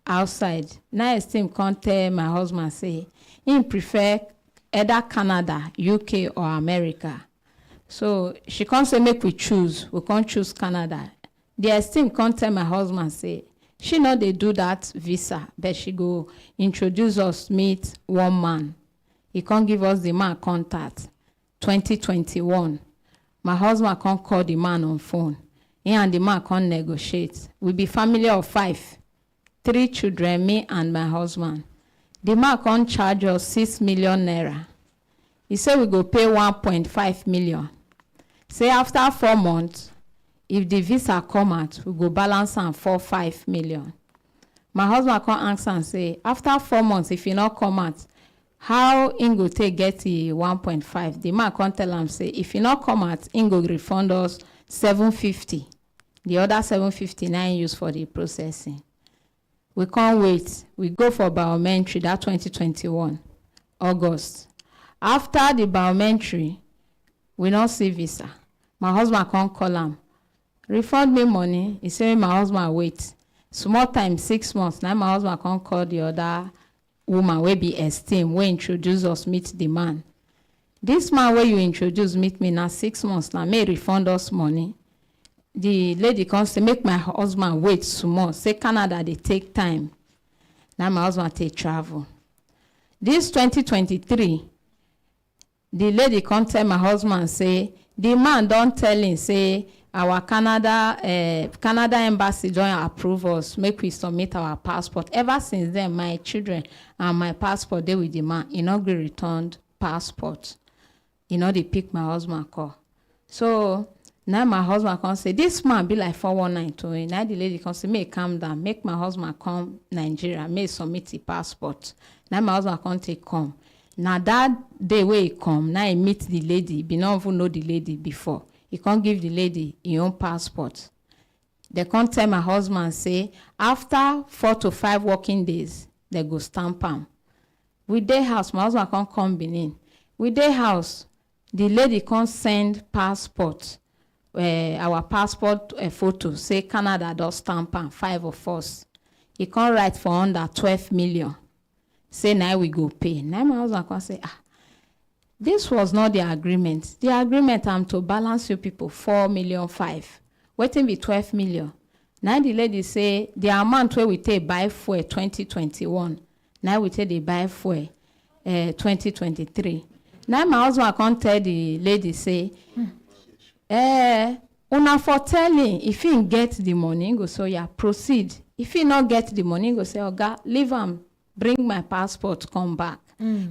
outside. Now Esteem can't tell my husband, say, he prefer either Canada, UK or America. So she can't say make we choose. We can't choose Canada. The Esteem can't tell my husband, say, she know they do that visa, but she go introduce us meet one man. He can't give us the man contact. 2021. My husband can't call the man on phone. He and the man can't negotiate. We be family of 5. 3 children, me and my husband. The man can't charge us 6 million naira. He said we go pay 1.5 million. Say after 4 months, if the visa come out, we go balance and 4-5 million. My husband come answer and say, after 4 months, if you not come out, how in go take get the 1.5? The man come tell him, say, if you not come out, in go refund us 750. The other 759 used for the processing. We can't wait. We go for biometry, that 2021, August. After the biometry, we not see visa. My husband can't call him. Refund me money. He say my husband wait. Small time, 6 months. Now my husband can't call the other woman wey be Esteem, wey introduce us meet the man. This man where you introduce meet me now 6 months now, may refund us money. The lady comes say make my husband wait small. Say Canada they take time. Now my husband take travel. This 2023, the lady come tell my husband say the man don't tell him say our Canada embassy don't approve us, make we submit our passport. Ever since then, my children and my passport they with the man. He not be returned passport. You know they pick my husband call. So now my husband come say this man be like 419 to him. Now the lady come say make calm down, make my husband come Nigeria, may submit the passport. Now my husband come take come. Now that day where he come, now he meet the lady. He not even know the lady before. He can't give the lady his own passport. They can't tell my husband say after 4 to 5 working days they go stamp him. With their house, my husband can't come Benin. With their house, the lady can't send passport. Our passport photo say Canada does stamp him 5 of us. He can't write for under 12 million. Say now we go pay. Now my husband can say this was not the agreement. The agreement am to balance you people 4 million 5. Waiting be 12 million. Now the lady say the amount where we take buy fuel 2021. Now we take the buy fuel 2023. Now my husband can't tell the lady say, una for telling if he get the money, he go so yeah proceed. If he not get the money, he go say oga leave him, bring my passport, come back.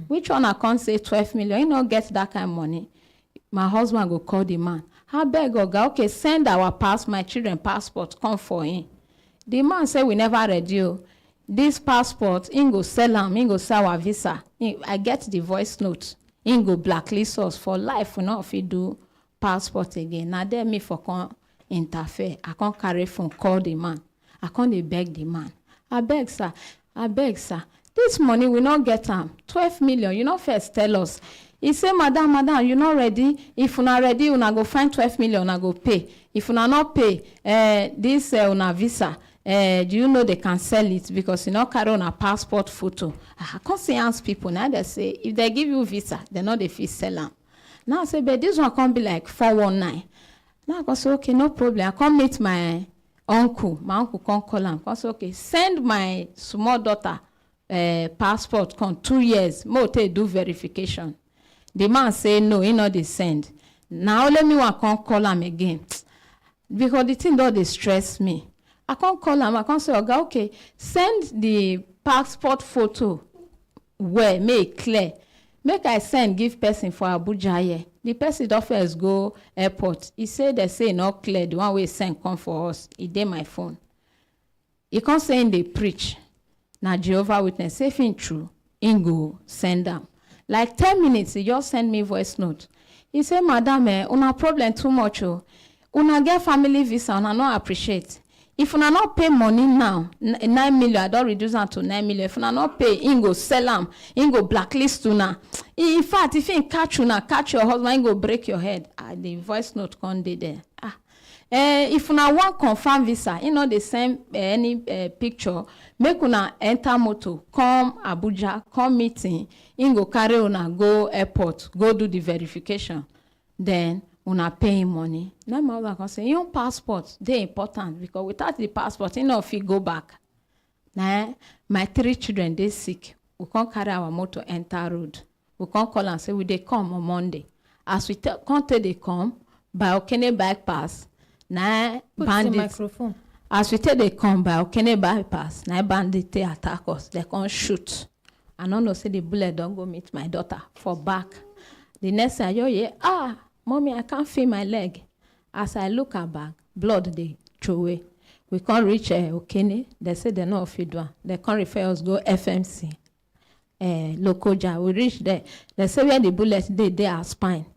Which one I can't say 12 million? You not get that kind of money. My husband go call the man. I beg oga, okay, send my children passport, come for him. The man say we never ready. This passport, he go sell him, he go sell our visa. I get the voice note. He go blacklist us for life. We not if he do passport again. Now there me for come interfere. I can't carry phone, call the man. I can't beg the man. I beg sir. This money we not get 12 million. You know first tell us. He say, madam, you not ready? If you not ready, you not go find 12 million, you go pay. If you not pay, this una visa, do you know they can sell it because you not carry on a passport photo? I can't see ask people now. They say if they give you visa, they know they feel sell them. Now I say, but this one can't be like 419. Now I go say, okay, no problem. I come meet my my uncle come call am come say okay send my small daughter passport come 2 years mo take do verification. The man say no, he no dey send. Now let me wan come call am again because the thing don dey stress me. I come call am, I come say oga okay send the passport photo well make clear make I send give person for Abuja here. The person don first go airport. He say they say e no clear, the one wey send come for us. E dey my phone. He come say him dey preach. Na Jehovah Witness say if him true, him go send am. Like 10 minutes, he just send me voice note. He say, madam, una problem too much. Oh. Una get family visa, una no appreciate. If una not pay money now, 9 million, I don't reduce am to 9 million. If una not pay, him go sell am, him go blacklist una. In fact, if he catch una, catch your husband, him go break your head. The voice note come dey there. If una want confirm visa, you know they send any picture, make una enter motor, come Abuja, come meeting, him go carry una go airport, go do the verification. Then una pay him money. Now my husband can say, your passport, they important because without the passport, you know if you go back. Now my 3 children they sick. We can't carry our motor enter road. We can't call and say we they come on Monday. As we can't tell they come by Okene bypass. Na bandits. As we tell they come by Okene bypass, na bandits they attack us. They can't shoot. I don't know say the bullet don't go meet my daughter for back. The next time you hear, mommy, I can't feel my leg. As I look her back, blood they throw away. We can't reach Okene. They say they know feed one. They can't refer us go FMC. Lokoja. We reach there. They say where the bullet they are spine.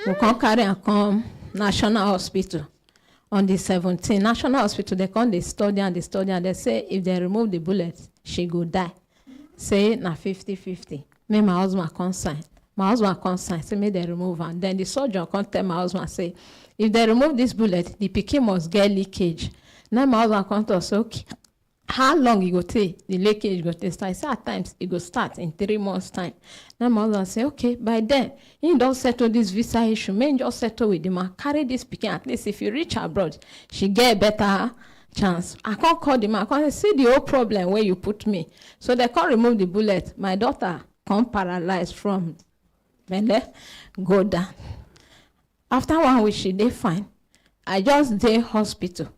We can't carry and come National Hospital. On the 17th, National Hospital, they come, they study, and they say if they remove the bullet, she go die. Say na 50-50. Me, my husband consign. My husband consign, say me they remove her. Then the surgeon come tell my husband, say, if they remove this bullet, the pikin must get leakage. Now my husband come to us, okay, how long it go take? The leakage go take start. I say at times it go start in 3 months' time. Now my husband say, okay, by then, he don't settle this visa issue. May just settle with him and carry this pikin. At least if you reach abroad, she get a better chance. I can't call the man. I can't see the whole problem where you put me. So they can't remove the bullet. My daughter come paralyzed from Bele, go down. After 1 week, she dey fine. I just dey hospital.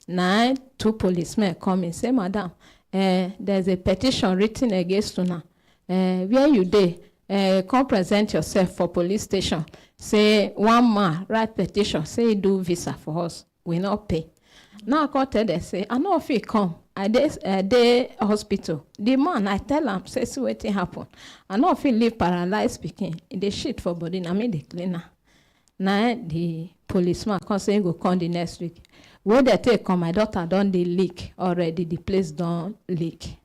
Now 2 policemen come in say, madam, there's a petition written against una. Where you dey? Come present yourself for police station. Say 1 man write petition, say he do visa for us. We not pay. Now I come tell them, say, I know if he come. I dey hospital. The man, I tell him, say, see wetin happen. I know if he leave paralyzed pikin. He dey shit for body, na me dey clean am. Now the policeman come say he go come the next week. When they take come, my daughter don dey leak already. The place don leak.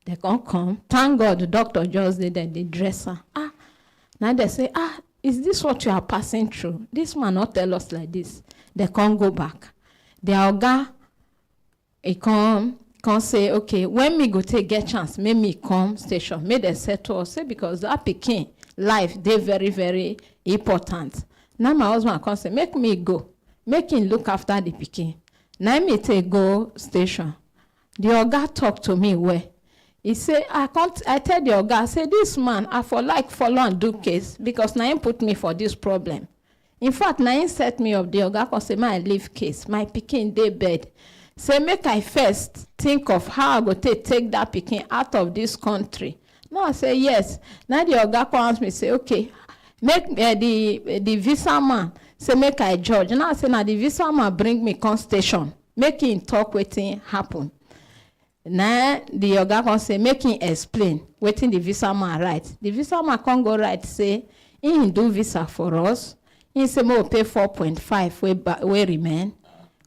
They can't come. Thank God the doctor just did that. They dress her. Now they say, is this what you are passing through? This man not tell us like this. They can't go back. The oga, he come say, okay, when me go take get chance, make me come station. Make they settle us. Say because that pikin life, they very, very important. Now my husband come say, make me go. Make him look after the pikin. Now me take go station. The oga talk to me where he say, I tell the oga, I say, this man, I for like follow and do case because now him put me for this problem. In fact, now him set me up. The oga come say, my leave case, my pikin dey bed. Say, make I first think of how I go take that pikin out of this country. Now I say, yes. Now the oga come ask me, say, okay, make the visa man, say, make I judge. Now I say, now the visa man bring me come station. Make him talk wetin happen. Now the oga come say, make him explain wetin the visa man write. The visa man come go write, say, he do visa for us. He say, we pay 4.5 we remain.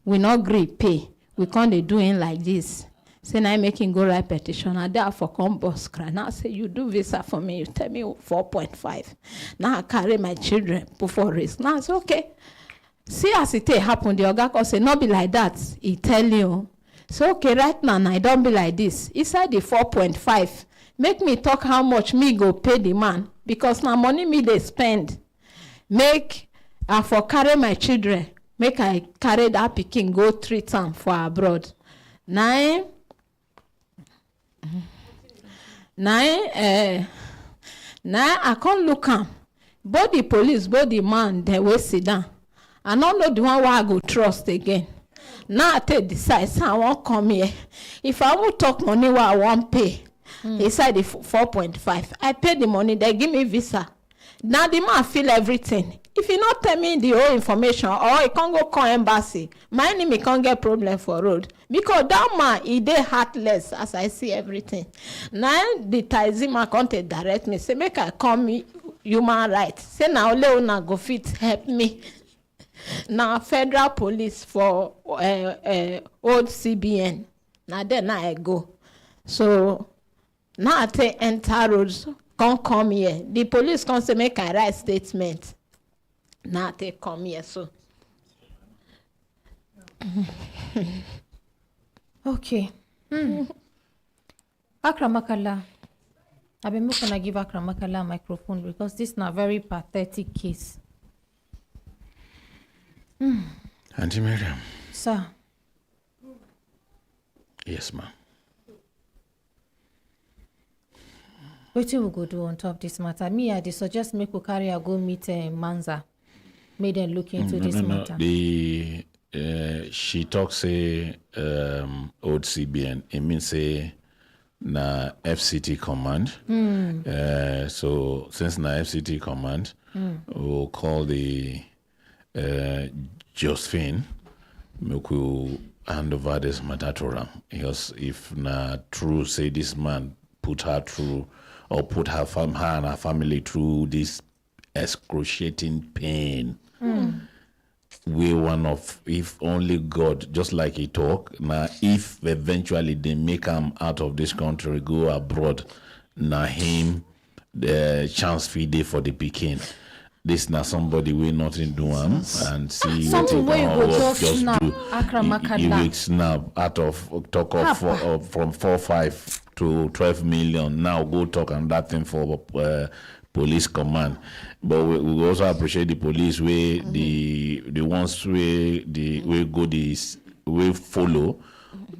We not agree pay. We can't dey do it like this. Say, now make him go write petition. And therefore come boss cry. Now say, you do visa for me. You tell me 4.5. Now I carry my children put for risk. Now I say, okay. See as it happen. The oga come say, not be like that. He tell you. So okay, right now, I don't be like this. Inside the 4.5, make me talk how much me go pay the man. Because now money me they spend. Make I for carry my children make I carry that pikin go treat am for abroad. Now I can't look am. Both the police, both the man, they will sit down. I don't know the one where I go trust again. Now I take decide, say I won't come here. If I won't talk money where I won't pay, he said the 4.5. I pay the money, they give me visa. Now the man feel everything. If you not tell me the whole information, or he can't go call embassy, my enemy can't get problem for road. Because that man, he dey heartless as I see everything. Now the Tizima can't direct me, say make I call me human rights. Say now Leona go fit help me. Now federal police for old CBN. Now then I go. So now I take enter roads, can't come here. The police can't say make I write statement. Now they come here, so. Okay. Akramakala. I've been going to give Akramakala a microphone because this is a very pathetic case. Auntie Miriam. Sir. Yes, ma'am. What we go do on top this matter? Me, I suggest make we carry a go meet Manza. Make them look into this matter. She talks say old CBN. It means say na FCT command. So since na FCT command, we'll call the Josephine. Make we hand over this matter to her. Because if na true, say this man put her through or put her and her family through this excruciating pain. We one of, if only God, just like he talk, now if eventually they make him out of this country, go abroad, now him the chance fee day for the Peking. This now somebody will nothing do him and see what he just snap. do. He will snap out of talk of from 4.5 to 12 million. Now go talk on that thing for police command. But we also appreciate the police where the ones where go this way follow,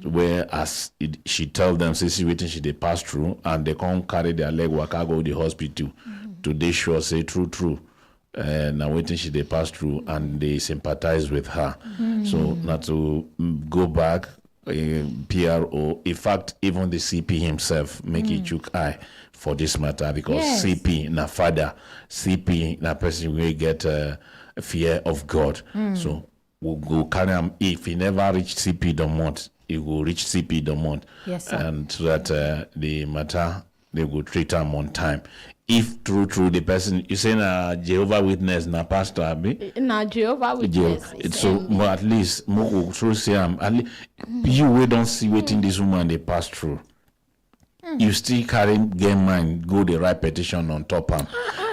where as she tell them say waiting she they pass through and they can't carry their leg waka go the hospital. Today sure say true. Now waiting she they pass through and they sympathize with her. So not to go back. PRO, in fact, even the CP himself make it chook eye for this matter because CP na father, CP na person will get fear of God. So we'll go carry him. If he never reach CP the month, he will reach CP the month, and so that the matter they will treat him on time. If true the person you say na Jehovah Witness na pastor abi na Jehovah Witness so at least mo through say at least you we don't see waiting this woman they pass through. You still carry game mind go the right petition on top him.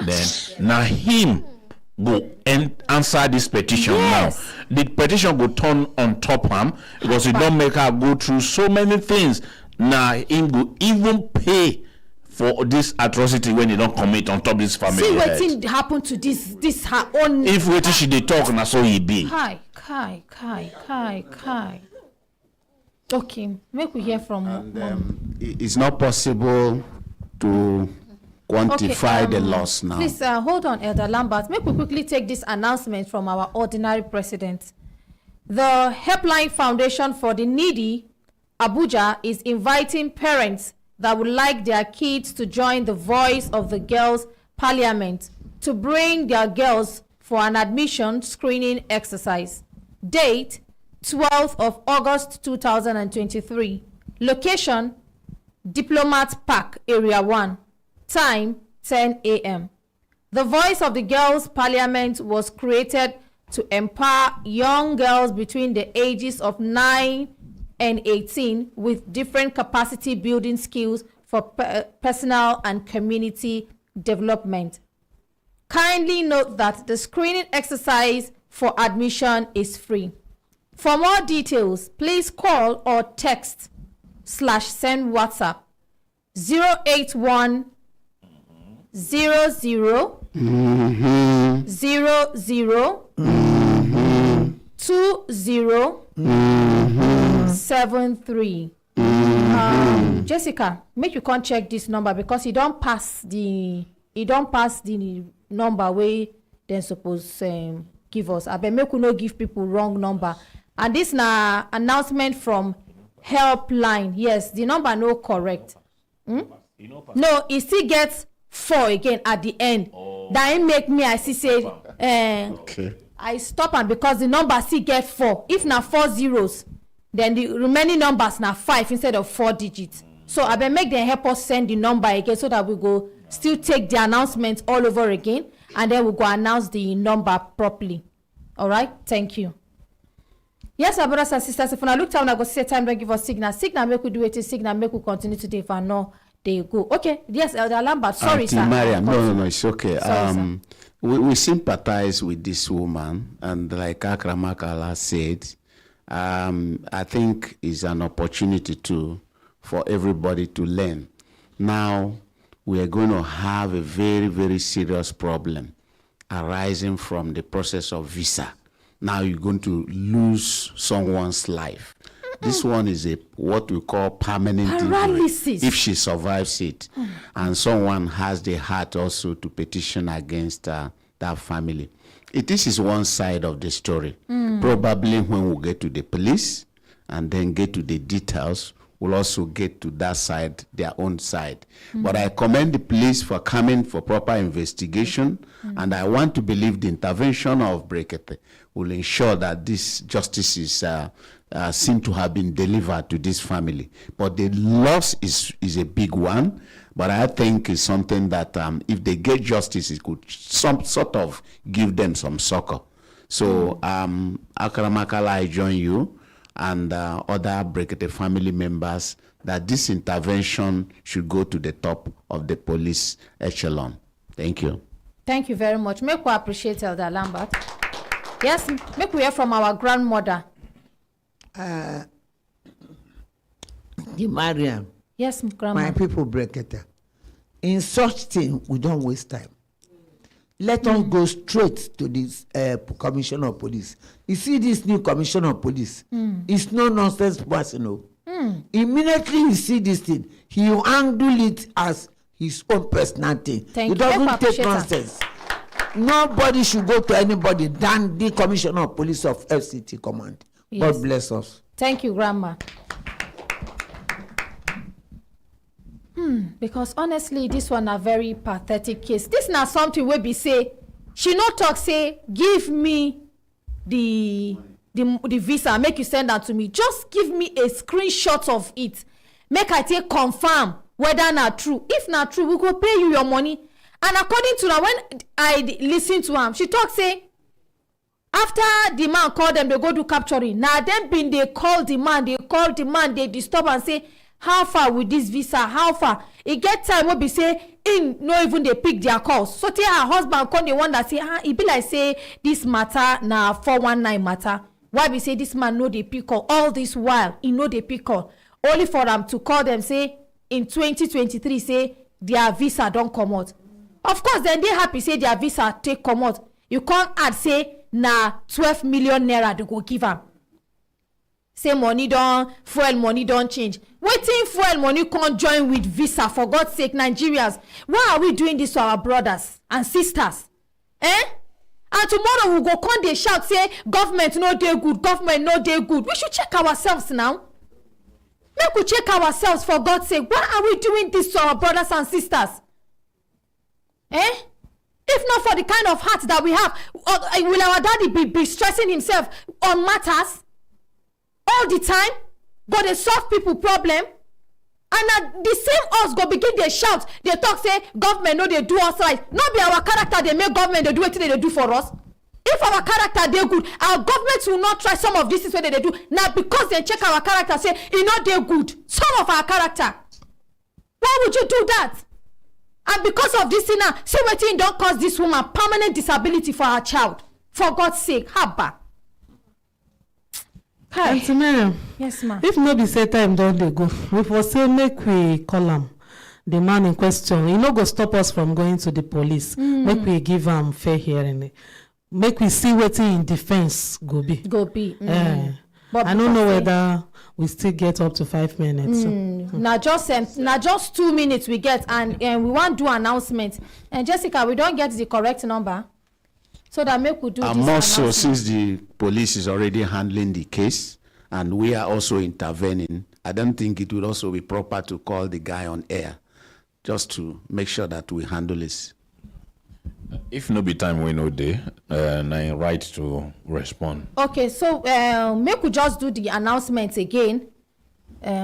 Then now him go and answer this petition now. The petition go turn on top him because it don't make her go through so many things. Now him go even pay for this atrocity when they don't commit on top of this family. See what happen to this her own. If waiting she they talk na so he be. Kai. Okay, make we hear from. It's not possible to quantify the loss now. Please hold on, Elder Lambert. Make we quickly take this announcement from our ordinary president. The Helpline Foundation for the Needy, Abuja, is inviting parents that would like their kids to join the Voice of the Girls Parliament to bring their girls for an admission screening exercise. Date 12th of August 2023. Location Diplomat Park, Area 1. Time 10 a.m. The Voice of the Girls Parliament was created to empower young girls between the ages of 9 and 18 with different capacity building skills for personal and community development. Kindly note that the screening exercise for admission is free. For more details, please call or text / send WhatsApp 081 00 00 2073. Jessica, make you come check this number because he don't pass the number way they suppose give us. I bet make we no give people wrong number. And this na announcement from helpline. Yes, the number no correct. No, it still gets 4 again at the end. That make me I see say Okay. I stop am because the number still get 4. If na 4 zeros, then the remaining numbers na 5 instead of 4 digits. So I bet make them help us send the number again so that we go still take the announcement all over again, and then we go announce the number properly. All right, thank you. Yes, our brothers and sisters, if I look down, I go see time don't give us signal. Signal make we do it, signal make we continue today. If I know they go. Okay, yes, Elder Lambert. Sorry, sir. Mariam, no, it's okay. Sorry, we sympathize with this woman, and like Akramakala said, I think it's an opportunity for everybody to learn. Now, we are going to have a very, very serious problem arising from the process of visa. Now you're going to lose someone's life. This one is what we call permanent paralysis injury, if she survives it. And someone has the heart also to petition against that family. This is one side of the story. Probably when we get to the police and then get to the details, we'll also get to that side, their own side. But I commend the police for coming for proper investigation, and I want to believe the intervention of Brekete will ensure that this justice is seem to have been delivered to this family. But the loss is a big one, but I think it's something that if they get justice, it could sort of give them some succor. So Akramakala, I join you and other Brekete family members that this intervention should go to the top of the police echelon. Thank you. Thank you very much. Make we appreciate Elder Lambert. Yes, make we hear from our grandmother. The Mariam. Yes, grandma. My people Brekete. In such thing, we don't waste time. Let us go straight to this commissioner of police. You see this new commissioner of police, it's no nonsense person. Immediately you see this thing, he will handle it as his own personal thing. He doesn't take nonsense. Nobody should go to anybody than the commissioner of police of FCT command. Yes. God bless us. Thank you, grandma. Because honestly, this one a very pathetic case. This not something we be say. She no talk say, give me the visa, make you send that to me. Just give me a screenshot of it. Make I take confirm whether not true. If not true, we go pay you your money. And according to her, when I listen to him, she talk say, after the man call them, they go do capturing. Now then been they call the man, they disturb and say, how far with this visa? How far? It get time will be say in no even they pick their calls. So tell her husband call the one that say it be like say this matter na 419 matter. Why we say this man know they pick call all this while he know they pick call only for them to call them say in 2023 say their visa don't come out. Of course then they happy say their visa take come out. You can't add say na 12 million naira they go give them. Say money don't fuel money don't change. Waiting fuel money can't join with visa for God's sake, Nigerians. Why are we doing this to our brothers and sisters? And tomorrow we'll go come they shout say government no dey good, government no dey good. We should check ourselves now. Make we check ourselves for God's sake. Why are we doing this to our brothers and sisters? If not for the kind of heart that we have, will our daddy be stressing himself on matters all the time? Go they solve people problem, and the same us go begin they shout, they talk say government no they do us right. Not be our character they make government they do what they do for us. If our character they good, our government will not try some of this is what they do. Now because they check our character say it not they good. Some of our character. Why would you do that? And because of this now, see what thing don't cause this woman permanent disability for her child. For God's sake, haba. Auntie Miriam. Yes, ma'am. If no be say time don't they go, we for say make we call him the man in question. He no go stop us from going to the police. Make we give him fair hearing. make we see wetin in defense go be. But I don't know whether we still get up to 5 minutes. Now just 2 minutes we get, and we want do announcement. And Jessica, we don't get the correct number, so that make we do this And also, announcement. since the police is already handling the case and we are also intervening, I don't think it would also be proper to call the guy on air, just to make sure that we handle this. If no be time we know day, I right to respond. Okay, so make we just do the announcement again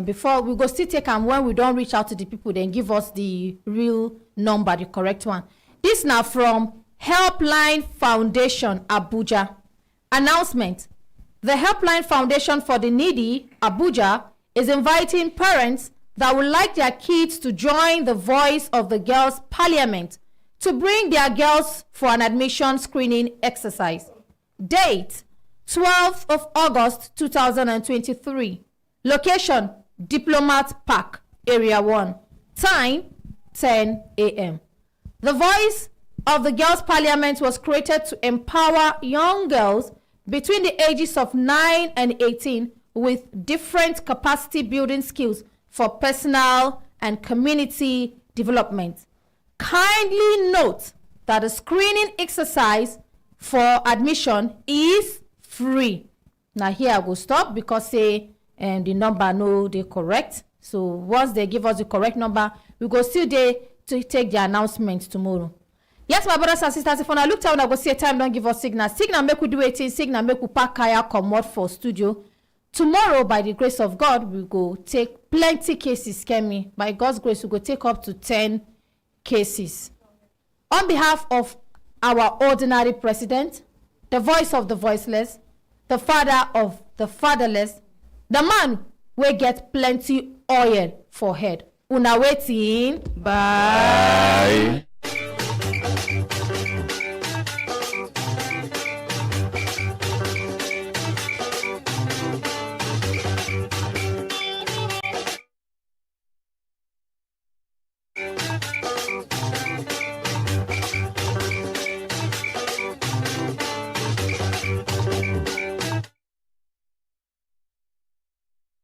before we go still take them. When we don't reach out to the people, then give us the real number, the correct one. This now from Helpline Foundation, Abuja. Announcement: the Helpline Foundation for the Needy, Abuja, is inviting parents that would like their kids to join the Voice of the Girls Parliament to bring their girls for an admission screening exercise. Date: 12th of August 2023. Location: Diplomat Park, Area 1. Time: 10 a.m. The Voice of the Girls Parliament was created to empower young girls between the ages of 9 and 18 with different capacity building skills for personal and community development. Kindly note that the screening exercise for admission is free. Now here I will stop because the number no they correct. So once they give us the correct number, we go still there to take the announcement tomorrow. Yes, my brothers and sisters, if I look down, I go see a time, don't give us signal. Signal make we do it, signal make we pack kaya come out for studio. Tomorrow, by the grace of God, we go take plenty cases, Kemi. By God's grace, we go take up to 10 cases. On behalf of our ordinary president, the voice of the voiceless, the father of the fatherless, the man will get plenty oil for head. Una waiting. Bye.